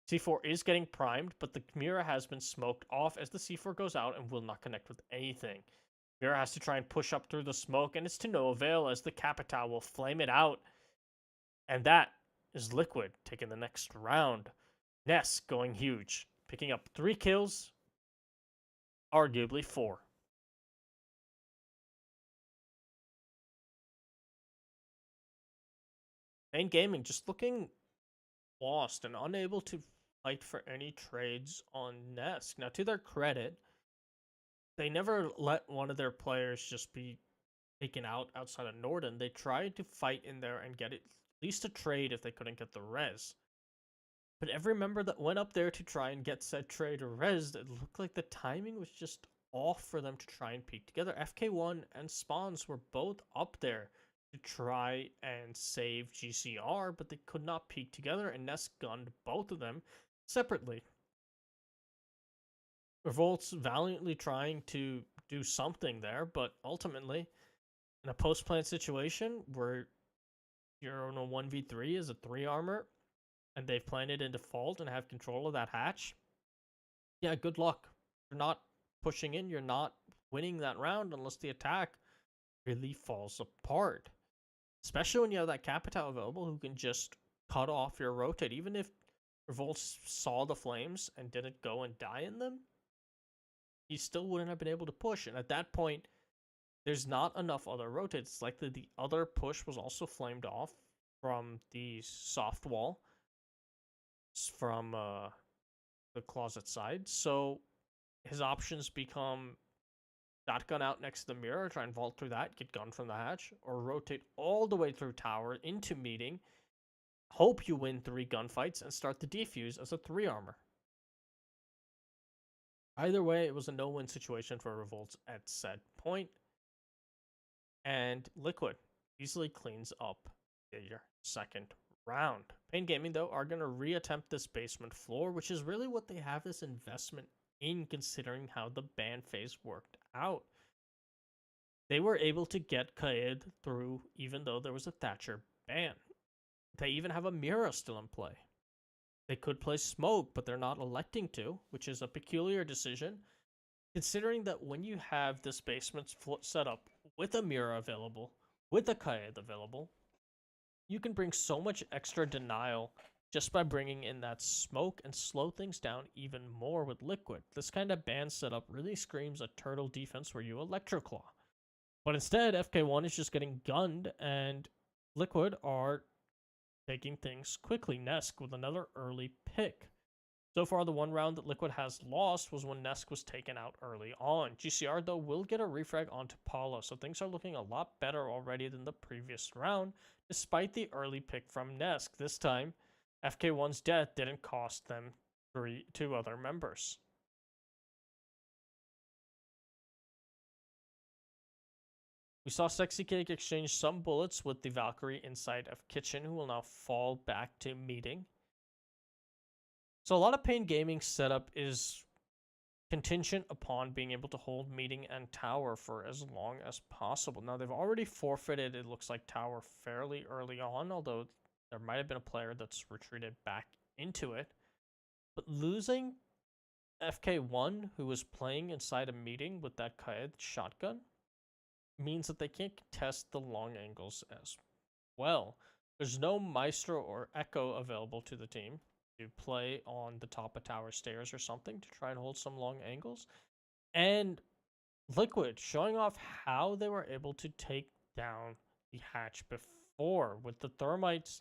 C4 is getting primed, but the Mira has been smoked off as the C4 goes out and will not connect with anything. Mira has to try and push up through the smoke, and it's to no avail as the Capitao will flame it out. And that is Liquid taking the next round. Ness going huge, picking up 3 kills, arguably 4. Pain Gaming just looking lost and unable to fight for any trades on Ness. Now, to their credit, they never let one of their players just be taken out outside of Norden. They tried to fight in there and get at least a trade if they couldn't get the res. But every member that went up there to try and get said trade or res, it looked like the timing was just off for them to try and peek together. FK1 and Spawns were both up there to try and save GCR, but they could not peek together, and Ness gunned both of them separately. Revolt's valiantly trying to do something there, but ultimately, in a post-plant situation where you're on a 1v3 as a 3 armor, and they've planted in default and have control of that hatch, yeah, good luck. You're not pushing in, you're not winning that round unless the attack really falls apart. Especially when you have that Capitao available who can just cut off your rotate. Even if Revolt saw the flames and didn't go and die in them, he still wouldn't have been able to push. And at that point, there's not enough other rotates. It's likely the other push was also flamed off from the soft wall from the closet side. So his options become shotgun out next to the mirror, try and vault through that, get gun from the hatch, or rotate all the way through tower into meeting, hope you win 3 gunfights, and start the defuse as a 3 armor. Either way, it was a no-win situation for Revolts at said point, and Liquid easily cleans up their second round. Pain Gaming, though, are going to reattempt this basement floor, which is really what they have this investment in, considering how the ban phase worked out. They were able to get Kaid through even though there was a Thatcher ban. They even have a Mira still in play. They could play Smoke, but they're not electing to, which is a peculiar decision, considering that when you have this basement set up with a Mira available, with a Kaid available, you can bring so much extra denial just by bringing in that smoke and slow things down even more with Liquid. This kind of ban setup really screams a turtle defense where you Electroclaw. But instead, FK1 is just getting gunned, and Liquid are taking things quickly. Nesk with another early pick. So far, the one round that Liquid has lost was when Nesk was taken out early on. GCR, though, will get a refrag onto Paula, so things are looking a lot better already than the previous round, despite the early pick from Nesk. This time, FK1's death didn't cost them 2 other members. We saw Sexy Cake exchange some bullets with the Valkyrie inside of Kitchen, who will now fall back to meeting. So a lot of Pain Gaming setup is contingent upon being able to hold meeting and tower for as long as possible. Now, they've already forfeited, it looks like, tower fairly early on, although there might have been a player that's retreated back into it. But losing FK1, who was playing inside a meeting with that Kaid shotgun, means that they can't contest the long angles as well. There's no Maestro or Echo available to the team to play on the top of tower stairs or something to try and hold some long angles. And Liquid showing off how they were able to take down the hatch before with the Thermites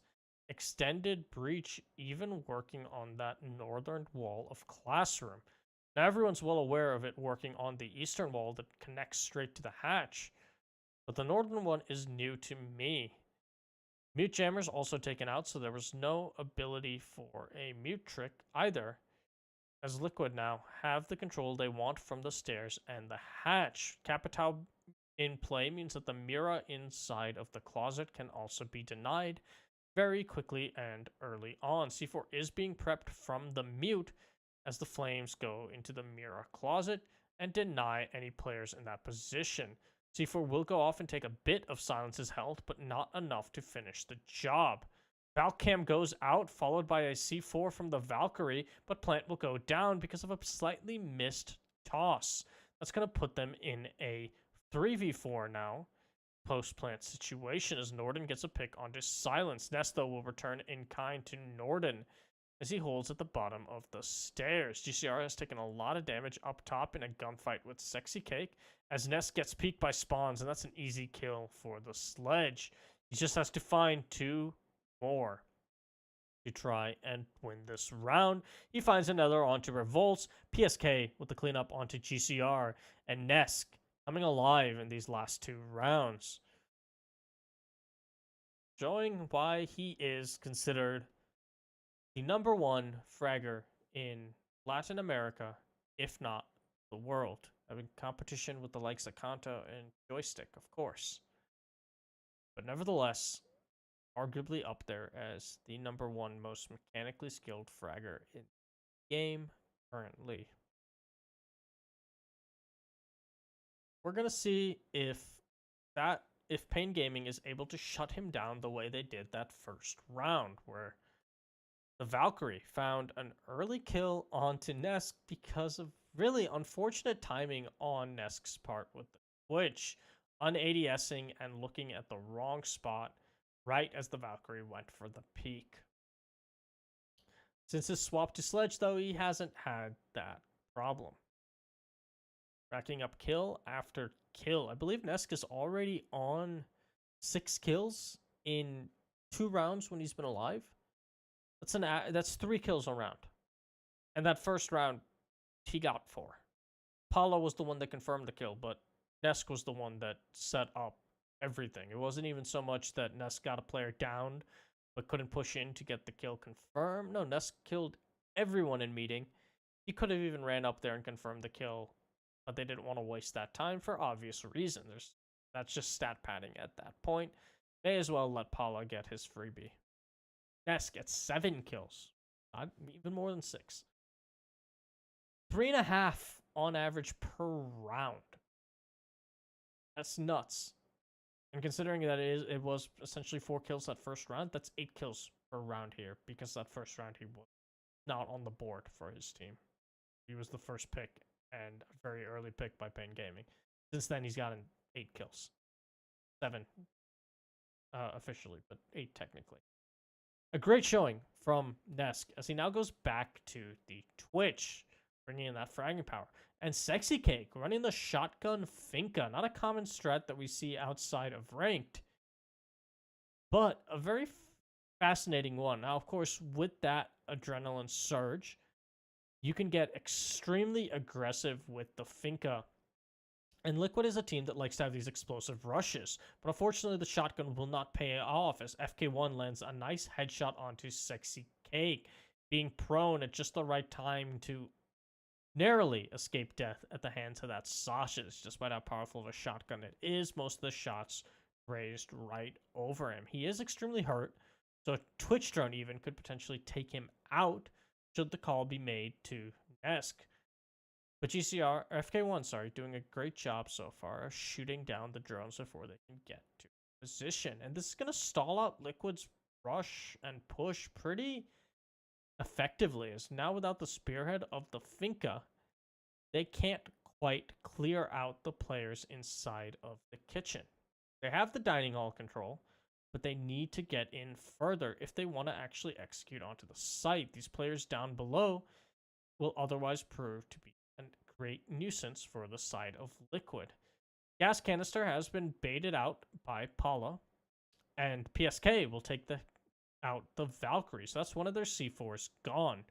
extended breach, even working on that northern wall of Classroom. Now everyone's well aware of it working on the eastern wall that connects straight to the hatch, but the northern one is new to me. Mute Jammer's also taken out, so there was no ability for a mute trick either, as Liquid now have the control they want from the stairs and the hatch. Capitao in play means that the Mira inside of the closet can also be denied very quickly and early on. C4 is being prepped from the mute as the flames go into the Mira closet and deny any players in that position. C4 will go off and take a bit of Silence's health, but not enough to finish the job. Valcam goes out, followed by a C4 from the Valkyrie, but Plant will go down because of a slightly missed toss. That's going to put them in a 3v4 now, post-plant situation, as Norden gets a pick onto Silence. Nesto will return in kind to Norden as he holds at the bottom of the stairs. GCR has taken a lot of damage up top in a gunfight with Sexy Cake, as Nest gets peeked by spawns, and that's an easy kill for the Sledge. He just has to find 2 more to try and win this round. He finds another onto Revolts, PSK with the cleanup onto GCR, and Nesk coming alive in these last 2 rounds. showing why he is considered the #1 fragger in Latin America, if not the world. Having competition with the likes of Kanto and Joystick, of course. But nevertheless, arguably up there as the #1 most mechanically skilled fragger in the game currently. We're gonna see if Pain Gaming is able to shut him down the way they did that first round, where the Valkyrie found an early kill onto Nesk because of really unfortunate timing on Nesk's part with the Twitch, un-ADSing and looking at the wrong spot right as the Valkyrie went for the peak. Since his swap to Sledge, though, he hasn't had that problem. Racking up kill after kill. I believe Nesk is already on 6 kills in 2 rounds when he's been alive. That's 3 kills a round. And that first round, he got 4. Paulo was the one that confirmed the kill, but Nesk was the one that set up everything. It wasn't even so much that Nesk got a player down, but couldn't push in to get the kill confirmed. No, Nesk killed everyone in meeting. He could have even ran up there and confirmed the kill, but they didn't want to waste that time for obvious reasons. That's just stat padding at that point. May as well let Paulo get his freebie. Nesk gets 7 kills, not even more than 6. 3.5 on average per round. That's nuts. And considering that it was essentially 4 kills that first round, that's 8 kills per round here, because that first round he was not on the board for his team. He was the first pick and a very early pick by Pain Gaming. Since then, he's gotten 8 kills. 7 officially, but 8 technically. A great showing from Nesk as he now goes back to the Twitch, bringing in that fragging power. And Sexy Cake running the shotgun Finka. Not a common strat that we see outside of ranked, but a very fascinating one. Now, of course, with that adrenaline surge, you can get extremely aggressive with the Finka. And Liquid is a team that likes to have these explosive rushes, but unfortunately the shotgun will not pay off as FK1 lands a nice headshot onto Sexy Cake, being prone at just the right time to narrowly escape death at the hands of that sausage. Despite how powerful of a shotgun it is, most of the shots grazed right over him. He is extremely hurt, so a Twitch drone even could potentially take him out should the call be made to Nesk. But FK1, doing a great job so far shooting down the drones before they can get to position. And this is going to stall out Liquid's rush and push pretty effectively, as now without the spearhead of the Finka, they can't quite clear out the players inside of the kitchen. They have the dining hall control, but they need to get in further if they want to actually execute onto the site. These players down below will otherwise prove to be a great nuisance for the side of Liquid. Gas Canister has been baited out by Paula, and PSK will take out the Valkyrie. So that's one of their C4s gone,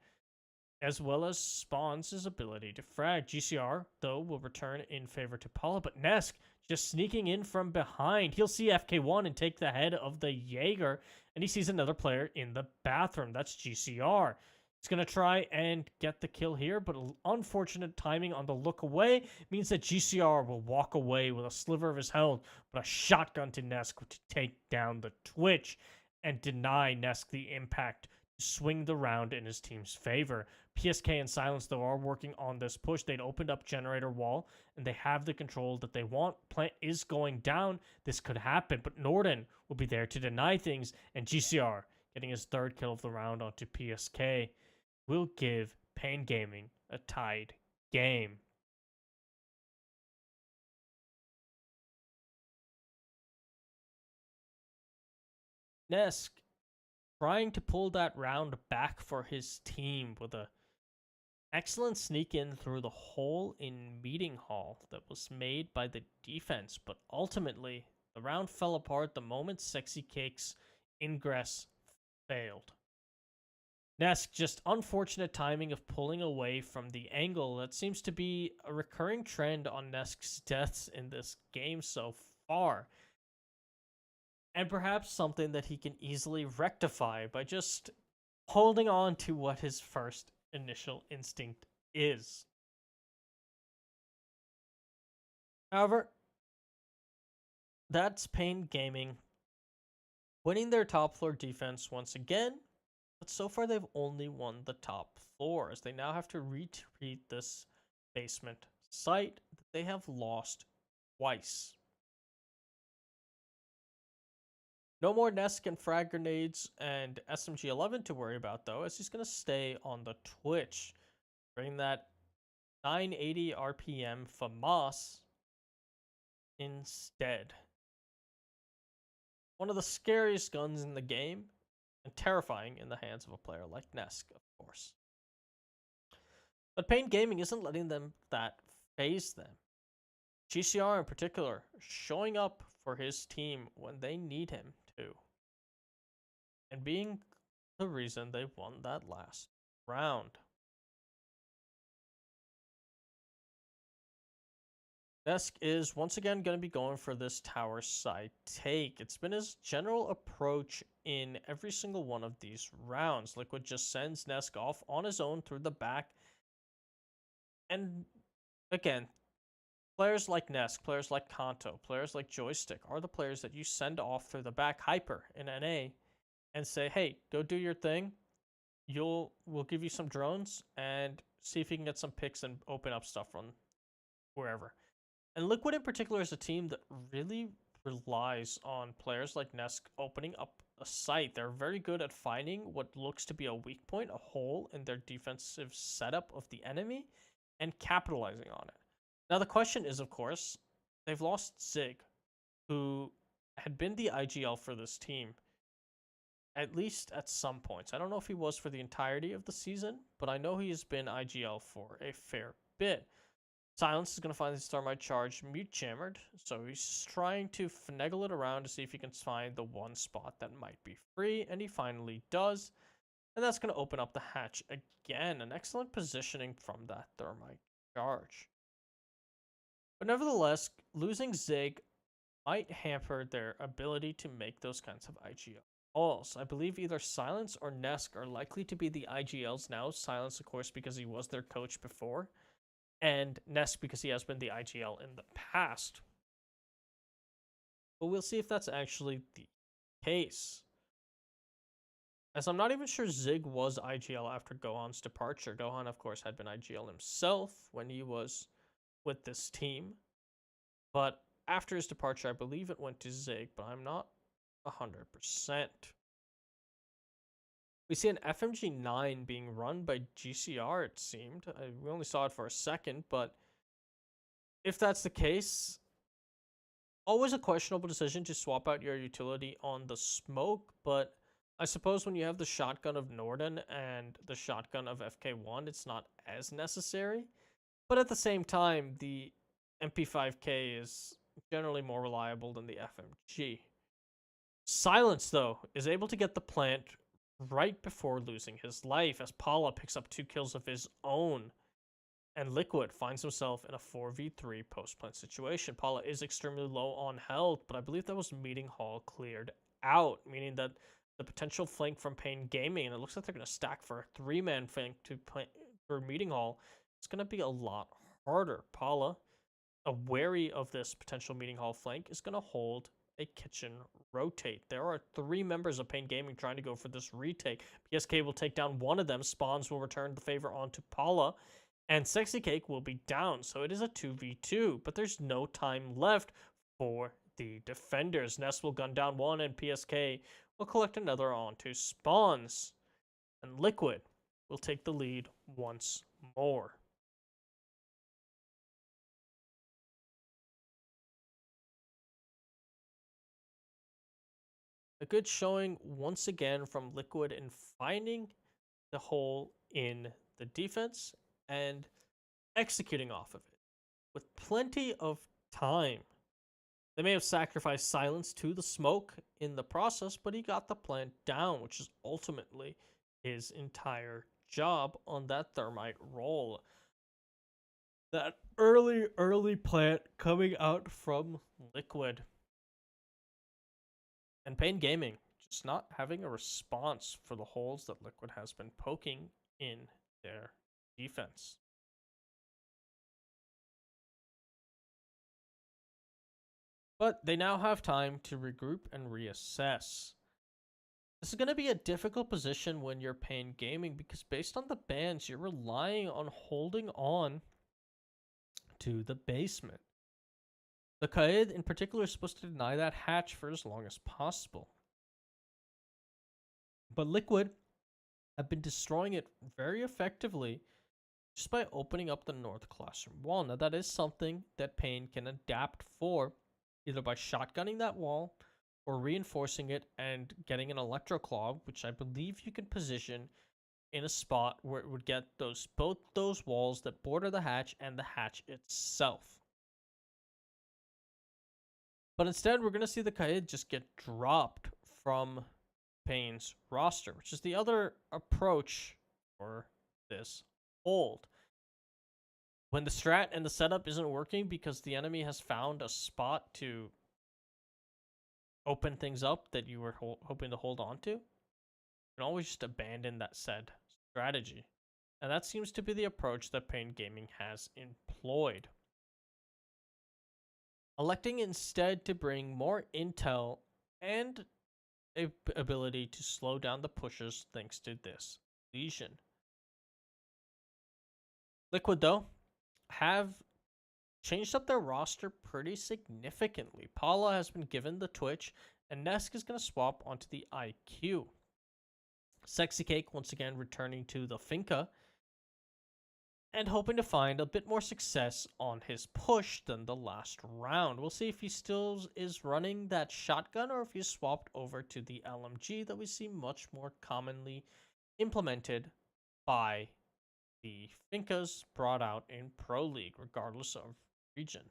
as well as Spawn's ability to frag. GCR, though, will return in favor to Paula, but Nesk just sneaking in from behind. He'll see FK1 and take the head of the Jaeger, and he sees another player in the bathroom. That's GCR. He's going to try and get the kill here, but unfortunate timing on the look away means that GCR will walk away with a sliver of his health, but a shotgun to Nesk to take down the Twitch and deny Nesk the impact to swing the round in his team's favor. PSK and Silence, though, are working on this push. They'd opened up generator wall, and they have the control that they want. Plant is going down. This could happen, but Norden will be there to deny things, and GCR, getting his 3rd kill of the round onto PSK, will give Pain Gaming a tied game. Nesk trying to pull that round back for his team with a excellent sneak in through the hole in meeting hall that was made by the defense, but ultimately the round fell apart the moment Sexy Cake's ingress failed. Nesk, just unfortunate timing of pulling away from the angle. That seems to be a recurring trend on Nesk's deaths in this game so far. and perhaps something that he can easily rectify by just holding on to what his first initial instinct is. However, that's Pain Gaming winning their top floor defense once again, but so far they've only won the top floor, as they now have to retreat this basement site that they have lost twice. No more Nesk and frag grenades and SMG-11 to worry about, though, as he's going to stay on the Twitch. Bring that 980 RPM FAMAS instead. One of the scariest guns in the game, and terrifying in the hands of a player like Nesk, of course. But Pain Gaming isn't letting that phase them. GCR in particular, showing up for his team when they need him to, and being the reason they won that last round. Nesk is once again going to be going for this tower side take. It's been his general approach in every single one of these rounds. Liquid just sends Nesk off on his own through the back. And again, players like Nesk, players like Kanto, players like Joystick are the players that you send off through the back, Hyper in NA, and say, hey, go do your thing. We'll give you some drones and see if you can get some picks and open up stuff from wherever. And Liquid in particular is a team that really relies on players like Nesk opening up a site. They're very good at finding what looks to be a weak point, a hole in their defensive setup of the enemy, and capitalizing on it. Now the question is, of course, they've lost Zig, who had been the IGL for this team, at least at some points. I don't know if he was for the entirety of the season, but I know he has been IGL for a fair bit. Silence is going to find the Starmite charge mute jammered, so he's trying to finagle it around to see if he can find the one spot that might be free, and he finally does. And that's going to open up the hatch again. An excellent positioning from that Thermite charge. But nevertheless, losing Zig might hamper their ability to make those kinds of IGLs. I believe either Silence or Nesk are likely to be the IGLs now. Silence, of course, because he was their coach before, and Nesk because he has been the IGL in the past. But we'll see if that's actually the case, as I'm not even sure Zig was IGL after Gohan's departure. Gohan, of course, had been IGL himself when he was with this team, but after his departure, I believe it went to Zig, but I'm not 100%. We see an FMG9 being run by GCR, it seemed. We only saw it for a second, but if that's the case, always a questionable decision to swap out your utility on the smoke, but I suppose when you have the shotgun of Norden and the shotgun of FK1, it's not as necessary. But at the same time, the MP5K is generally more reliable than the FMG. Silence, though, is able to get the plant right before losing his life, as Paula picks up 2 kills of his own, and Liquid finds himself in a 4v3 post-plant situation. Paula is extremely low on health, but I believe that was Meeting Hall cleared out, meaning that the potential flank from Pain Gaming, and it looks like they're going to stack for a 3-man flank for Meeting Hall, it's going to be a lot harder. Paula, wary of this potential Meeting Hall flank, is going to hold a kitchen rotate. There are 3 members of Pain Gaming trying to go for this retake. PSK will take down one of them. Spawns will return the favor onto Paula, and Sexy Cake will be down. So it is a 2v2, but there's no time left for the defenders. Ness will gun down one, and PSK will collect another onto Spawns. And Liquid will take the lead once more. A good showing once again from Liquid in finding the hole in the defense and executing off of it with plenty of time. They may have sacrificed Silence to the smoke in the process, but he got the plant down, which is ultimately his entire job on that Thermite roll. That early plant coming out from Liquid. And Pain Gaming just not having a response for the holes that Liquid has been poking in their defense. But they now have time to regroup and reassess. This is going to be a difficult position when you're Pain Gaming because based on the bans, you're relying on holding on to the basement. The Qaid in particular is supposed to deny that hatch for as long as possible. But Liquid have been destroying it very effectively just by opening up the north classroom wall. Now that is something that Pain can adapt for, either by shotgunning that wall or reinforcing it and getting an electro claw, which I believe you can position in a spot where it would get both those walls that border the hatch and the hatch itself. But instead, we're going to see the Qaid just get dropped from Pain's roster, which is the other approach for this hold. When the strat and the setup isn't working because the enemy has found a spot to open things up that you were hoping to hold on to, you can always just abandon that said strategy. And that seems to be the approach that Pain Gaming has employed. Electing instead to bring more intel and a ability to slow down the pushes thanks to this lesion. Liquid, though, have changed up their roster pretty significantly. Paula has been given the Twitch, and Nesk is going to swap onto the IQ. Sexy Cake once again returning to the Finca, and hoping to find a bit more success on his push than the last round. We'll see if he still is running that shotgun or if he's swapped over to the LMG that we see much more commonly implemented by the Fincas brought out in Pro League, regardless of region.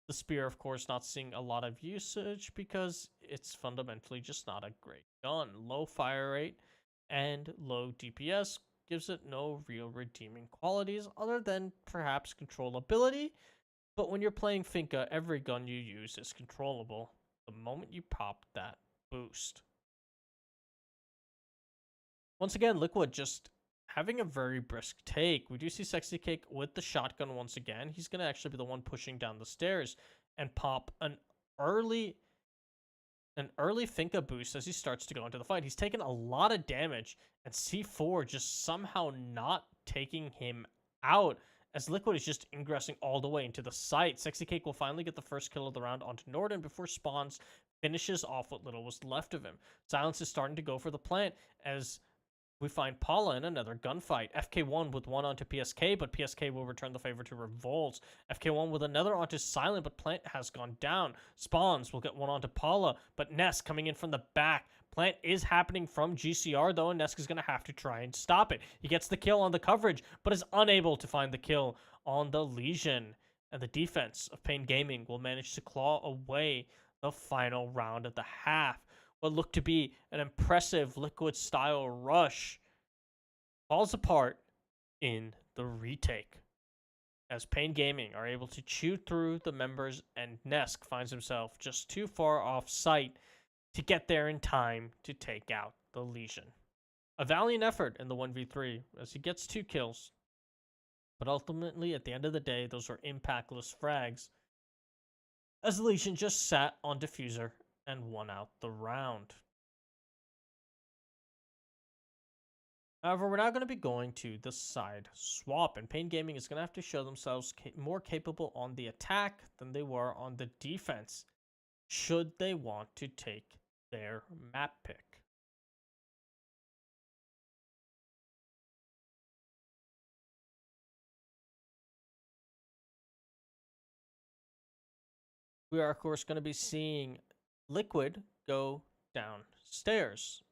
The Spear, of course, not seeing a lot of usage because it's fundamentally just not a great gun. Low fire rate and low DPS gives it no real redeeming qualities other than perhaps controllability. But when you're playing Finca, every gun you use is controllable the moment you pop that boost. Once again, Liquid just having a very brisk take. We do see Sexy Cake with the shotgun once again. He's going to actually be the one pushing down the stairs and pop an early Finca boost as he starts to go into the fight. He's taken a lot of damage, and C4 just somehow not taking him out as Liquid is just ingressing all the way into the site. Sexy Cake will finally get the first kill of the round onto Norden before Spawns finishes off what little was left of him. Silence is starting to go for the plant as we find Paula in another gunfight. FK1 with one onto PSK, but PSK will return the favor to Revolts. FK1 with another onto Silent, but Plant has gone down. Spawns will get one onto Paula, but Nest coming in from the back. Plant is happening from GCR, though, and Nest is going to have to try and stop it. He gets the kill on the coverage, but is unable to find the kill on the Legion. And the defense of Pain Gaming will manage to claw away the final round of the half. What looked to be an impressive Liquid-style rush falls apart in the retake, as Pain Gaming are able to chew through the members and Nesk finds himself just too far off site to get there in time to take out the Legion. A valiant effort in the 1v3 as he gets 2 kills, but ultimately at the end of the day those are impactless frags as the Legion just sat on Diffuser and won out the round. However, we're now going to be going to the side swap, and Pain Gaming is going to have to show themselves more capable on the attack than they were on the defense, should they want to take their map pick. We are, of course, going to be seeing Liquid go downstairs.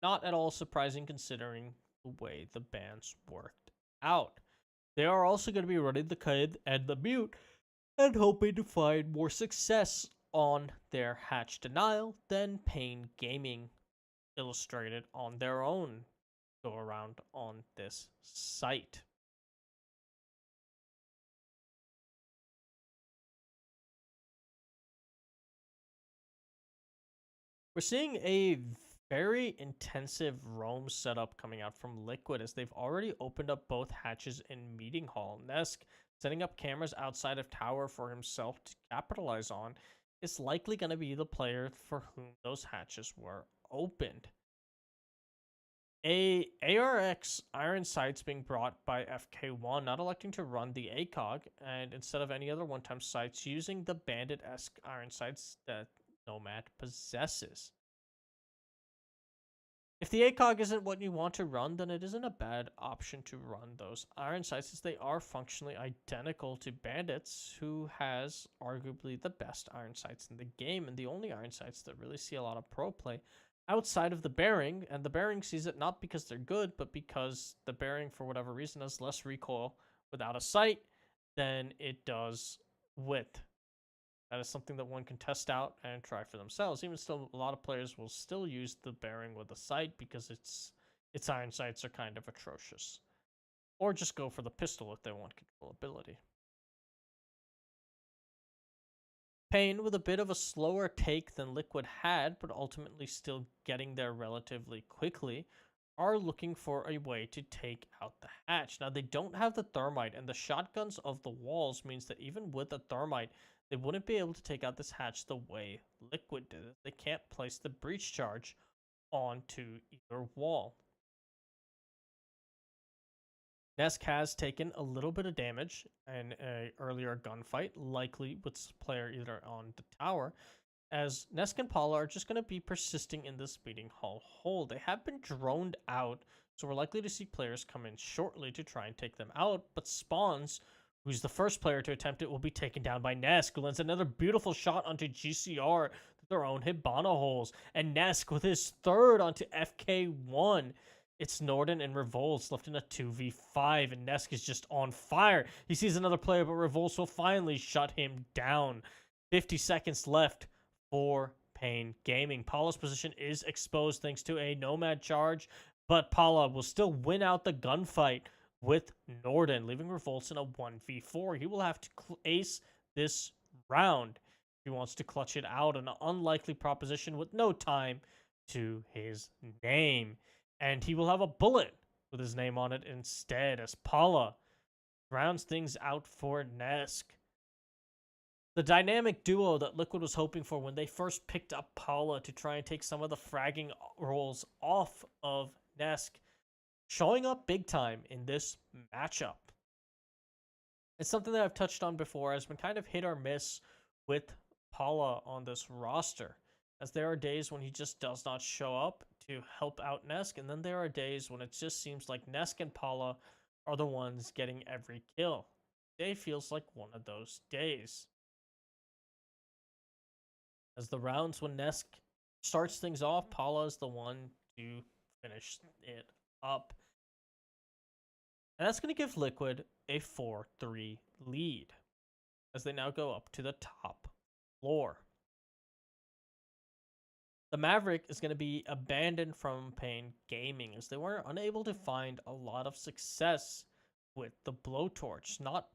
Not at all surprising considering the way the bans worked out. They are also going to be running the Qaid and the Mute and hoping to find more success on their hatch denial than Pain Gaming illustrated on their own go around on this site. We're seeing a very intensive roam setup coming out from Liquid as they've already opened up both hatches in Meeting Hall. Nesk setting up cameras outside of tower for himself to capitalize on is likely going to be the player for whom those hatches were opened. A ARX Iron Sights being brought by FK1, not electing to run the ACOG, and instead of any other one-time sights, using the Bandit-esque Iron Sights that Nomad possesses. If the ACOG isn't what you want to run, then it isn't a bad option to run those Iron Sights, as they are functionally identical to Bandits, who has arguably the best Iron Sights in the game, and the only Iron Sights that really see a lot of pro play outside of the Bearing, and the Bearing sees it not because they're good, but because the Bearing, for whatever reason, has less recoil without a sight than it does with. That is something that one can test out and try for themselves. Even still, a lot of players will still use the Bearing with a sight because its iron sights are kind of atrocious. Or just go for the pistol if they want controllability. Pain, with a bit of a slower take than Liquid had, but ultimately still getting there relatively quickly, are looking for a way to take out the hatch. Now, they don't have the thermite, and the shotguns of the walls means that even with the thermite, they wouldn't be able to take out this hatch the way Liquid did it. They can't place the breach charge onto either wall. Nesk has taken a little bit of damage in an earlier gunfight, likely with player either on the tower, as Nesk and Paula are just going to be persisting in this Meeting Hall hole. They have been droned out, so we're likely to see players come in shortly to try and take them out, but Spawns, who's the first player to attempt it, will be taken down by Nesk, who lands another beautiful shot onto GCR through their own Hibana holes, and Nesk with his third onto FK1. It's Norden and Revolts left in a 2v5, and Nesk is just on fire. He sees another player, but Revolts will finally shut him down. 50 seconds left for Pain Gaming. Paula's position is exposed thanks to a Nomad charge, but Paula will still win out the gunfight with Norden, leaving Revolts in a 1v4. He will have to ace this round if he wants to clutch it out, an unlikely proposition with no time to his name. And he will have a bullet with his name on it instead, as Paula rounds things out for Nesk. The dynamic duo that Liquid was hoping for when they first picked up Paula to try and take some of the fragging roles off of Nesk, showing up big time in this matchup. It's something that I've touched on before, has been kind of hit or miss with Paula on this roster, as there are days when he just does not show up to help out Nesk, and then there are days when it just seems like Nesk and Paula are the ones getting every kill. Today feels like one of those days. As the rounds when Nesk starts things off, Paula is the one to finish it up. And that's going to give Liquid a 4-3 lead, as they now go up to the top floor. The Maverick is going to be abandoned from Pain Gaming, as they were unable to find a lot of success with the Blowtorch, not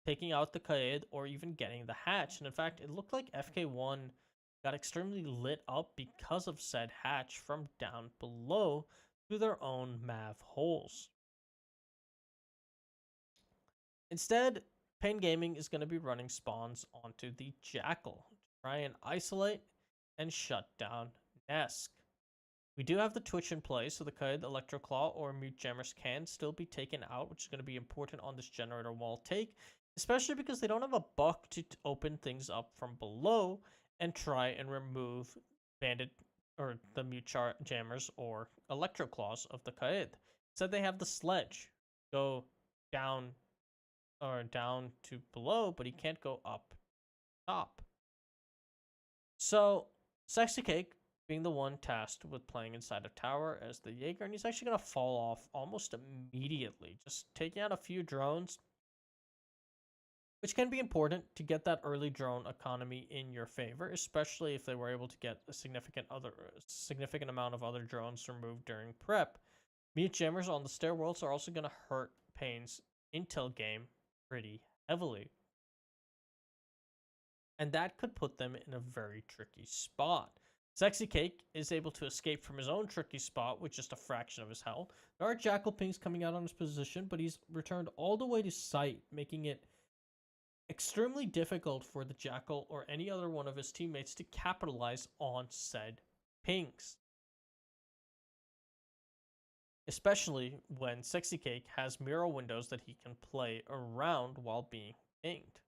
taking out the Kaid or even getting the hatch. And in fact, it looked like FK1 got extremely lit up because of said hatch from down below through their own Mav holes. Instead, Pain Gaming is going to be running spawns onto the Jackal to try and isolate and shut down Nesk. We do have the Twitch in place, so the Kaid, Electroclaw, or Mute Jammers can still be taken out, which is going to be important on this generator wall take, especially because they don't have a buck to open things up from below and try and remove Bandit or the Mute Jammers or Electroclaws of the Kaid. Instead, they have the Sledge go down or down to below, but he can't go up top. So, Sexy Cake being the one tasked with playing inside of tower as the Jaeger, and he's actually going to fall off almost immediately, just taking out a few drones, which can be important to get that early drone economy in your favor, especially if they were able to get a significant amount of other drones removed during prep. Mute Jammers on the stairwells are also going to hurt Pain's intel game pretty heavily, and that could put them in a very tricky spot. Sexy Cake is able to escape from his own tricky spot with just a fraction of his health. There are Jackal pings coming out on his position, but he's returned all the way to sight, making it extremely difficult for the Jackal or any other one of his teammates to capitalize on said pings. Especially when Sexy Cake has mirror windows that he can play around while being pinged.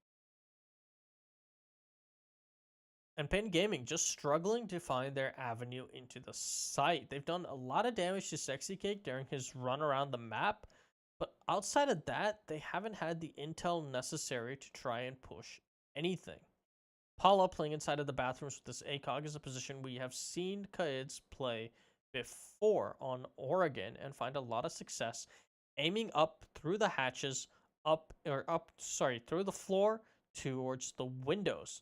And Pain Gaming just struggling to find their avenue into the site. They've done a lot of damage to Sexy Cake during his run around the map, but outside of that, they haven't had the intel necessary to try and push anything. Paula playing inside of the bathrooms with this ACOG is a position we have seen Kaids play before on Oregon and find a lot of success aiming up through the hatches, through the floor towards the windows.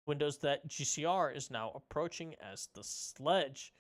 Windows that GCR is now approaching as the sledge,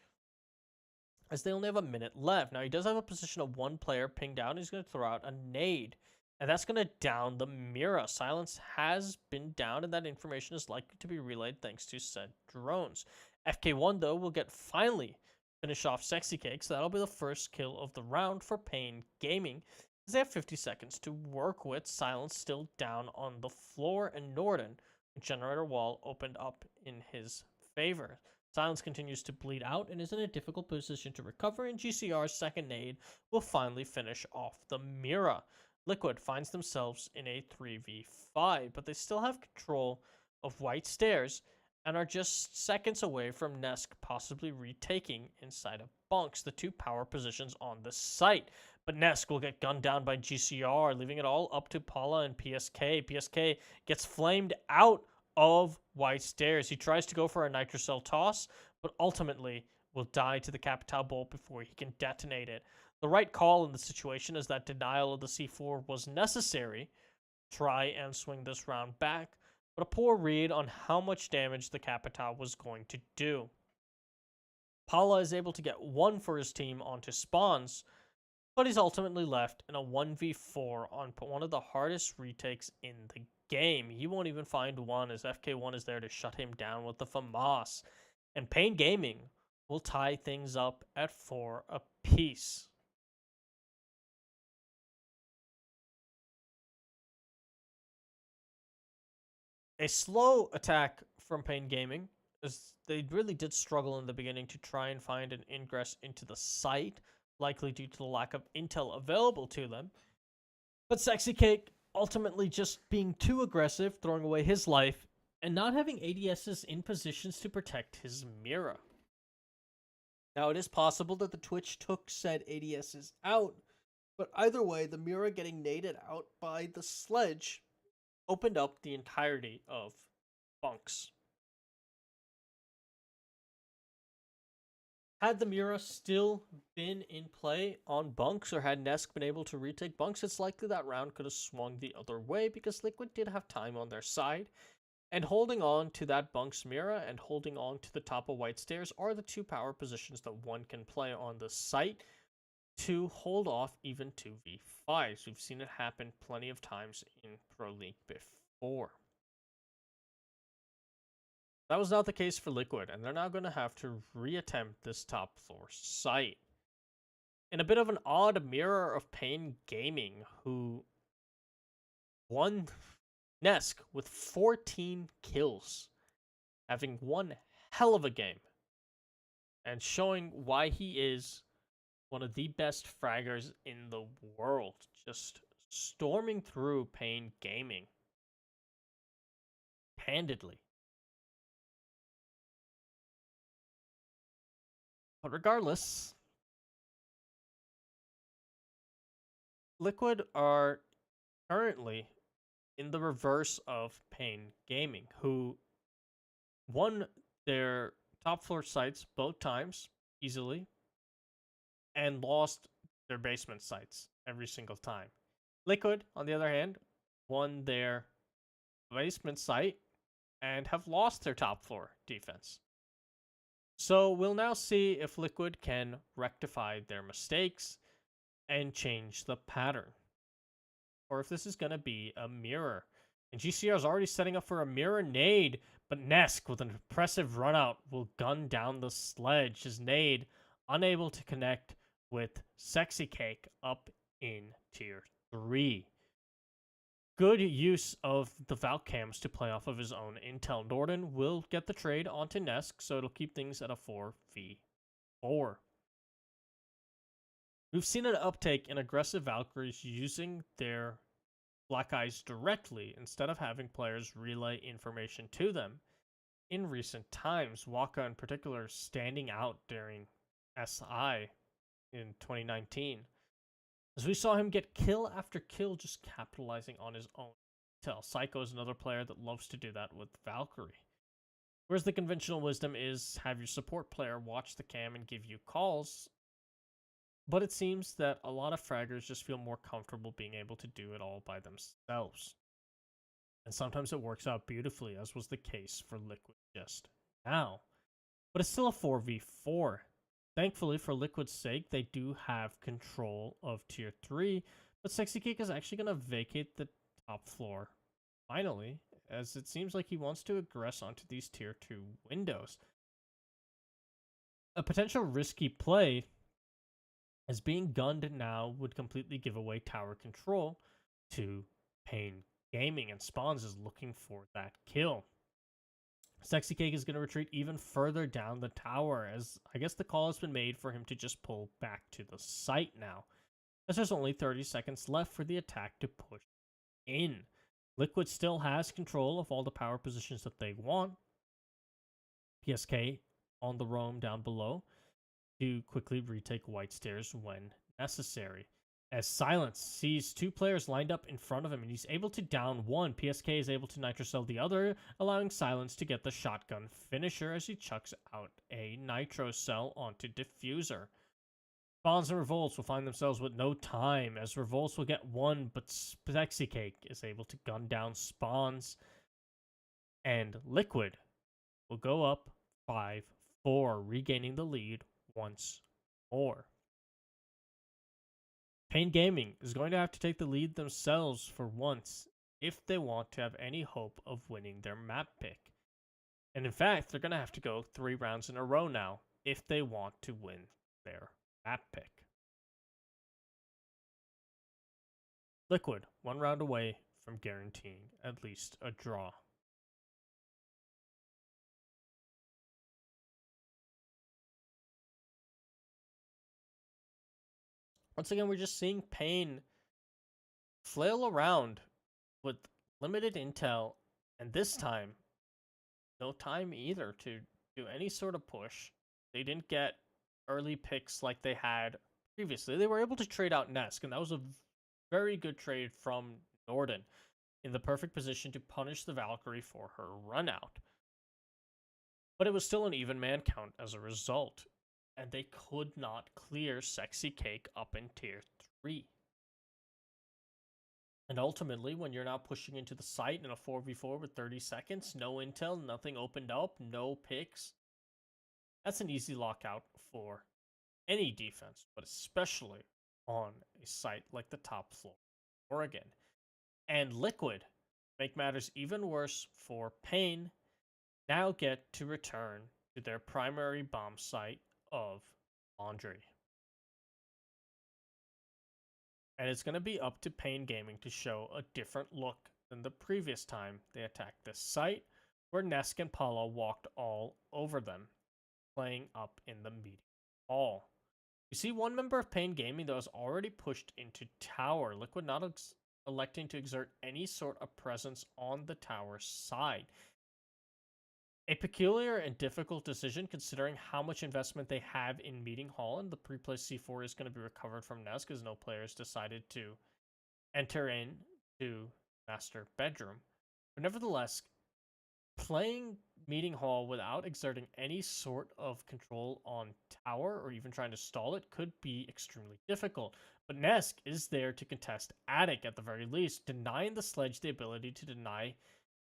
as they only have a minute left. Now, he does have a position of one player pinged down. He's going to throw out a nade, and that's going to down the Mira. Silence has been down, and that information is likely to be relayed thanks to said drones. FK1, though, will finally finish off Sexy Cake, so that'll be the first kill of the round for Pain Gaming, as they have 50 seconds to work with. Silence still down on the floor, and Norden, generator wall, opened up in his favor. Silence continues to bleed out and is in a difficult position to recover, and GCR's second nade will finally finish off the Mira. Liquid finds themselves in a 3v5, but they still have control of White Stairs and are just seconds away from Nesk possibly retaking inside of Bunks, the two power positions on the site. But Nesk will get gunned down by GCR, leaving it all up to Paula and PSK. PSK gets flamed out of White Stairs. He tries to go for a nitrocell toss, but ultimately will die to the Capital Bolt before he can detonate it. The right call in the situation is that denial of the C4 was necessary. Try and swing this round back, but a poor read on how much damage the Capital was going to do. Paula is able to get one for his team onto spawns, but he's ultimately left in a 1v4 on one of the hardest retakes in the game. He won't even find one, as FK1 is there to shut him down with the FAMAS. And Pain Gaming will tie things up at 4 apiece. A slow attack from Pain Gaming, as they really did struggle in the beginning to try and find an ingress into the site, likely due to the lack of intel available to them. But Sexy Cake ultimately just being too aggressive, throwing away his life, and not having ADSs in positions to protect his Mira. Now, it is possible that the Twitch took said ADSs out, but either way, the Mira getting naded out by the sledge opened up the entirety of Bunks. Had the Mira still been in play on Bunks, or had Nesk been able to retake Bunks, it's likely that round could have swung the other way, because Liquid did have time on their side. And holding on to that Bunks Mira and holding on to the top of White Stairs are the two power positions that one can play on the site to hold off even 2v5s. We've seen it happen plenty of times in Pro League before. That was not the case for Liquid, and they're now going to have to reattempt this top floor site. In a bit of an odd mirror of Pain Gaming, who won Nesk with 14 kills, having one hell of a game, and showing why he is one of the best fraggers in the world, just storming through Pain Gaming handedly. But regardless, Liquid are currently in the reverse of Pain Gaming, who won their top floor sites both times easily and lost their basement sites every single time. Liquid, on the other hand, won their basement site and have lost their top floor defense. So we'll now see if Liquid can rectify their mistakes and change the pattern, or if this is going to be a mirror And GCR is already setting up for a mirror nade, but Nesk, with an impressive runout, will gun down the sledge. His nade unable to connect with Sexy Cake up in tier 3. Good use of the Valk cams to play off of his own intel. Norden will get the trade onto Nesk, so it'll keep things at a 4v4. We've seen an uptake in aggressive Valkyries using their Black Eyes directly instead of having players relay information to them. In recent times, Waka in particular standing out during SI in 2019, as we saw him get kill after kill just capitalizing on his own intel. Psycho is another player that loves to do that with Valkyrie. Whereas the conventional wisdom is have your support player watch the cam and give you calls, but it seems that a lot of fraggers just feel more comfortable being able to do it all by themselves. And sometimes it works out beautifully, as was the case for Liquid just now. But it's still a 4v4. Thankfully, for Liquid's sake, they do have control of Tier 3, but Sexy Cake is actually going to vacate the top floor, finally, as it seems like he wants to aggress onto these Tier 2 windows. A potential risky play, as being gunned now would completely give away tower control to Pain Gaming, and Spawns is looking for that kill. Sexy Cake is going to retreat even further down the tower, as I guess the call has been made for him to just pull back to the site now, as there's only 30 seconds left for the attack to push in. Liquid still has control of all the power positions that they want. PSK on the roam down below to quickly retake White Stairs when necessary. As Silence sees two players lined up in front of him and he's able to down one, PSK is able to nitrocell the other, allowing Silence to get the shotgun finisher as he chucks out a nitro cell onto Diffuser. Spawns and Revolts will find themselves with no time, as Revolts will get one, but Sexy Cake is able to gun down Spawns, and Liquid will go up 5-4, regaining the lead once more. Pain Gaming is going to have to take the lead themselves for once if they want to have any hope of winning their map pick. And in fact, they're going to have to go 3 rounds in a row now if they want to win their map pick. Liquid, 1 round away from guaranteeing at least a draw. Once again, we're just seeing Pain flail around with limited intel, and this time, no time either to do any sort of push. They didn't get early picks like they had previously. They were able to trade out Nesk, and that was a very good trade from Norden, in the perfect position to punish the Valkyrie for her runout. But it was still an even man count as a result, and they could not clear Sexy Cake up in tier 3. And ultimately, when you're now pushing into the site in a 4v4 with 30 seconds, no intel, nothing opened up, no picks, that's an easy lockout for any defense, but especially on a site like the top floor, Oregon. And Liquid, make matters even worse for Pain, now get to return to their primary bomb site of Laundry. And it's going to be up to Pain Gaming to show a different look than the previous time they attacked this site, where Nesk and Paula walked all over them, playing up in the meeting hall. You see one member of Pain Gaming that was already pushed into tower, Liquid not electing to exert any sort of presence on the tower side. A peculiar and difficult decision considering how much investment they have in Meeting Hall, and the pre-placed C4 is going to be recovered from Nesk as no players decided to enter in to Master Bedroom. But nevertheless, playing Meeting Hall without exerting any sort of control on tower or even trying to stall it could be extremely difficult. But Nesk is there to contest Attic at the very least, denying the sledge the ability to deny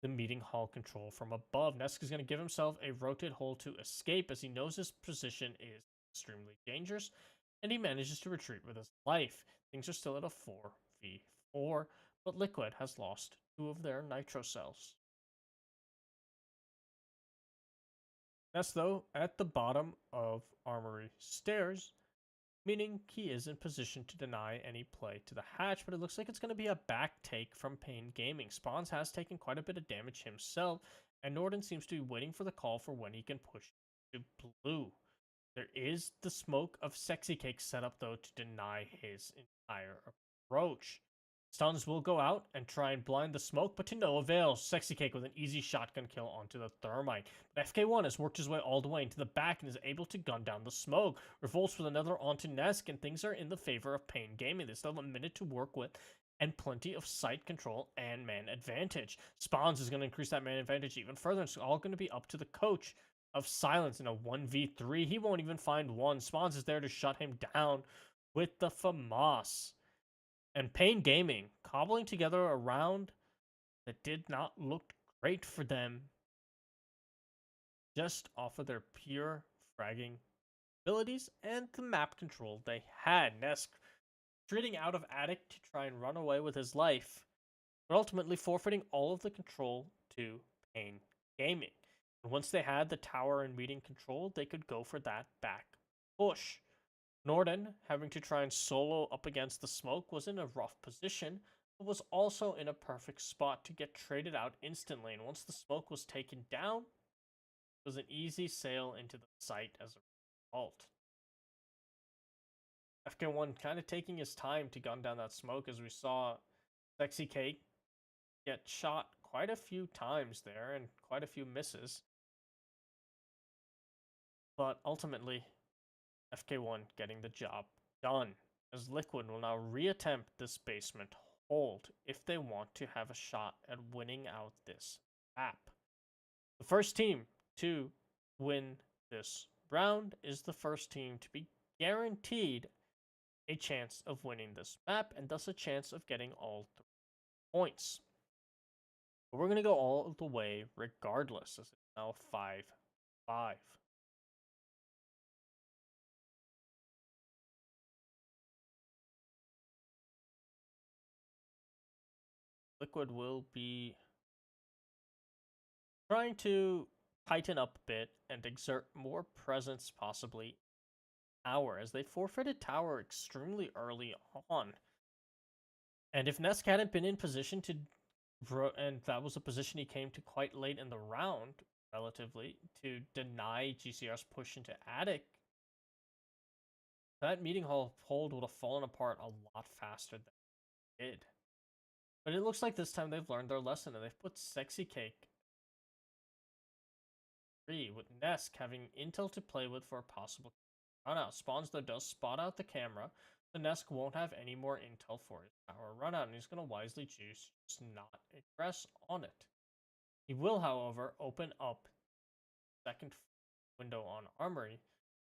the Meeting Hall control from above. Nesk is going to give himself a rotate hole to escape as he knows his position is extremely dangerous, and he manages to retreat with his life. Things are still at a 4v4, but Liquid has lost 2 of their nitro cells. That's though at the bottom of Armory stairs, meaning he is in position to deny any play to the hatch, but it looks like it's going to be a back take from Pain Gaming. Spawns has taken quite a bit of damage himself, and Norden seems to be waiting for the call for when he can push to blue. There is the smoke of Sexy Cake set up though to deny his entire approach. Stuns will go out and try and blind the smoke, but to no avail. Sexy Cake with an easy shotgun kill onto the Thermite. But FK1 has worked his way all the way into the back and is able to gun down the smoke. Revolts with another onto Nesk, and things are in the favor of Pain Gaming. They still have a minute to work with and plenty of site control and man advantage. Spawns is going to increase that man advantage even further. It's all going to be up to the coach of Silence in a 1v3. He won't even find one. Spawns is there to shut him down with the FAMAS. And Pain Gaming cobbling together a round that did not look great for them just off of their pure fragging abilities and the map control they had. Nesk retreating out of Attic to try and run away with his life, but ultimately forfeiting all of the control to Pain Gaming. And once they had the tower and meeting control, they could go for that back push. Norden, having to try and solo up against the smoke, was in a rough position, but was also in a perfect spot to get traded out instantly. And once the smoke was taken down, it was an easy sail into the site as a result. FK1 kind of taking his time to gun down that smoke, as we saw Sexy Cake get shot quite a few times there and quite a few misses. But ultimately, FK1 getting the job done, as Liquid will now reattempt this basement hold if they want to have a shot at winning out this map. The first team to win this round is the first team to be guaranteed a chance of winning this map and thus a chance of getting all 3 points. But we're going to go all the way regardless, as it's now 5-5. Liquid will be trying to tighten up a bit and exert more presence, possibly tower, as they forfeited tower extremely early on. And if Nesk hadn't been in position to, and that was a position he came to quite late in the round, relatively, to deny GCR's push into Attic, that meeting hall hold would have fallen apart a lot faster than it did. But it looks like this time they've learned their lesson and they've put Sexy Cake free, with Nesk having intel to play with for a possible runout. Spawns though does spot out the camera, so Nesk won't have any more intel for his power runout, and he's going to wisely choose just not aggress on it. He will, however, open up second window on Armory,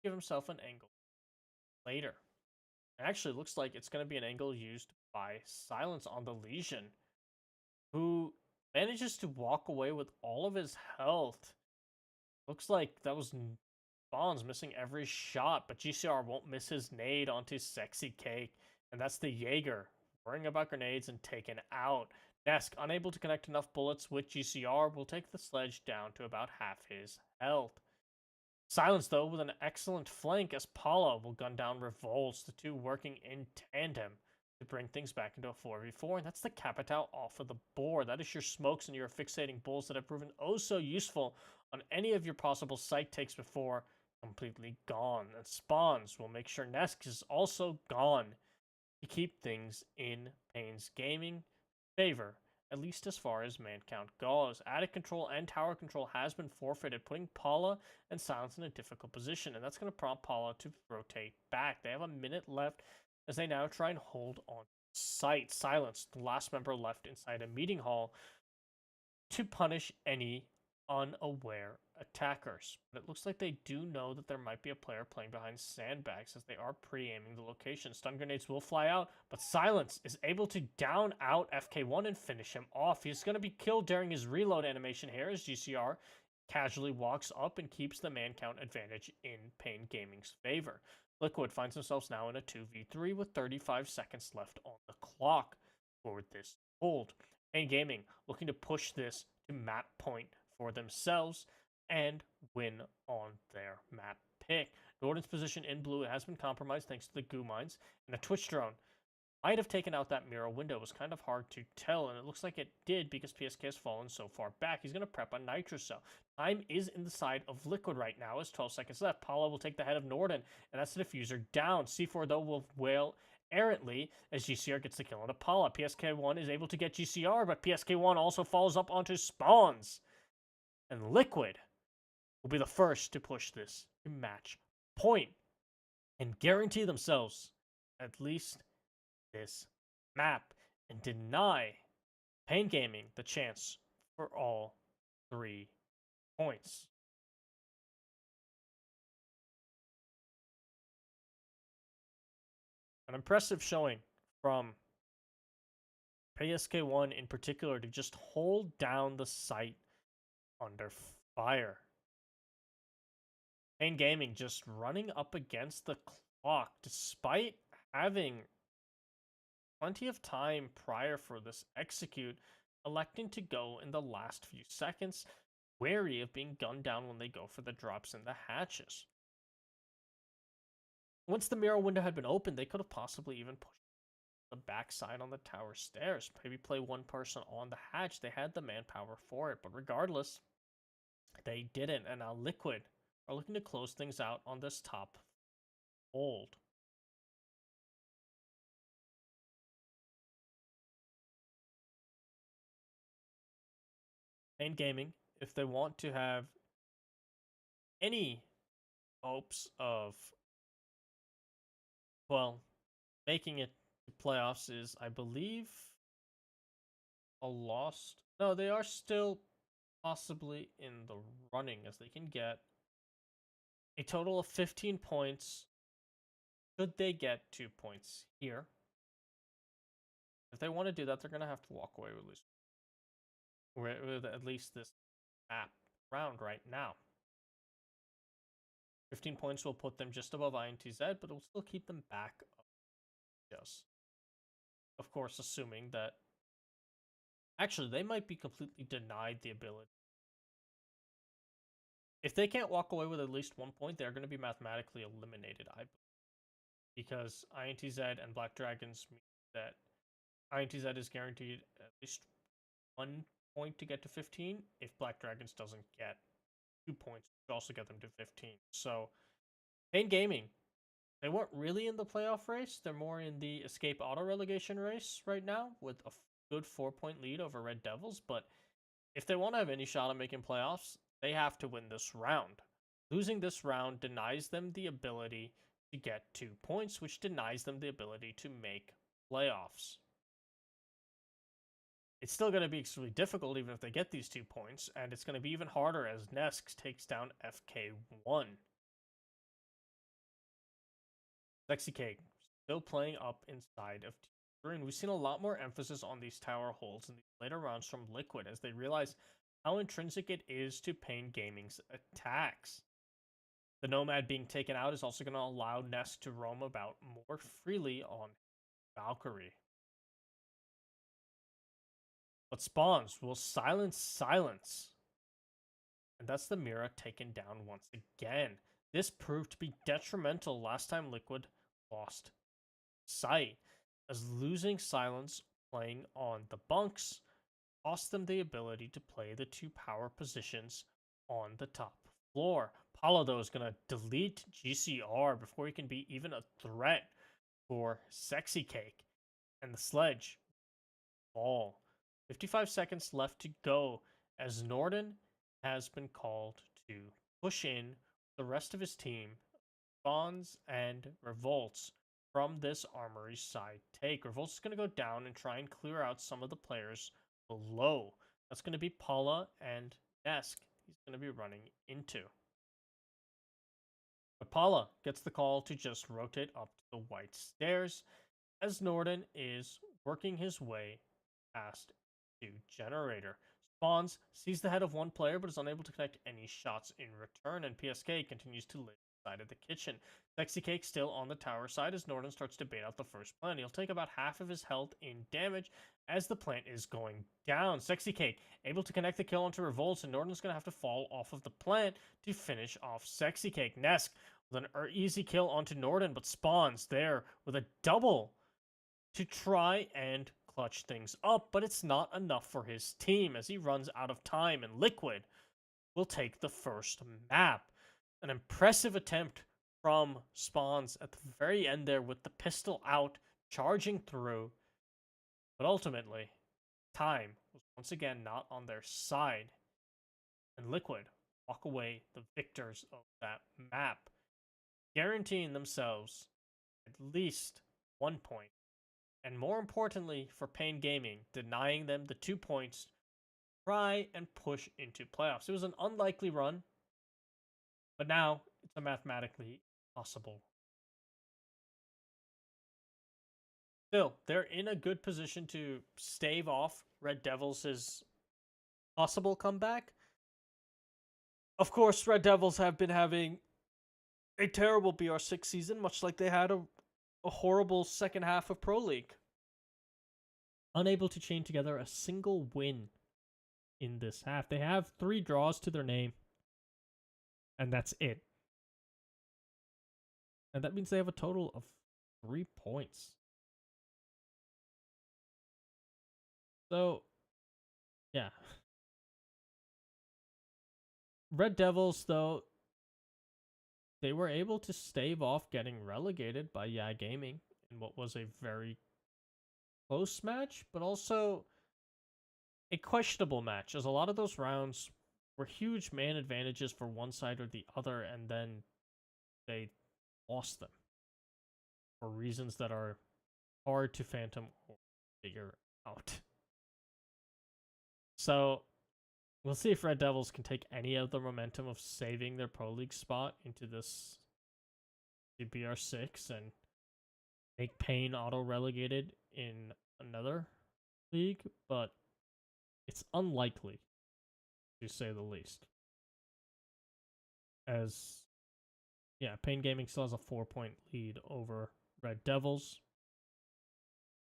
give himself an angle later. It actually looks like it's going to be an angle used by Silence on the Legion, who manages to walk away with all of his health. Looks like that was Bonds missing every shot, but GCR won't miss his nade onto Sexy Cake, and that's the Jaeger, worrying about grenades and taken out. Nesk, unable to connect enough bullets with GCR, will take the sledge down to about half his health. Silence, though, with an excellent flank, as Paula will gun down Revolts, the two working in tandem to bring things back into a 4v4, and that's the Capital off of the board. That is your smokes and your fixating bulls that have proven oh so useful on any of your possible site takes before, completely gone. And Spawns will make sure Nesk is also gone to keep things in Pain's Gaming favor, at least as far as man count goes. Attic control and tower control has been forfeited, putting Paula and Silence in a difficult position, and that's going to prompt Paula to rotate back. They have a minute left as they now try and hold on site. Silence, the last member left inside a meeting hall, to punish any unaware attackers. But it looks like they do know that there might be a player playing behind sandbags, as they are pre-aiming the location. Stun grenades will fly out, but Silence is able to down out FK1 and finish him off. He's going to be killed during his reload animation here, as GCR casually walks up and keeps the man count advantage in Pain Gaming's favor. Liquid finds themselves now in a 2v3 with 35 seconds left on the clock. for this hold. And Gaming looking to push this to map point for themselves and win on their map pick. Gordon's position in blue has been compromised thanks to the goo mines, and a Twitch drone might have taken out that mirror window. It was kind of hard to tell, and it looks like it did because PSK has fallen so far back. He's going to prep on Nitro Cell. Time is in the side of Liquid right now as 12 seconds left. Paula will take the head of Norden, and that's the diffuser down. C4, though, will wail errantly as GCR gets the kill on Paula. PSK1 is able to get GCR, but PSK1 also falls up onto spawns. And Liquid will be the first to push this to match point and guarantee themselves at least this map and deny Pain Gaming the chance for all 3 points. An impressive showing from PSK1 in particular to just hold down the site under fire. Pain Gaming just running up against the clock despite having plenty of time prior for this execute, electing to go in the last few seconds, wary of being gunned down when they go for the drops in the hatches. Once the mirror window had been opened, they could have possibly even pushed the backside on the tower stairs, maybe play one person on the hatch. They had the manpower for it, but regardless, they didn't, and now Liquid are looking to close things out on this top hold. Pain Gaming, if they want to have any hopes of, well, making it to playoffs, is, I believe, a lost. No, they are still possibly in the running as they can get a total of 15 points. Should they get 2 points here? If they want to do that, they're going to have to walk away with at least this map round right now. 15 points will put them just above INTZ, but it will still keep them back up just. Of course, assuming that actually they might be completely denied the ability. If they can't walk away with at least 1 point, they're going to be mathematically eliminated, I believe. Because INTZ and Black Dragons mean that INTZ is guaranteed at least 1 point to get to 15 if Black Dragons doesn't get 2 points, which would also get them to 15. So, Pain Gaming, they weren't really in the playoff race. They're more in the escape auto relegation race right now with a good 4-point lead over Red Devils. But if they want to have any shot at making playoffs, they have to win this round. Losing this round denies them the ability to get 2 points, which denies them the ability to make playoffs. It's still going to be extremely difficult even if they get these 2 points, and it's going to be even harder as Nesk takes down FK1. Sexy Cake still playing up inside of T3, and we've seen a lot more emphasis on these tower holds in these later rounds from Liquid as they realize how intrinsic it is to Pain Gaming's attacks. The Nomad being taken out is also going to allow Nesk to roam about more freely on Valkyrie. But Spawns will silence. And that's the Mira taken down once again. This proved to be detrimental last time Liquid lost sight, as losing silence playing on the bunks cost them the ability to play the 2 power positions on the top floor. Paulo, though, is going to delete GCR before he can be even a threat for Sexy Cake. And the sledge fall. 55 seconds left to go as Norden has been called to push in the rest of his team, Bonds and Revolts, from this Armory side take. Revolts is going to go down and try and clear out some of the players below. That's going to be Paula and Nesk he's going to be running into. But Paula gets the call to just rotate up to the white stairs as Norden is working his way past to Generator. Spawns sees the head of one player but is unable to connect any shots in return, and PSK continues to live side of the kitchen. Sexy Cake still on the tower side as Norden starts to bait out the first plant. He'll take about half of his health in damage as the plant is going down. Sexy Cake able to connect the kill onto Revolts, and Norden's going to have to fall off of the plant to finish off Sexy Cake. Nesk with an easy kill onto Norden, but spawns there with a double to try and clutch things up, but it's not enough for his team as he runs out of time, and Liquid will take the first map. An impressive attempt from Spawns at the very end there with the pistol out, charging through, but ultimately, time was once again not on their side, and Liquid walk away the victors of that map, guaranteeing themselves at least 1 point, and more importantly for Pain Gaming, denying them the 2 points, try and push into playoffs. It was an unlikely run, but now it's a mathematically possible. Still, they're in a good position to stave off Red Devils' possible comeback. Of course, Red Devils have been having a terrible BR6 season, much like they had a horrible second half of Pro League. Unable to chain together a single win in this half. They have 3 draws to their name, and that's it. And that means they have a total of 3 points. So, yeah. Red Devils, though, they were able to stave off getting relegated by Yeah Gaming in what was a very close match, but also a questionable match, as a lot of those rounds were huge man advantages for one side or the other, and then they lost them for reasons that are hard to phantom or figure out. So we'll see if Red Devils can take any of the momentum of saving their Pro League spot into this BR6 and make Pain auto-relegated in another league, but it's unlikely, to say the least. As, yeah, Pain Gaming still has a 4-point lead over Red Devils,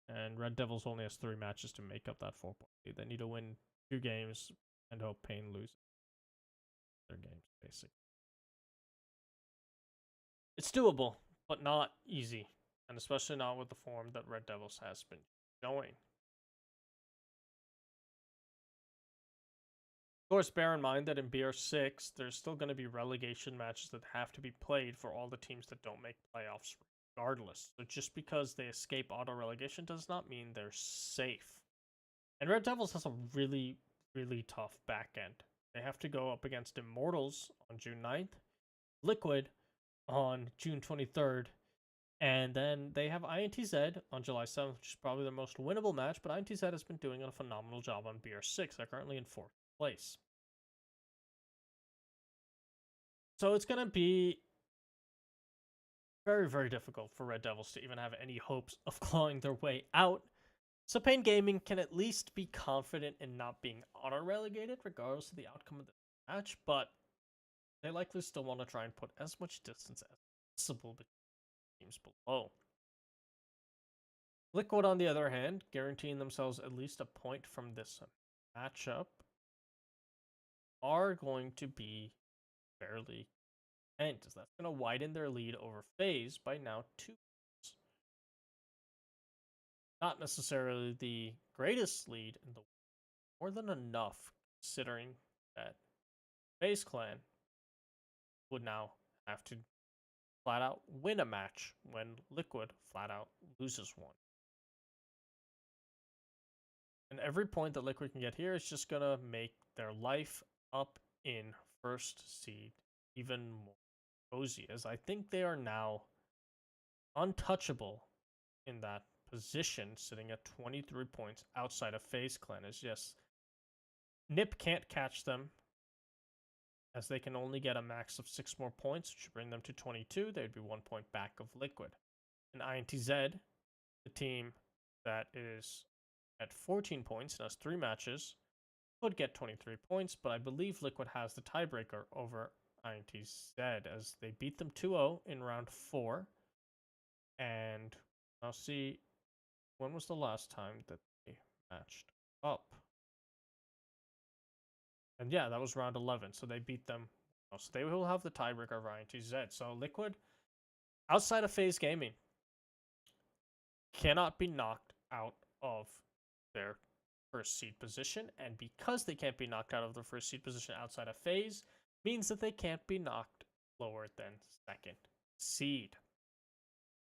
and Red Devils only has 3 matches to make up that 4-point lead. They need to win 2 games and hope Pain loses their games, basically. It's doable, but not easy, and especially not with the form that Red Devils has been showing. Of course, bear in mind that in BR6, there's still going to be relegation matches that have to be played for all the teams that don't make playoffs regardless. So just because they escape auto-relegation does not mean they're safe. And Red Devils has a really, really tough back end. They have to go up against Immortals on June 9th, Liquid on June 23rd, and then they have INTZ on July 7th, which is probably their most winnable match, but INTZ has been doing a phenomenal job on BR6. They're currently in 4th place. So it's going to be very, very difficult for Red Devils to even have any hopes of clawing their way out. So Pain Gaming can at least be confident in not being auto-relegated regardless of the outcome of the match, but they likely still want to try and put as much distance as possible between teams below. Liquid, on the other hand, guaranteeing themselves at least a point from this matchup, are going to be fairly content, as that's going to widen their lead over Faze by now 2 points. Not necessarily the greatest lead in the world, more than enough, considering that Faze Clan would now have to flat out win a match when Liquid flat out loses one. And every point that Liquid can get here is just going to make their life up in first seed even more cozy, as I think they are now untouchable in that position, sitting at 23 points outside of Faze Clan. As yes, Nip can't catch them, as they can only get a max of 6 more points, which would bring them to 22. They'd be 1 point back of Liquid. And INTZ, the team that is at 14 points and has 3 matches, could get 23 points, but I believe Liquid has the tiebreaker over INTZ as they beat them 2-0 in round 4. And I'll see, when was the last time that they matched up? And yeah, that was round 11. So they beat them. So they will have the tiebreaker of INTZ. So Liquid, outside of Faze Gaming, cannot be knocked out of their first seed position. And because they can't be knocked out of the first seed position outside of Faze, means that they can't be knocked lower than second seed.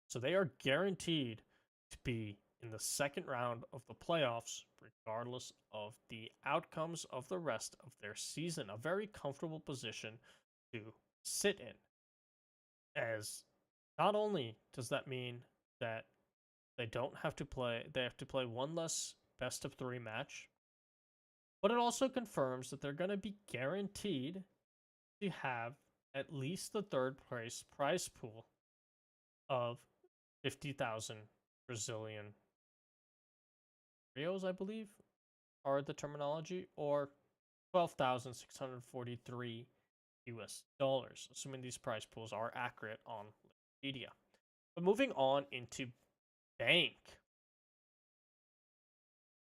So they are guaranteed to be in the second round of the playoffs, regardless of the outcomes of the rest of their season. A very comfortable position to sit in. As not only does that mean that they don't have to play, they have to play one less best of 3 match, but it also confirms that they're going to be guaranteed to have at least the third place prize pool of 50,000 Brazilian Rios, I believe, are the terminology, or 12,643 US dollars, assuming these prize pools are accurate on Wikipedia. But moving on into Bank.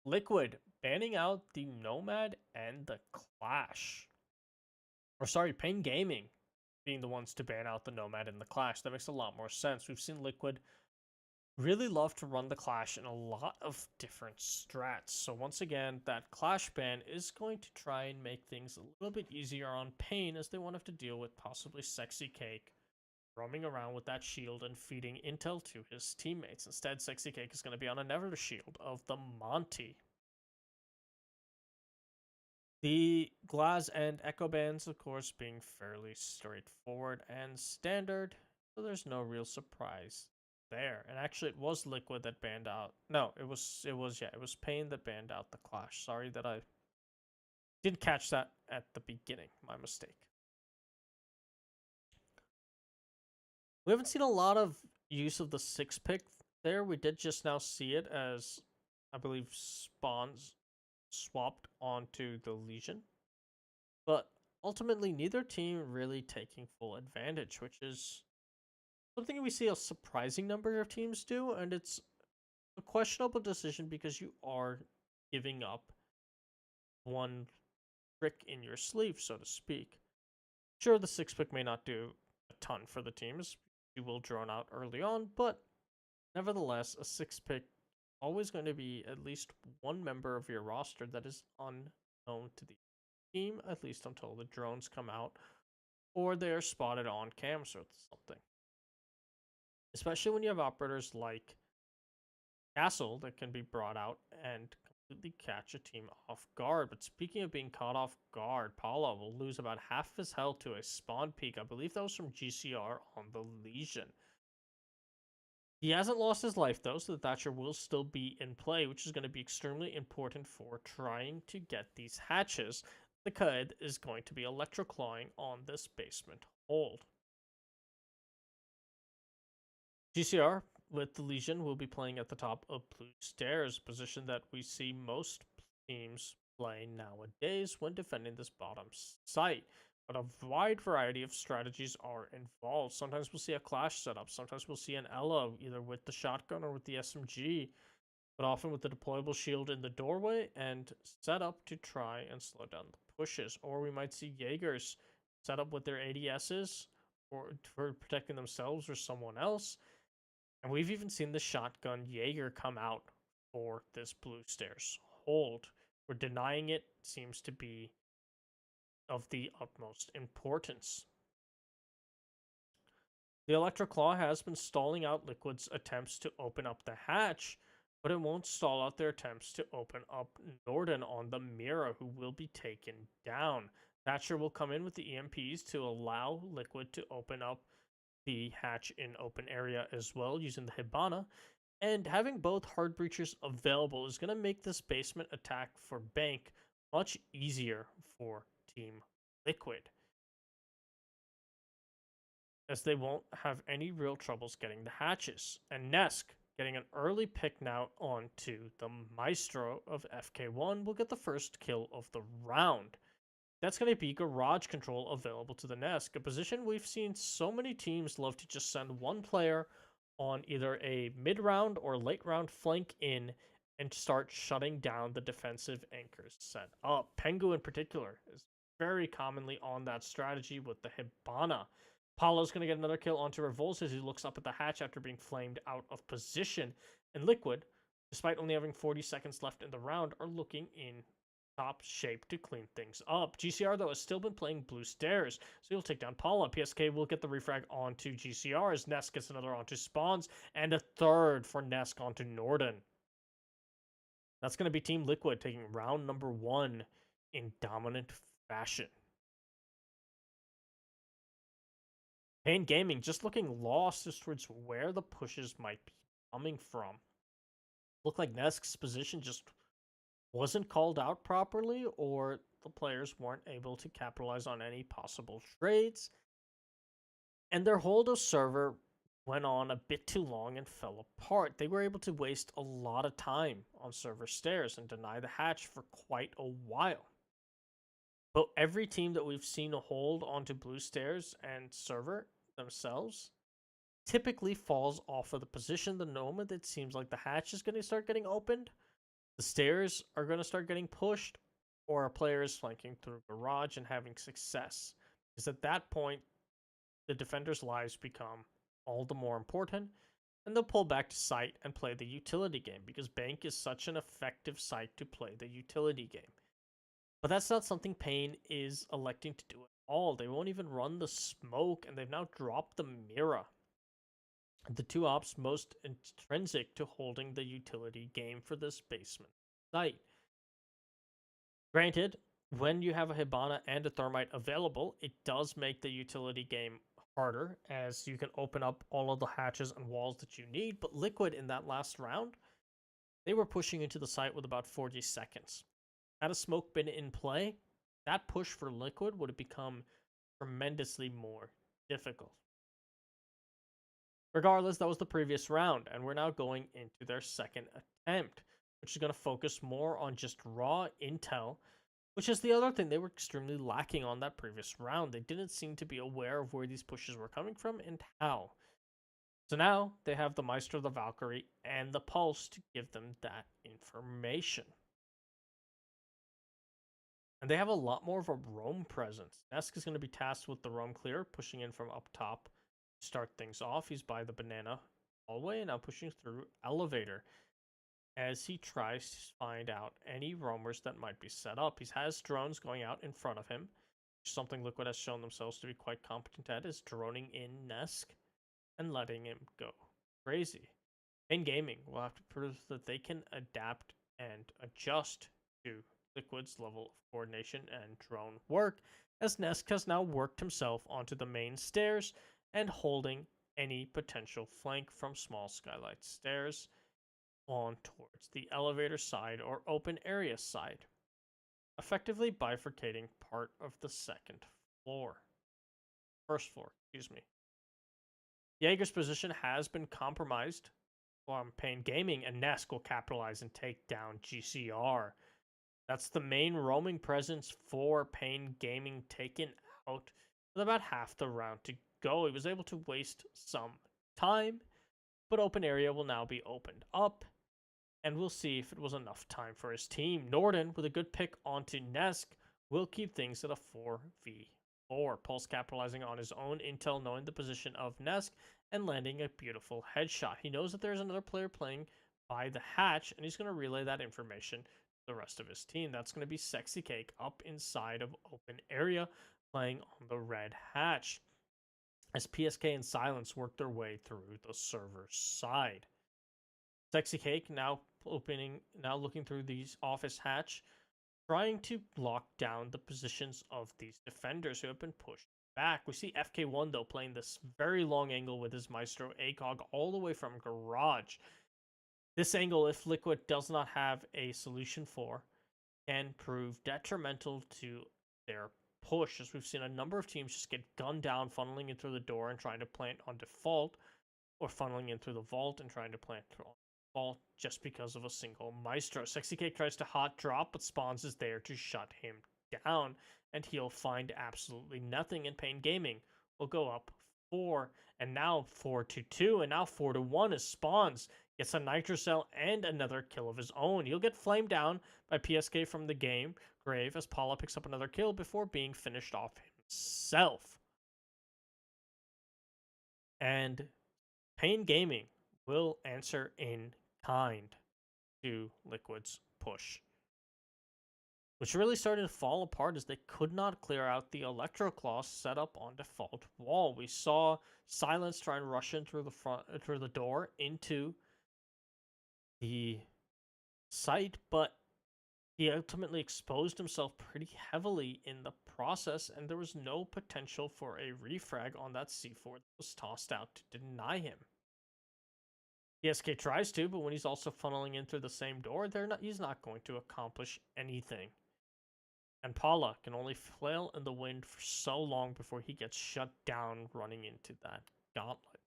Liquid banning out the Nomad and the Clash. Or sorry, Pain Gaming being the ones to ban out the Nomad and the Clash. That makes a lot more sense. We've seen Liquid really love to run the Clash in a lot of different strats. So once again, that Clash ban is going to try and make things a little bit easier on Pain, as they won't have to deal with possibly Sexy Cake roaming around with that shield and feeding intel to his teammates. Instead, Sexy Cake is going to be on a Never shield of the Monty. The Glaz and Echo bans, of course, being fairly straightforward and standard, so there's no real surprise there. And actually, it was Liquid that banned out. No, it was Pain that banned out the Clash. Sorry that I didn't catch that at the beginning. My mistake. We haven't seen a lot of use of the 6-pick there. We did just now see it as, I believe, spawns swapped onto the Legion. But ultimately, neither team really taking full advantage, which is something we see a surprising number of teams do, and it's a questionable decision because you are giving up one trick in your sleeve, so to speak. Sure, the 6-pick may not do a ton for the teams. You will drone out early on, but nevertheless, a 6-pick always going to be at least one member of your roster that is unknown to the team, at least until the drones come out or they're spotted on cams or something. Especially when you have operators like Castle that can be brought out and completely catch a team off guard. But speaking of being caught off guard, Paula will lose about half his health to a spawn peak. I believe that was from GCR on the Legion. He hasn't lost his life though, so the Thatcher will still be in play, which is going to be extremely important for trying to get these hatches. The Kid is going to be electroclawing on this basement hold. GCR with the Legion will be playing at the top of Blue Stairs, position that we see most teams playing nowadays when defending this bottom site. But a wide variety of strategies are involved. Sometimes we'll see a Clash setup, sometimes we'll see an Elo, either with the shotgun or with the SMG, but often with the deployable shield in the doorway and set up to try and slow down the pushes. Or we might see Jaegers set up with their ADSs or for protecting themselves or someone else. And we've even seen the shotgun Jaeger come out for this Blue Stairs hold, where denying it seems to be of the utmost importance. The Electroclaw has been stalling out Liquid's attempts to open up the hatch, but it won't stall out their attempts to open up Norden on the Mira, who will be taken down. Thatcher will come in with the EMPs to allow Liquid to open up the hatch in open area as well, using the Hibana. And having both hard breachers available is going to make this basement attack for Bank much easier for Team Liquid, as they won't have any real troubles getting the hatches. And Nesk, getting an early pick now onto the Maestro of FK1, will get the first kill of the round. that's going to be garage control available to the Nesk, a position we've seen so many teams love to just send one player on either a mid-round or late-round flank in and start shutting down the defensive anchors set up. Pengu in particular is very commonly on that strategy with the Hibana. Paulo's going to get another kill onto Revolts as he looks up at the hatch after being flamed out of position. And Liquid, despite only having 40 seconds left in the round, are looking in top shape to clean things up. GCR, though, has still been playing blue stairs, so he'll take down Paula. PSK will get the refrag onto GCR as Nesk gets another onto Spawns, and a third for Nesk onto Norden. That's going to be Team Liquid taking round number 1 in dominant fashion. Pain Gaming just looking lost as towards where the pushes might be coming from. Looked like Nesk's position just wasn't called out properly, or the players weren't able to capitalize on any possible trades. And their hold of server went on a bit too long and fell apart. They were able to waste a lot of time on server stairs and deny the hatch for quite a while. But every team that we've seen a hold onto blue stairs and server themselves typically falls off of the position the moment it seems like the hatch is going to start getting opened. The stairs are going to start getting pushed, or a player is flanking through garage and having success. Because at that point, the defenders' lives become all the more important, and they'll pull back to site and play the utility game, because Bank is such an effective site to play the utility game. But that's not something Pain is electing to do at all. They won't even run the smoke, and they've now dropped the Mira. The two ops most intrinsic to holding the utility game for this basement site. Granted, when you have a Hibana and a Thermite available, it does make the utility game harder, as you can open up all of the hatches and walls that you need, but Liquid in that last round, they were pushing into the site with about 40 seconds. Had a smoke been in play, that push for Liquid would have become tremendously more difficult. Regardless, that was the previous round, and we're now going into their second attempt, which is going to focus more on just raw intel, which is the other thing they were extremely lacking on that previous round. They didn't seem to be aware of where these pushes were coming from and how. So now they have the Maestro, the Valkyrie, and the Pulse to give them that information. And they have a lot more of a roam presence. Nesk is going to be tasked with the roam clear, pushing in from up top to start things off. He's by the banana hallway and now pushing through elevator as he tries to find out any roamers that might be set up. He has drones going out in front of him, something Liquid has shown themselves to be quite competent at, is droning in Nesk and letting him go crazy. In gaming, will have to prove that they can adapt and adjust to Liquid's level of coordination and drone work, as Nesk has now worked himself onto the main stairs and holding any potential flank from small skylight stairs on towards the elevator side or open area side, effectively bifurcating part of the first floor, excuse me. Jaeger's position has been compromised from Pain Gaming, and Nesk will capitalize and take down GCR. That's the main roaming presence for Pain Gaming taken out with about half the round to go. He was able to waste some time, but open area will now be opened up, and we'll see if it was enough time for his team. Norden, with a good pick onto Nesk, will keep things at a 4v4. Pulse capitalizing on his own intel, knowing the position of Nesk, and landing a beautiful headshot. He knows that there's another player playing by the hatch, and he's going to relay that information to the rest of his team. That's going to be Sexy Cake up inside of open area, playing on the red hatch, as PSK and Silence work their way through the server side. Sexy Cake now looking through the office hatch, trying to lock down the positions of these defenders who have been pushed back. We see FK1, though, playing this very long angle with his Maestro ACOG all the way from garage. This angle, if Liquid does not have a solution for, can prove detrimental to their push, as we've seen a number of teams just get gunned down, funneling in through the door and trying to plant on default, or funneling in through the vault and trying to plant on default just because of a single Maestro. Sexy Cake tries to hot drop, but Spawns is there to shut him down, and he'll find absolutely nothing. In Pain Gaming will go up 4, and now 4-2, and now 4-1 as Spawns gets a Nitro Cell and another kill of his own. He'll get flamed down by PSK from the game grave as Paula picks up another kill before being finished off himself. And Pain Gaming will answer in kind to Liquid's push, which really started to fall apart as they could not clear out the Electro Claw set up on default wall. We saw Silence try and rush in through the door into the site, but he ultimately exposed himself pretty heavily in the process, and there was no potential for a refrag on that C4 that was tossed out to deny him. PSK tries to, but when he's also funneling in through the same door, he's not going to accomplish anything. And Paula can only flail in the wind for so long before he gets shut down running into that gauntlet.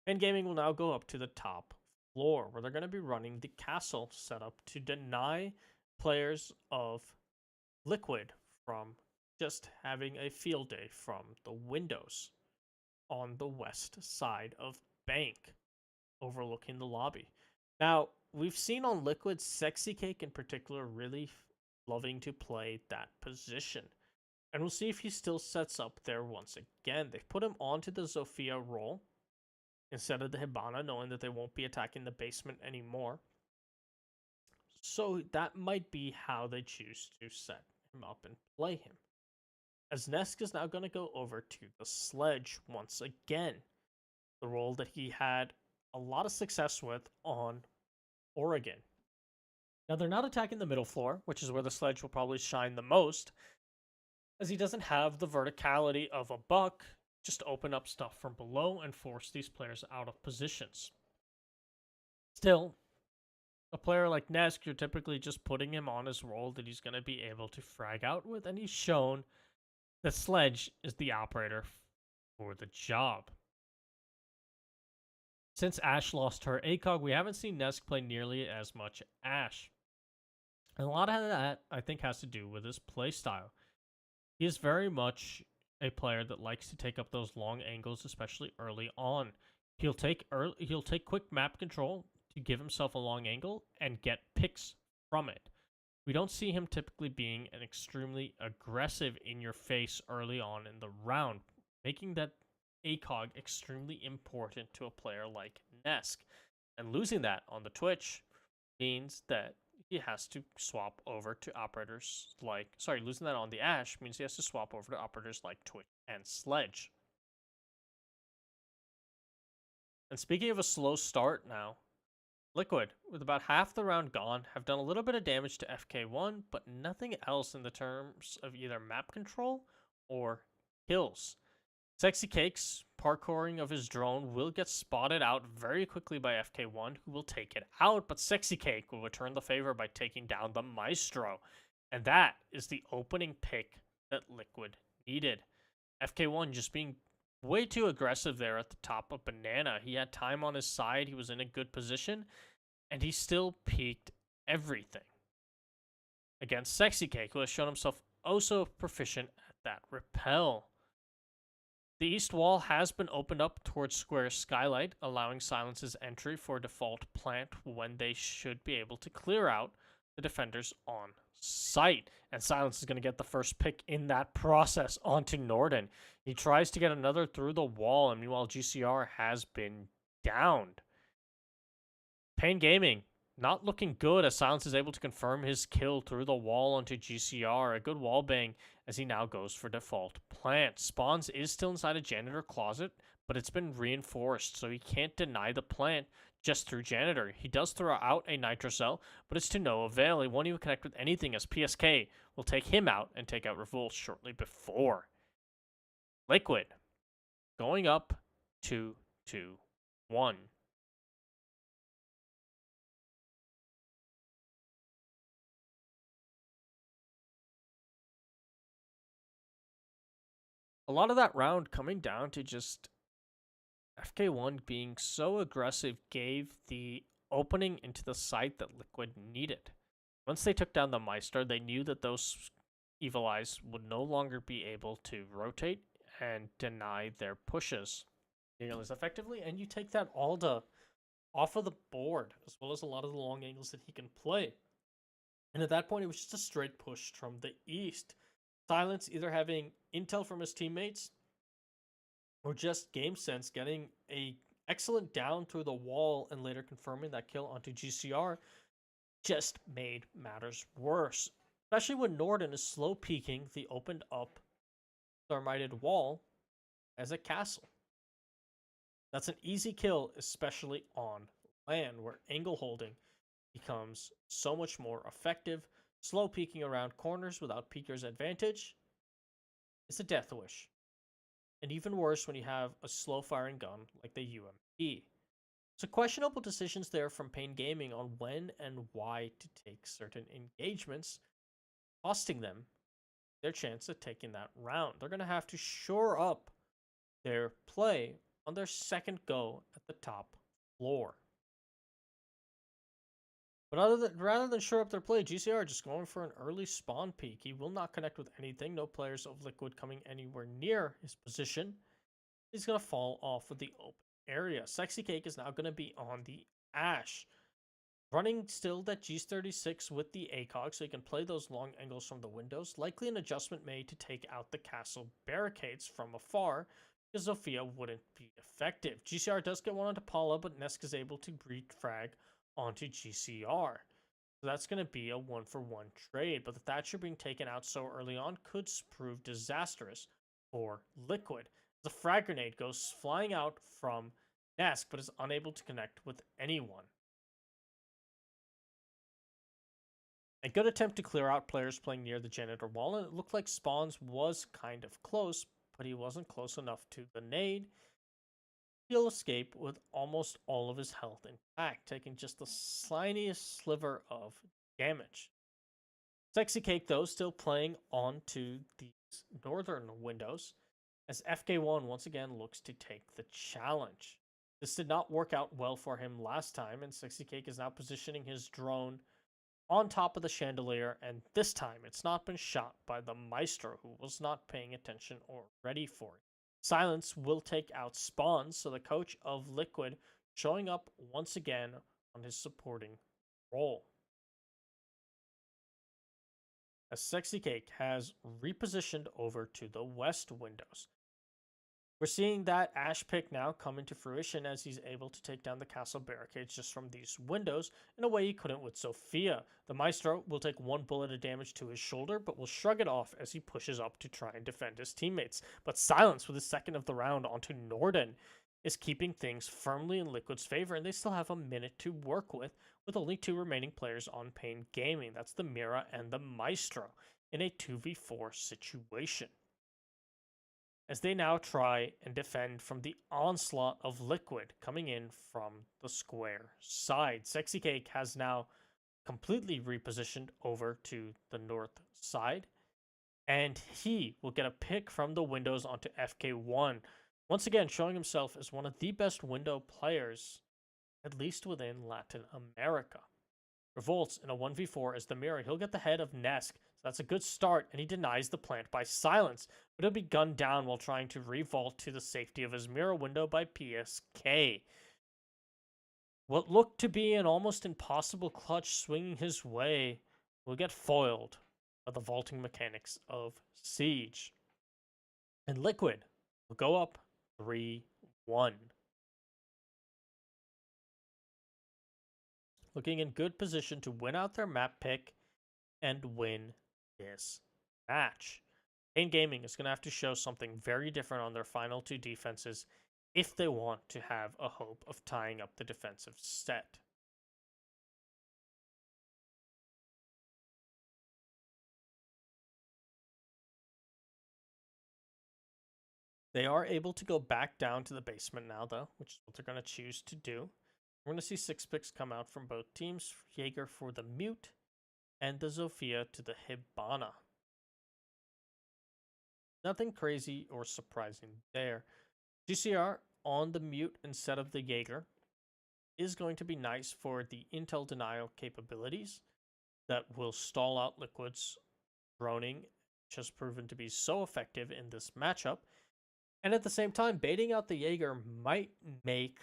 And Gaming will now go up to the top floor, where they're going to be running the castle setup to deny players of Liquid from just having a field day from the windows on the west side of Bank, overlooking the lobby. Now, we've seen on Liquid, Sexy Cake in particular really loving to play that position. And we'll see if he still sets up there once again. They've put him onto the Zofia role instead of the Hibana, knowing that they won't be attacking the basement anymore. So that might be how they choose to set him up and play him. As Nesk is now going to go over to the Sledge once again, the role that he had a lot of success with on Oregon. Now, they're not attacking the middle floor, which is where the Sledge will probably shine the most, as he doesn't have the verticality of a Buck just to open up stuff from below and force these players out of positions. Still, a player like Nesk, you're typically just putting him on his role that he's going to be able to frag out with, and he's shown that Sledge is the operator for the job. Since Ashe lost her ACOG, we haven't seen Nesk play nearly as much Ashe. And a lot of that, I think, has to do with his playstyle. He is very much a player that likes to take up those long angles, especially early on. He'll take quick map control to give himself a long angle and get picks from it. We don't see him typically being an extremely aggressive in-your-face early on in the round, making that ACOG extremely important to a player like Nesk. And losing that on the Twitch means that he has to swap over to operators like... losing that on the Ashe means he has to swap over to operators like Twitch and Sledge. And speaking of a slow start now, Liquid, with about half the round gone, have done a little bit of damage to FK1, but nothing else in the terms of either map control or kills. Sexy Cake's parkouring of his drone will get spotted out very quickly by FK1, who will take it out, but Sexy Cake will return the favor by taking down the Maestro. And that is the opening pick that Liquid needed. FK1 just being way too aggressive there at the top of Banana. He had time on his side, he was in a good position, and he still peaked everything against Sexy Cake, who has shown himself oh so proficient at that repel. The east wall has been opened up towards Square Skylight, allowing Silence's entry for default plant when they should be able to clear out the defenders on site. And Silence is going to get the first pick in that process onto Norden. He tries to get another through the wall, and meanwhile GCR has been downed. Pain Gaming not looking good as Silence is able to confirm his kill through the wall onto GCR. A good wall bang as he now goes for default plant. Spawns is still inside a janitor closet, but it's been reinforced, so he can't deny the plant just through janitor. He does throw out a nitro cell, but it's to no avail. He won't even connect with anything as PSK will take him out and take out Revolt shortly before. Liquid going up 2-2-1. A lot of that round coming down to just FK1 being so aggressive gave the opening into the site that Liquid needed. Once they took down the Meister, they knew that those Evil Eyes would no longer be able to rotate and deny their pushes as effectively, and you take that Alda off of the board, as well as a lot of the long angles that he can play. And at that point, it was just a straight push from the east. Silence either having intel from his teammates or just game sense, getting a excellent down through the wall and later confirming that kill onto GCR just made matters worse. Especially when Norden is slow peeking the opened up thermited wall as a castle. That's an easy kill, especially on land where angle holding becomes so much more effective. Slow peeking around corners without peeker's advantage is a death wish. And even worse when you have a slow firing gun like the UMP. So questionable decisions there from Pain Gaming on when and why to take certain engagements, costing them their chance at taking that round. They're going to have to shore up their play on their second go at the top floor. But rather than shore up their play, GCR just going for an early spawn peek. He will not connect with anything. No players of Liquid coming anywhere near his position. He's going to fall off of the open area. Sexy Cake is now going to be on the Ash. Running still that G36 with the ACOG so he can play those long angles from the windows. Likely an adjustment made to take out the castle barricades from afar because Zofia wouldn't be effective. GCR does get one onto Paula, but Nesk is able to breed frag onto GCR. So that's going to be a 1-for-1 trade, but the Thatcher being taken out so early on could prove disastrous for Liquid. The frag grenade goes flying out from Nesk, but is unable to connect with anyone. A good attempt to clear out players playing near the janitor wall, and it looked like Spawns was kind of close, but he wasn't close enough to the nade. He'll escape with almost all of his health intact, taking just the slightest sliver of damage. Sexy Cake, though, still playing onto these northern windows, as FK1 once again looks to take the challenge. This did not work out well for him last time, and Sexy Cake is now positioning his drone on top of the chandelier, and this time it's not been shot by the Maestro, who was not paying attention or ready for it. Silence will take out Spawns, so the coach of Liquid showing up once again on his supporting role. As Sexy Cake has repositioned over to the west windows. We're seeing that Ash pick now come into fruition as he's able to take down the castle barricades just from these windows in a way he couldn't with Sophia. The Maestro will take one bullet of damage to his shoulder, but will shrug it off as he pushes up to try and defend his teammates. But Silence with his second of the round onto Norden is keeping things firmly in Liquid's favor, and they still have a minute to work with only two remaining players on Pain Gaming. That's the Mira and the Maestro in a 2v4 situation, as they now try and defend from the onslaught of Liquid coming in from the square side. Sexy Cake has now completely repositioned over to the north side, and he will get a pick from the windows onto FK1, once again showing himself as one of the best window players, at least within Latin America. Revolts in a 1v4 as the Mirror. He'll get the head of Nesk, so that's a good start, and he denies the plant by Silence, but he'll be gunned down while trying to revault to the safety of his mirror window by PSK. What looked to be an almost impossible clutch swinging his way will get foiled by the vaulting mechanics of Siege. And Liquid will go up 3-1. Looking in good position to win out their map pick and win this match. Pain Gaming is going to have to show something very different on their final two defenses if they want to have a hope of tying up the defensive set. They are able to go back down to the basement now, though, which is what they're going to choose to do. We're going to see 6 picks come out from both teams. Jaeger for the Mute and the Zofia to the Hibana. Nothing crazy or surprising there. GCR on the Mute instead of the Jaeger is going to be nice for the intel denial capabilities. that will stall out Liquid's droning, which has proven to be so effective in this matchup. And at the same time, baiting out the Jaeger might make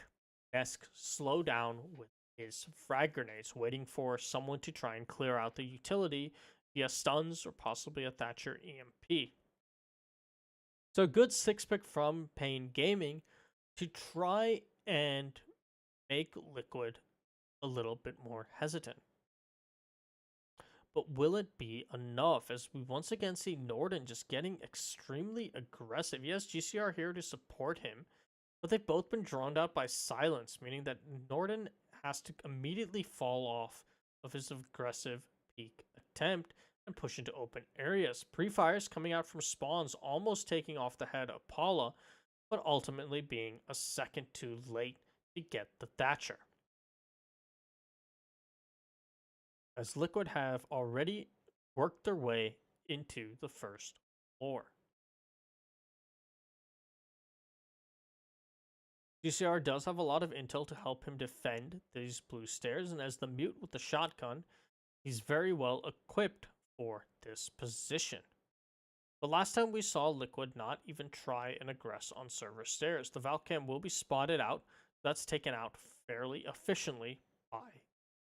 Nesk slow down with his frag grenades, waiting for someone to try and clear out the utility via stuns or possibly a Thatcher EMP. So a good 6-pick from Pain Gaming to try and make Liquid a little bit more hesitant. But will it be enough as we once again see Norden just getting extremely aggressive? He has GCR here to support him, but they've both been drowned out by silence, meaning that Norden has to immediately fall off of his aggressive peak attempt and push into open areas. Pre-fires coming out from spawns, almost taking off the head of Paula, but ultimately being a second too late to get the Thatcher. As Liquid have already worked their way into the first floor. GCR does have a lot of intel to help him defend these blue stairs, and as the mute with the shotgun, he's very well equipped for this position. The last time we saw Liquid not even try and aggress on server stairs, the Valcam will be spotted out. That's taken out fairly efficiently by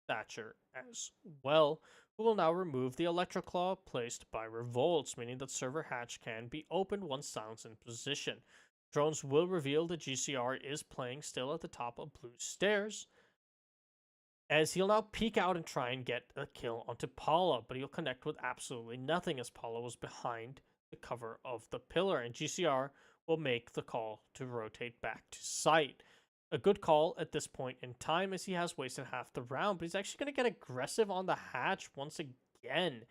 Thatcher as well, who will now remove the Electroclaw placed by Revolts, meaning that server hatch can be opened once Silence in position. Drones will reveal that GCR is playing still at the top of blue stairs, as he'll now peek out and try and get a kill onto Paula, but he'll connect with absolutely nothing as Paula was behind the cover of the pillar, and GCR will make the call to rotate back to site. A good call at this point in time as he has wasted half the round, but he's actually going to get aggressive on the hatch once again,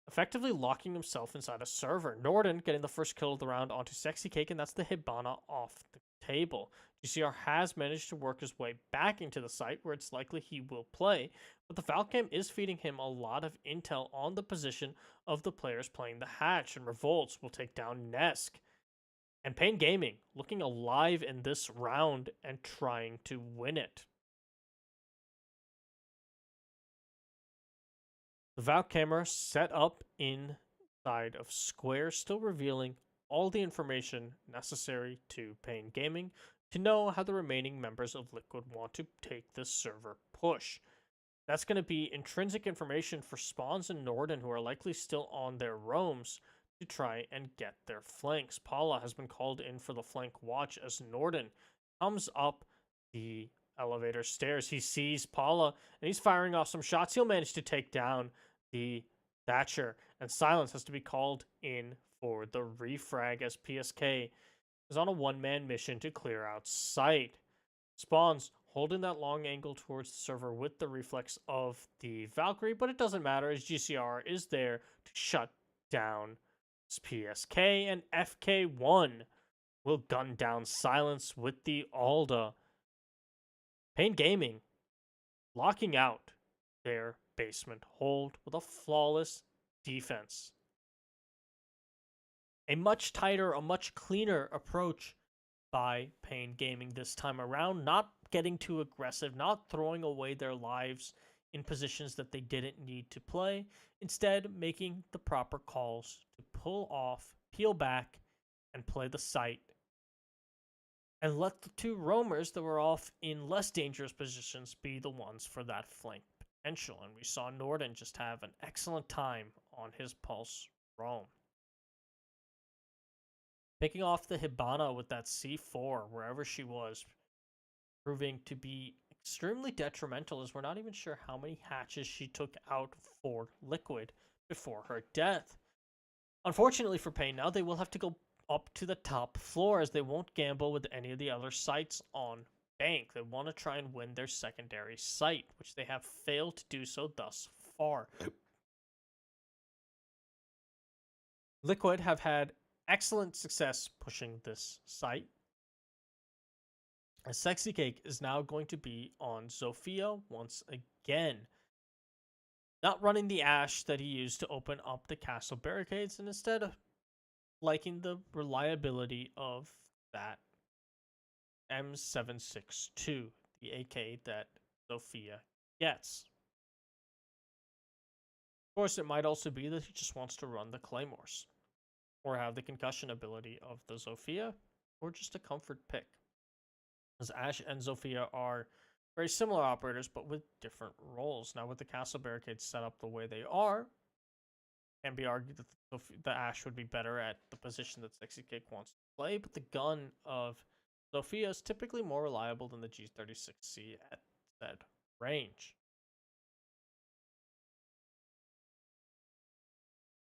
effectively locking himself inside a server. Norden getting the first kill of the round onto Sexy Cake, and that's the Hibana off the table. GCR has managed to work his way back into the site where it's likely he will play, but the Valcam is feeding him a lot of intel on the position of the players playing the hatch, and Revolts will take down Nesk. And Pain Gaming looking alive in this round and trying to win it. The Valve camera set up inside of Square, still revealing all the information necessary to Pain Gaming to know how the remaining members of Liquid want to take this server push. That's going to be intrinsic information for Spawns and Norden, who are likely still on their roams, to try and get their flanks. Paula has been called in for the flank watch as Norden comes up the elevator stairs. He sees Paula and he's firing off some shots. He'll manage to take down the Thatcher, and Silence has to be called in for the refrag as PSK is on a one-man mission to clear out site. Spawns holding that long angle towards the server with the reflex of the Valkyrie, but it doesn't matter as GCR is there to shut down PSK, and FK1 will gun down Silence with the Alda. Pain Gaming locking out their basement hold with a flawless defense. A much tighter, a much cleaner approach by Pain Gaming this time around, not getting too aggressive, not throwing away their lives in positions that they didn't need to play, instead making the proper calls to pull off, peel back, and play the site, and let the two roamers that were off in less dangerous positions be the ones for that flank potential. And we saw Norden just have an excellent time on his Pulse roam. Picking off the Hibana with that C4 wherever she was, proving to be extremely detrimental as we're not even sure how many hatches she took out for Liquid before her death. Unfortunately for Pain now, they will have to go up to the top floor as they won't gamble with any of the other sites on Bank. They want to try and win their secondary site, which they have failed to do so thus far. Liquid have had excellent success pushing this site. A Sexy Cake is now going to be on Zofia once again. Not running the Ash that he used to open up the castle barricades, and instead liking the reliability of that M762, the AK that Zofia gets. course, it might also be that he just wants to run the Claymores, or have the concussion ability of the Zofia, or just a comfort pick. As Ashe and Zofia are very similar operators, but with different roles. Now, with the castle barricades set up the way they are, can be argued that the Ashe would be better at the position that Sexy Cake wants to play, but the gun of Zofia is typically more reliable than the G36C at said range.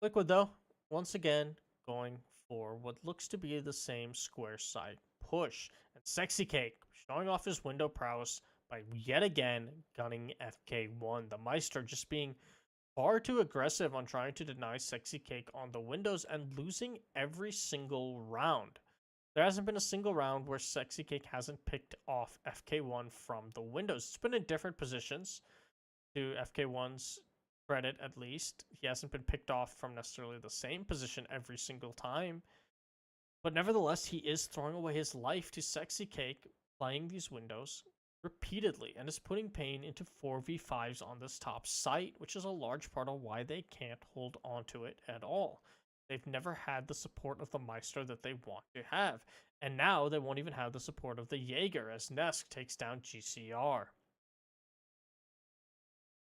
Liquid, though, once again, going for what looks to be the same square side push. And Sexy Cake showing off his window prowess by yet again gunning FK1. The Meister just being far too aggressive on trying to deny Sexy Cake on the windows and losing every single round. There hasn't been a single round where Sexy Cake hasn't picked off FK1 from the windows. It's been in different positions to FK1's credit, at least. He hasn't been picked off from necessarily the same position every single time. But nevertheless, he is throwing away his life to Sexy Cake playing these windows repeatedly and is putting Pain into 4v5s on this top site, which is a large part of why they can't hold on to it at all. They've never had the support of the Meister that they want to have, and now they won't even have the support of the Jaeger as Nesk takes down GCR.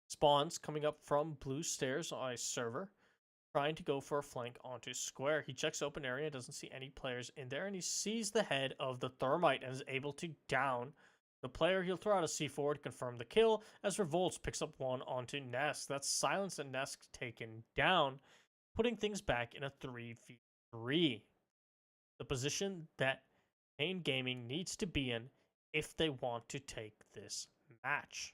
Spawns coming up from blue stairs on a server, trying to go for a flank onto square. He checks open area, doesn't see any players in there, and he sees the head of the Thermite and is able to down the player. He'll throw out a C4 to confirm the kill as Revolts picks up one onto Nesk. That's Silence and Nesk taken down, putting things back in a 3v3. The position that Pain Gaming needs to be in if they want to take this match.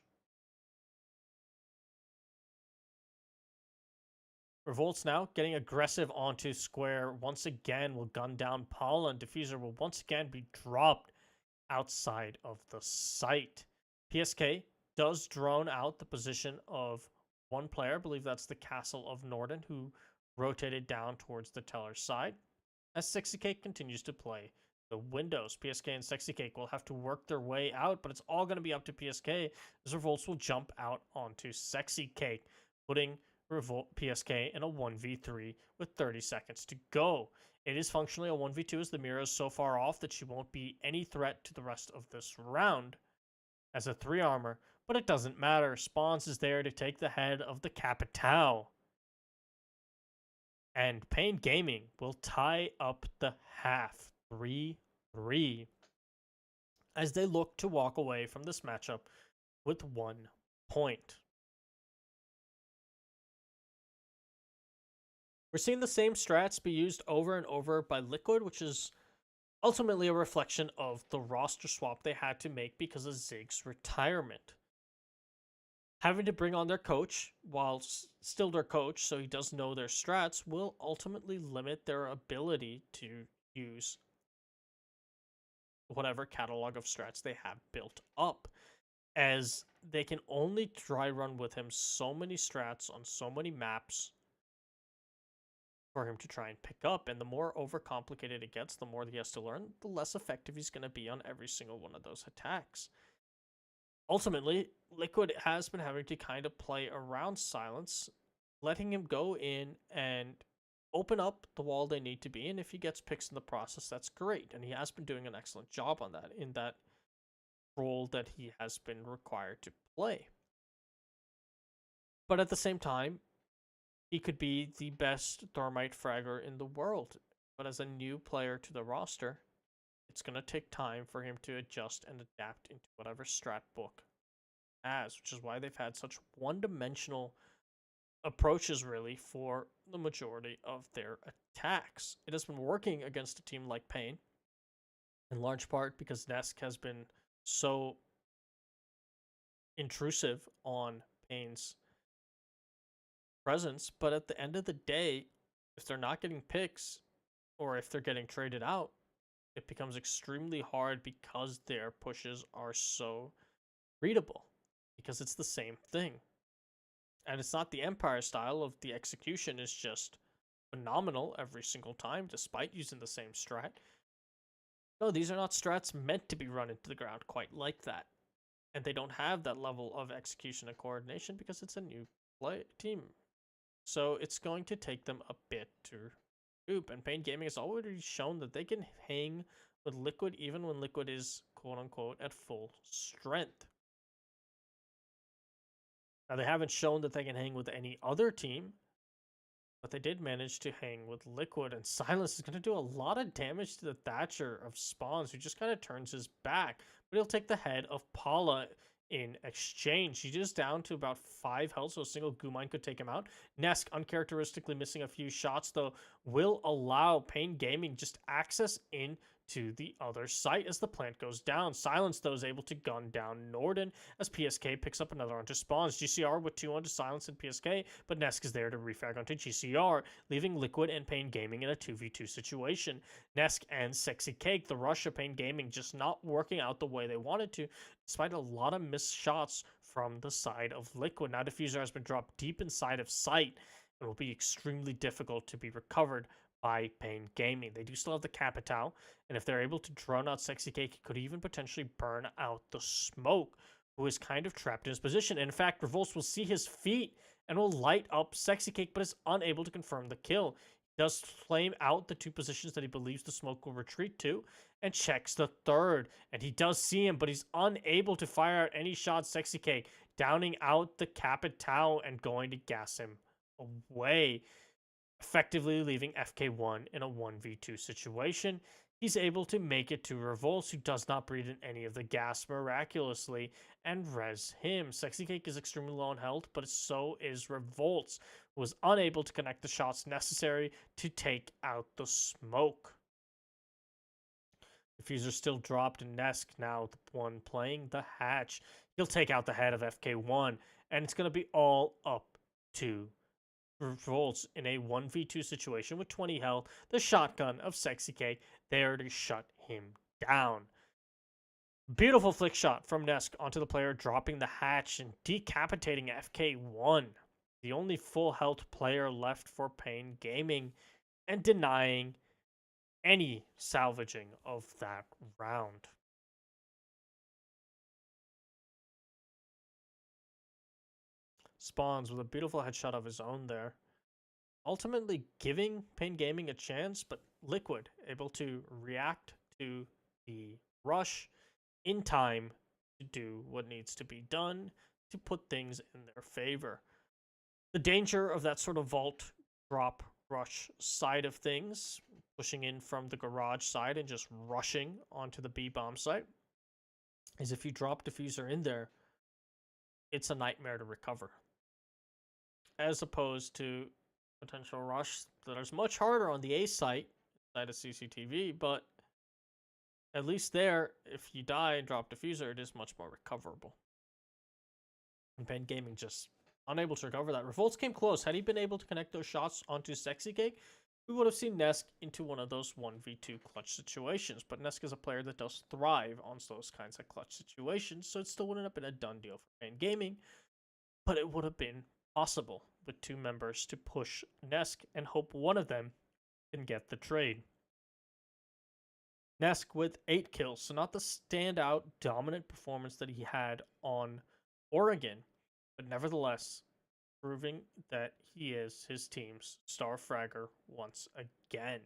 Revolts now getting aggressive onto square. Once again will gun down Paula, and Diffuser will once again be dropped outside of the site. PSK does drone out the position of one player. I believe that's the Castle of Norden, who rotated down towards the teller's side. As Sexy Cake continues to play the windows, PSK and Sexy Cake will have to work their way out, but it's all going to be up to PSK as Revolts will jump out onto Sexy Cake, putting PSK in a 1v3 with 30 seconds to go. It is functionally a 1v2 as the Mira is so far off that she won't be any threat to the rest of this round as a 3 armor, but it doesn't matter. Spawns is there to take the head of the Capitao. And Pain Gaming will tie up the half 3-3 as they look to walk away from this matchup with 1 point. We're seeing the same strats be used over and over by Liquid, which is ultimately a reflection of the roster swap they had to make because of Zig's retirement. Having to bring on their coach, while still their coach, so he does know their strats, will ultimately limit their ability to use whatever catalog of strats they have built up, as they can only dry run with him so many strats on so many maps for him to try and pick up, and the more overcomplicated it gets, the more he has to learn, the less effective he's going to be on every single one of those attacks. Ultimately, Liquid has been having to kind of play around Silence, letting him go in and open up the wall they need to be in. If he gets picks in the process, that's great, and he has been doing an excellent job on that in that role that he has been required to play. But at the same time, he could be the best Thermite fragger in the world, but as a new player to the roster, it's going to take time for him to adjust and adapt into whatever strat book has, which is why they've had such one-dimensional approaches, really, for the majority of their attacks. It has been working against a team like Pain, in large part because Nesk has been so intrusive on Pain's presence, but at the end of the day, if they're not getting picks or if they're getting traded out, it becomes extremely hard because their pushes are so readable, because it's the same thing. And it's not the Empire style of the execution is just phenomenal every single time despite using the same strat. No, these are not strats meant to be run into the ground quite like that, and they don't have that level of execution and coordination because it's a new team. So it's going to take them a bit to recoup. And Pain Gaming has already shown that they can hang with Liquid even when Liquid is quote unquote at full strength. Now they haven't shown that they can hang with any other team, but they did manage to hang with Liquid, and Silence is going to do a lot of damage to the Thatcher of Spawns, who just kind of turns his back. But he'll take the head of Paula in exchange. He is down to about 5 health, so a single goo mine could take him out. Nesk, uncharacteristically missing a few shots, though, will allow Pain Gaming just access in to the other site as the plant goes down. Silence, though, is able to gun down Norden as PSK picks up another onto spawns. GCR with 2 onto Silence and PSK, but Nesk is there to refrag onto GCR, leaving Liquid and Pain Gaming in a 2v2 situation. Nesk and Sexy Cake, the rush of Pain Gaming, just not working out the way they wanted to, despite a lot of missed shots from the side of Liquid. Now Diffuser has been dropped deep inside of sight and will be extremely difficult to be recovered by Pain Gaming. They do still have the Capitao, and if they're able to drone out Sexy Cake, it could even potentially burn out the Smoke, who is kind of trapped in his position. And in fact, Revolts will see his feet and will light up Sexy Cake, but is unable to confirm the kill. He does flame out the 2 positions that he believes the Smoke will retreat to, and checks the 3rd. And he does see him, but he's unable to fire out any shots. Sexy Cake downing out the Capitao and going to gas him away, effectively leaving FK1 in a 1v2 situation. He's able to make it to Revolts, who does not breathe in any of the gas miraculously, and res him. Sexy Cake is extremely low on health, but so is Revolts, who was unable to connect the shots necessary to take out the Smoke. Diffuser still dropped, and Nesk now the one playing the hatch. He'll take out the head of FK1, and it's going to be all up to Revolts in a 1v2 situation with 20 health, the shotgun of Sexy Cake there to shut him down. Beautiful flick shot from Nesk onto the player, dropping the hatch and decapitating FK1, the only full health player left for Pain Gaming, and denying any salvaging of that round. Spawns with a beautiful headshot of his own there, ultimately giving Pain Gaming a chance, but Liquid able to react to the rush in time to do what needs to be done to put things in their favor. The danger of that sort of vault drop rush side of things, pushing in from the garage side and just rushing onto the B bomb site, is if you drop Diffuser in there, it's a nightmare to recover. As opposed to potential rush that is much harder on the A site side of CCTV, but at least there, if you die and drop Diffuser, it is much more recoverable. And Pain Gaming just unable to recover that. Revolts came close. Had he been able to connect those shots onto Sexy Cake, we would have seen Nesk into one of those 1v2 clutch situations. But Nesk is a player that does thrive on those kinds of clutch situations, so it still wouldn't have been a done deal for Pain Gaming, but it would have been possible with 2 members to push Nesk and hope one of them can get the trade. Nesk with 8 kills, so not the standout dominant performance that he had on Oregon, but nevertheless proving that he is his team's star fragger once again.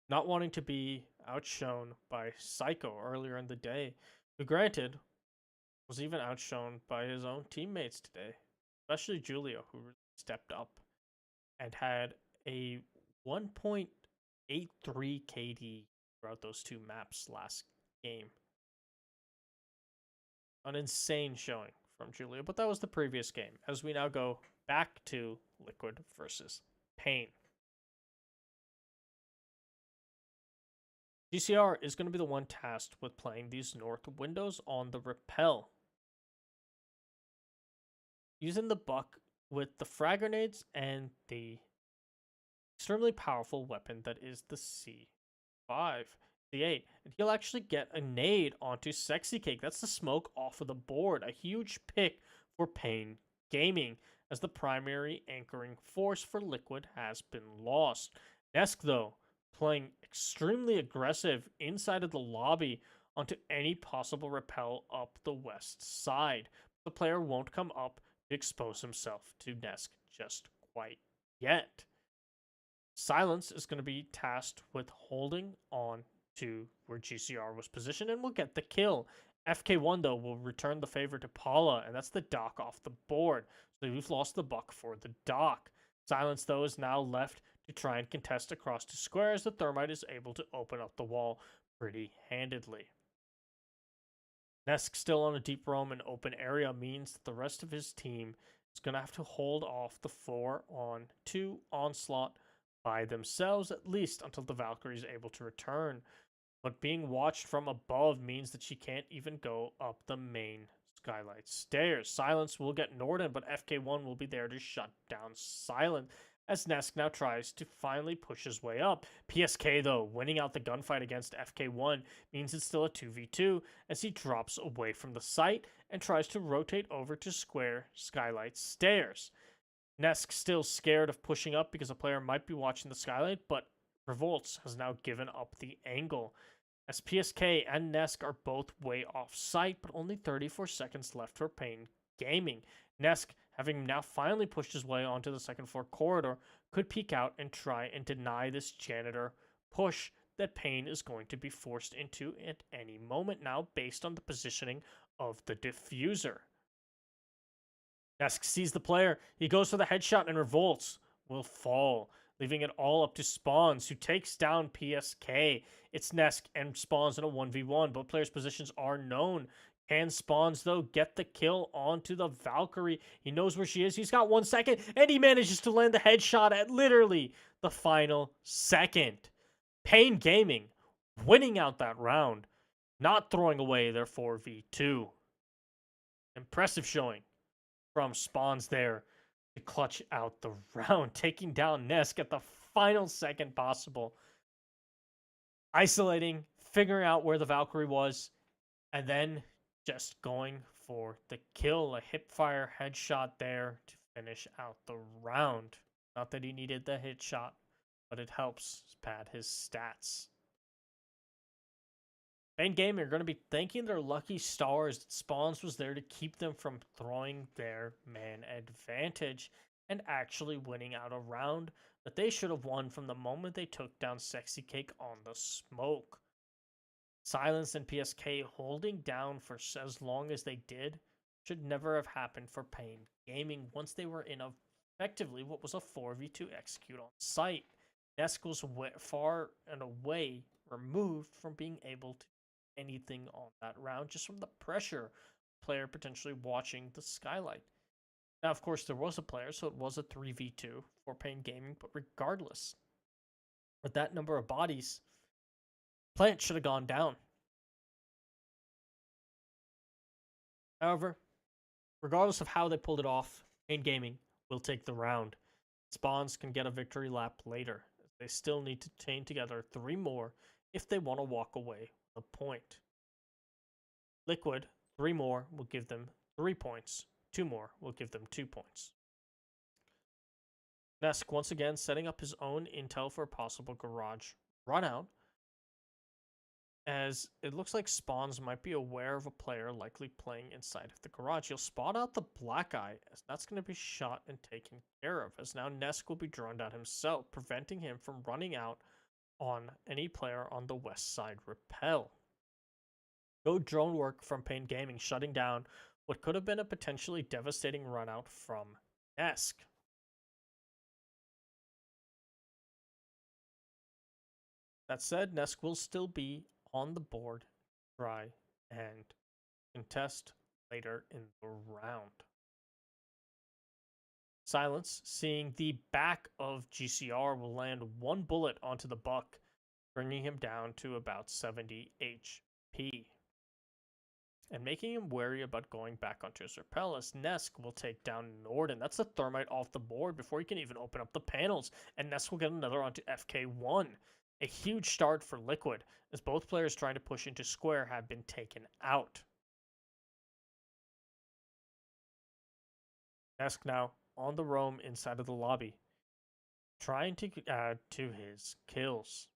Not wanting to be outshone by Psycho earlier in the day, who granted was even outshone by his own teammates today, especially Julio, who stepped up and had a 1.83 KD throughout those 2 maps last game. An insane showing from Julio, but that was the previous game, as we now go back to Liquid versus Pain. GCR is going to be the one tasked with playing these north windows on the Repel, using the Buck with the frag grenades and the extremely powerful weapon that is the C5, C8. And he'll actually get a nade onto Sexy Cake. That's the smoke off of the board. A huge pick for Pain Gaming, as the primary anchoring force for Liquid has been lost. Nesk, though, playing extremely aggressive inside of the lobby onto any possible repel up the west side. The player won't come up to expose himself to Nesk just quite yet. Silence is going to be tasked with holding on to where GCR was positioned and will get the kill. FK1, though, will return the favor to Paula, and that's the dock off the board. So we've lost the buck for the dock. Silence, though, is now left to try and contest across to square as the Thermite is able to open up the wall pretty handedly. Nesk still on a deep roam and open area means that the rest of his team is going to have to hold off the 4-on-2 onslaught by themselves, at least until the Valkyrie is able to return. But being watched from above means that she can't even go up the main skylight stairs. Silence will get Norden, but FK1 will be there to shut down Silent as Nesk now tries to finally push his way up. PSK, though, winning out the gunfight against FK1 means it's still a 2v2 as he drops away from the site and tries to rotate over to square skylight stairs. Nesk still scared of pushing up because a player might be watching the skylight, but Revolts has now given up the angle. As PSK and Nesk are both way off site, but only 34 seconds left for Pain Gaming. Nesk, having now finally pushed his way onto the second floor corridor, could peek out and try and deny this janitor push that Pain is going to be forced into at any moment now based on the positioning of the diffuser. Nesk sees the player. He goes for the headshot and Revolts will fall, leaving it all up to Spawns, who takes down PSK. It's Nesk and Spawns in a 1v1. Both players' positions are known. Can Spawns, though, get the kill onto the Valkyrie? He knows where she is. He's got 1 second, and he manages to land the headshot at literally the final second. Pain Gaming winning out that round, not throwing away their 4v2. Impressive showing from Spawns there to clutch out the round, taking down Nesk at the final second possible. Isolating, figuring out where the Valkyrie was, and then just going for the kill. A hipfire headshot there to finish out the round. Not that he needed the hit shot, but it helps pad his stats. Pain Gaming are going to be thanking their lucky stars that Spawns was there to keep them from throwing their man advantage and actually winning out a round that they should have won from the moment they took down Sexy Cake on the smoke. Silence and PSK holding down for as long as they did should never have happened for Pain Gaming once they were in effectively what was a 4v2 execute on site. Nesk was far and away removed from being able to do anything on that round just from the pressure player potentially watching the skylight. Now, of course, there was a player, so it was a 3v2 for Pain Gaming, but regardless, with that number of bodies, Plant should have gone down. However, regardless of how they pulled it off, Pain Gaming will take the round. Spawns can get a victory lap later. They still need to chain together 3 more if they want to walk away with a point. Liquid, 3 more will give them 3 points. 2 more will give them 2 points. Nesk once again setting up his own intel for a possible garage runout, as it looks like Spawns might be aware of a player likely playing inside of the garage. He'll spot out the black eye, as that's going to be shot and taken care of, as now Nesk will be drawn down himself, preventing him from running out on any player on the west side rappel. Good drone work from Pain Gaming, shutting down what could have been a potentially devastating runout from Nesk. That said, Nesk will still be on the board, try and contest later in the round. Silence, seeing the back of GCR, will land 1 bullet onto the buck, bringing him down to about 70 HP. And making him wary about going back onto his rappel, as Nesk will take down Norden. That's the Thermite off the board before he can even open up the panels, and Nesk will get another onto FK1. A huge start for Liquid, as both players trying to push into square have been taken out. Nesk now on the roam inside of the lobby, trying to add to his kills.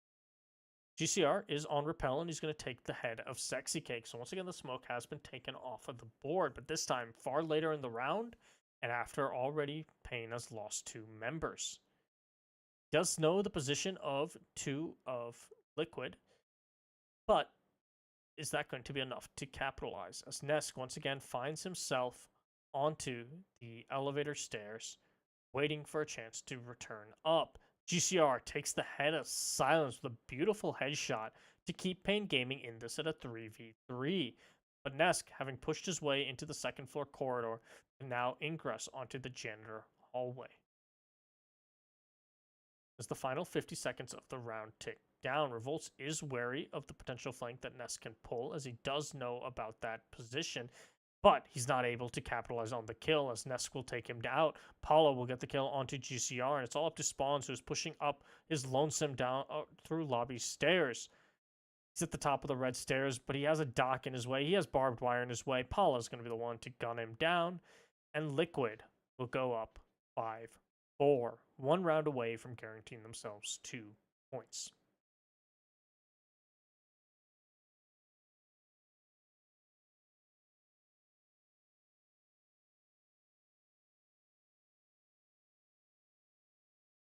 GCR is on rappel, and he's going to take the head of Sexy Cake. So once again, the smoke has been taken off of the board, but this time far later in the round, and after already Pain has lost 2 members. Does know the position of 2 of Liquid, but is that going to be enough to capitalize as Nesk once again finds himself onto the elevator stairs, waiting for a chance to return up? GCR takes the head of silence with a beautiful headshot to keep Pain Gaming in this at a 3v3. But Nesk, having pushed his way into the second floor corridor, can now ingress onto the janitor hallway. As the final 50 seconds of the round tick down, Revolts is wary of the potential flank that Ness can pull, as he does know about that position, but he's not able to capitalize on the kill as Ness will take him out. Paulo will get the kill onto GCR, and it's all up to Spawns, who's pushing up his lonesome down through lobby stairs. He's at the top of the red stairs, but he has a dock in his way. He has barbed wire in his way. Paula's going to be the one to gun him down, and Liquid will go up 5-4, 1 round away from guaranteeing themselves 2 points.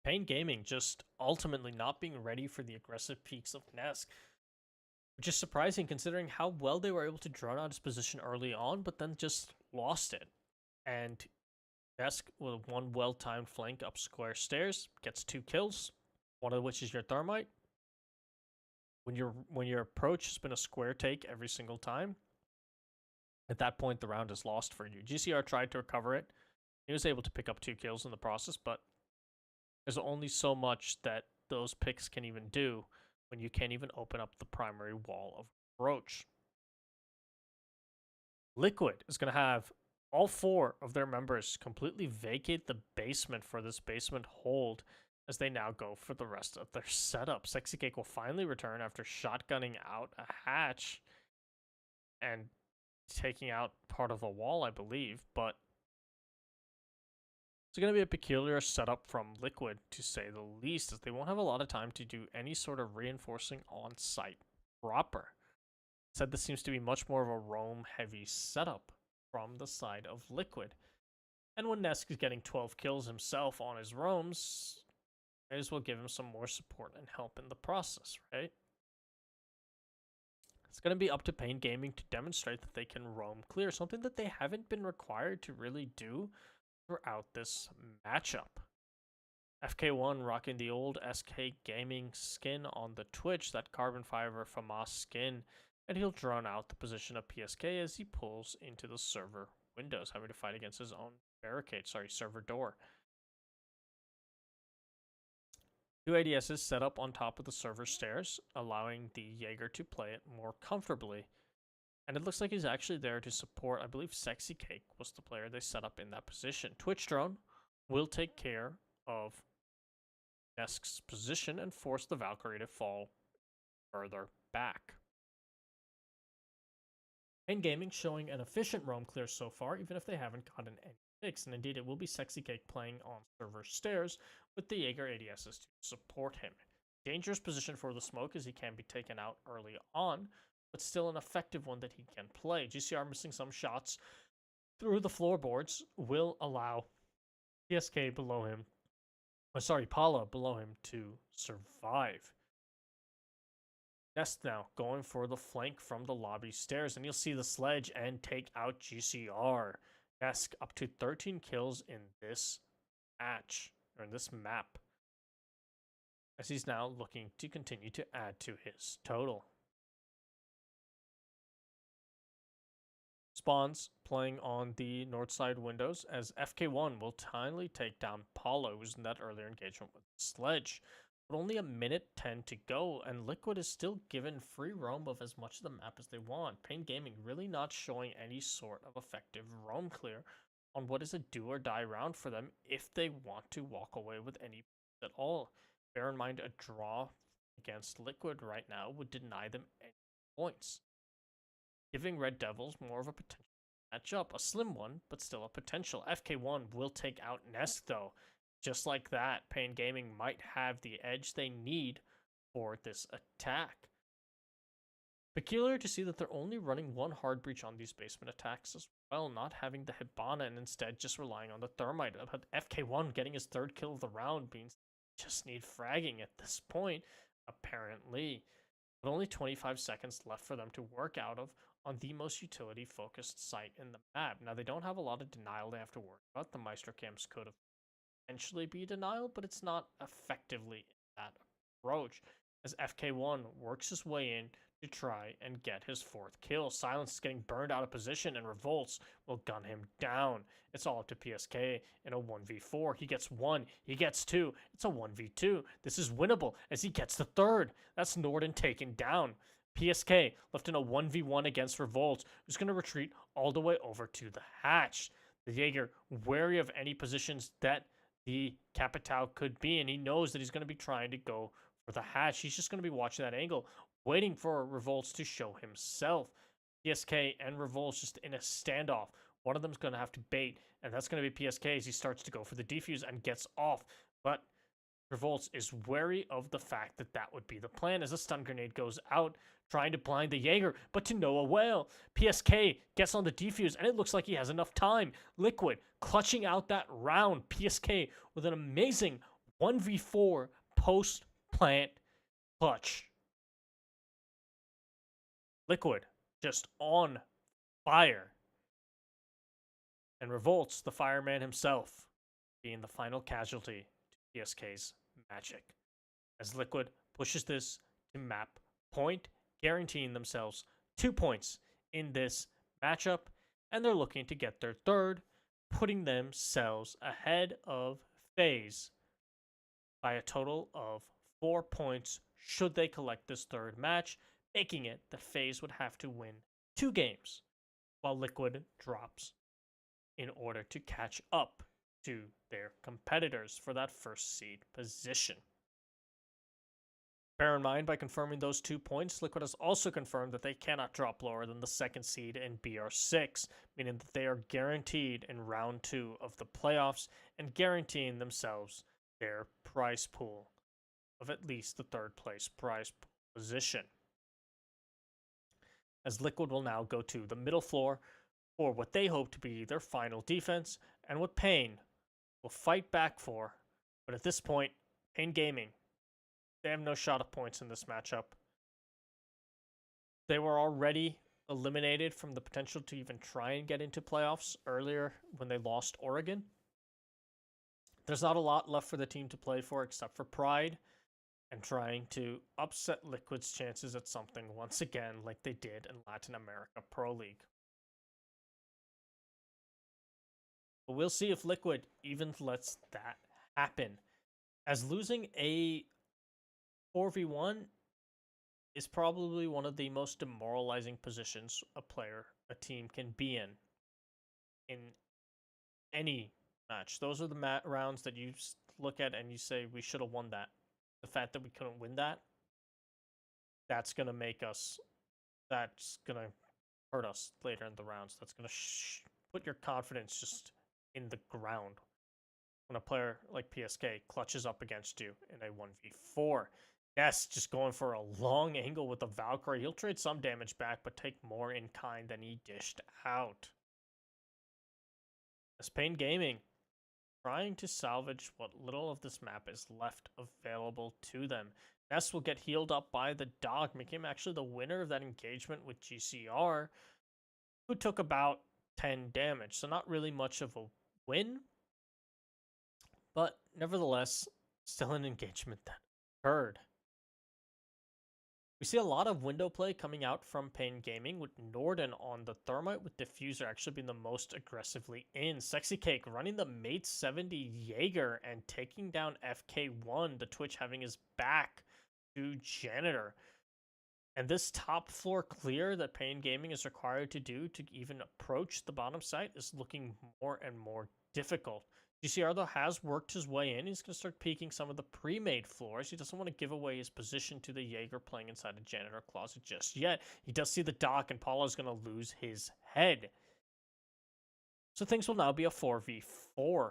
Pain Gaming just ultimately not being ready for the aggressive peaks of Nesk, which is surprising considering how well they were able to drone out his position early on, but then just lost it. And Nesk, with 1 well-timed flank up square stairs, gets 2 kills, one of which is your Thermite. When your approach has been a square take every single time, at that point the round is lost for you. GCR tried to recover it. He was able to pick up 2 kills in the process, but there's only so much that those picks can even do when you can't even open up the primary wall of approach. Liquid is going to have all 4 of their members completely vacate the basement for this basement hold as they now go for the rest of their setup. Sexy Cake will finally return after shotgunning out a hatch and taking out part of the wall, I believe, but it's going to be a peculiar setup from Liquid, to say the least, as they won't have a lot of time to do any sort of reinforcing on site proper. Said this seems to be much more of a roam heavy setup from the side of Liquid. And when Nesk is getting 12 kills himself on his roams, may as well give him some more support and help in the process, right? It's going to be up to Pain Gaming to demonstrate that they can roam clear, something that they haven't been required to really do throughout this matchup. FK1 rocking the old SK Gaming skin on the Twitch, that carbon fiber FAMAS skin, and he'll drone out the position of PSK as he pulls into the server windows, having to fight against his own server door. 2 ADSs set up on top of the server stairs, allowing the Jaeger to play it more comfortably. And it looks like he's actually there to support, I believe Sexy Cake was the player they set up in that position. Twitch Drone will take care of Nesk's position and force the Valkyrie to fall further back. Pain Gaming showing an efficient roam clear so far, even if they haven't gotten any picks, and indeed it will be Sexy Cake playing on server stairs with the Jaeger ADSs to support him. Dangerous position for the smoke as he can be taken out early on, but still an effective one that he can play. GCR missing some shots through the floorboards will allow PSK below him, Paula below him to survive. Nest now going for the flank from the lobby stairs, and you'll see the sledge and take out GCR. Nesk up to 13 kills in this match, or in this map, as he's now looking to continue to add to his total. Spawns playing on the north side windows as FK1 will timely take down Paulo, who's in that earlier engagement with Sledge. But only a minute 10 to go, and Liquid is still given free roam of as much of the map as they want. Pain Gaming really not showing any sort of effective roam clear on what is a do or die round for them if they want to walk away with any at all. Bear in mind, a draw against Liquid right now would deny them any points, giving Red Devils more of a potential matchup. A slim one, but still a potential. FK1 will take out Nesk, though. Just like that, Pain Gaming might have the edge they need for this attack. Peculiar to see that they're only running one hard breach on these basement attacks as well, not having the Hibana and instead just relying on the Thermite. But FK1 getting his third kill of the round means just need fragging at this point, apparently. But only 25 seconds left for them to work out of on the most utility-focused site in the map. Now, they don't have a lot of denial they have to worry about. The Maestro camps could potentially be denial, but it's not effectively that approach, as FK1 works his way in to try and get his fourth kill. Silence is getting burned out of position, and Revolts will gun him down. It's all up to PSK in a 1v4. He gets one, he gets two. It's a 1v2. This is winnable as he gets the third. That's Norden taken down. PSK left in a 1v1 against Revolt, who's going to retreat all the way over to the hatch. The Jaeger, wary of any positions that the Capitao could be, and he knows that he's going to be trying to go for the hatch. He's just going to be watching that angle, waiting for Revolts to show himself. PSK and Revolts just in a standoff. One of them's going to have to bait, and that's going to be PSK as he starts to go for the defuse and gets off. But Revolts is wary of the fact that that would be the plan as a stun grenade goes out, trying to blind the Jaeger, but to no avail. PSK gets on the defuse, and it looks like he has enough time. Liquid clutching out that round. PSK with an amazing 1v4 post-plant clutch. Liquid just on fire. And Revolts, the fireman himself, being the final casualty to PSK's magic. As Liquid pushes this to map point, guaranteeing themselves 2 points in this matchup, and they're looking to get their third, putting themselves ahead of Faze by a total of 4 points should they collect this third match, making it that Faze would have to win 2 games, while Liquid drops in order to catch up to their competitors for that first seed position. Bear in mind, by confirming those 2 points, Liquid has also confirmed that they cannot drop lower than the second seed in BR6, meaning that they are guaranteed in round 2 of the playoffs and guaranteeing themselves their prize pool of at least the third place prize pool position. As Liquid will now go to the middle floor for what they hope to be their final defense, and what Pain will fight back for. But at this point, Pain Gaming, they have no shot at points in this matchup. They were already eliminated from the potential to even try and get into playoffs earlier when they lost Oregon. There's not a lot left for the team to play for except for pride and trying to upset Liquid's chances at something once again like they did in Latin America Pro League. But we'll see if Liquid even lets that happen, as losing a 4v1 is probably one of the most demoralizing positions a team can be in any match. Those are the rounds that you look at and you say, we should have won that. The fact that we couldn't win that, that's going to hurt us later in the rounds. That's going to put your confidence just in the ground when a player like PSK clutches up against you in a 1v4. Yes, just going for a long angle with the Valkyrie. He'll trade some damage back, but take more in kind than he dished out. As Pain Gaming trying to salvage what little of this map is left available to them. Ness will get healed up by the dog, making him actually the winner of that engagement with GCR, who took about 10 damage. So not really much of a win, but nevertheless, still an engagement that occurred. We see a lot of window play coming out from Pain Gaming, with Norden on the Thermite, with Diffuser actually being the most aggressively in. Sexy Cake running the Mate 70 Jaeger and taking down FK1, the Twitch having his back to Janitor. And this top floor clear that Pain Gaming is required to do to even approach the bottom site is looking more and more difficult. GCR, though, has worked his way in. He's going to start peeking some of the pre-made floors. He doesn't want to give away his position to the Jaeger playing inside a Janitor closet just yet. He does see the dock, and Paula's going to lose his head. So things will now be a 4v4.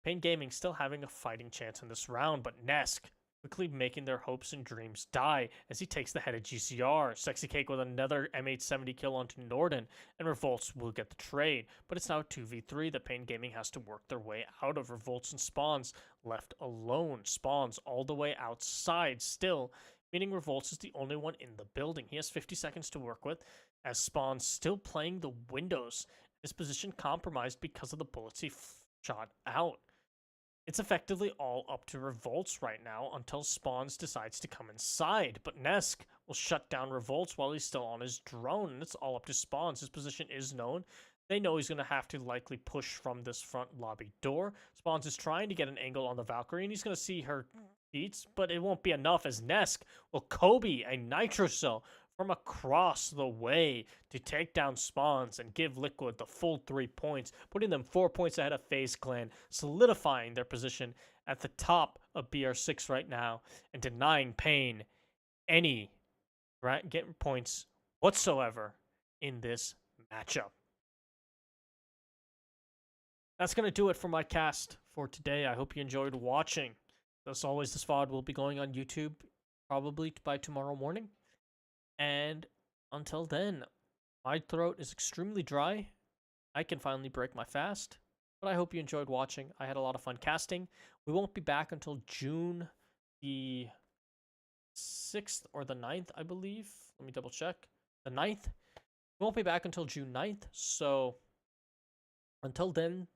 Pain Gaming still having a fighting chance in this round, but Nesk quickly making their hopes and dreams die as he takes the head of GCR. Sexy Cake with another M870 kill onto Norden, and Revolts will get the trade. But it's now 2v3 that Pain Gaming has to work their way out of. Revolts and Spawns left alone. Spawns all the way outside still, meaning Revolts is the only one in the building. He has 50 seconds to work with, as Spawns still playing the windows. His position compromised because of the bullets he shot out. It's effectively all up to Revolts right now until Spawns decides to come inside, but Nesk will shut down Revolts while he's still on his drone, and it's all up to Spawns. His position is known. They know he's going to have to likely push from this front lobby door. Spawns is trying to get an angle on the Valkyrie, and he's going to see her beats, but it won't be enough as Nesk will Kobe a Nitro Cell from across the way to take down Spawns and give Liquid the full 3 points, putting them 4 points ahead of Faze Clan, solidifying their position at the top of BR6 right now, and denying Pain any getting points whatsoever in this matchup. That's going to do it for my cast for today. I hope you enjoyed watching. As always, this VOD will be going on YouTube probably by tomorrow morning. And until then, my throat is extremely dry. I can finally break my fast. But I hope you enjoyed watching. I had a lot of fun casting. We won't be back until June the 6th or the 9th, I believe. Let me double check. The 9th. We won't be back until June 9th. So until then,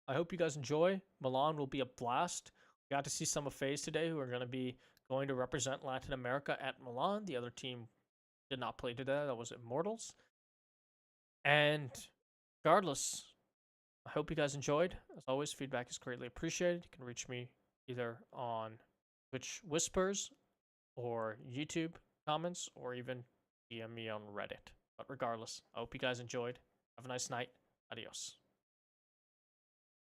I hope you guys enjoy. Milan will be a blast. We got to see some of Faze today who are going to be going to represent Latin America at Milan. The other team did not play today. That was Immortals. And regardless, I hope you guys enjoyed. As always, feedback is greatly appreciated. You can reach me either on Twitch Whispers or YouTube comments or even DM me on Reddit. But regardless, I hope you guys enjoyed. Have a nice night. Adios.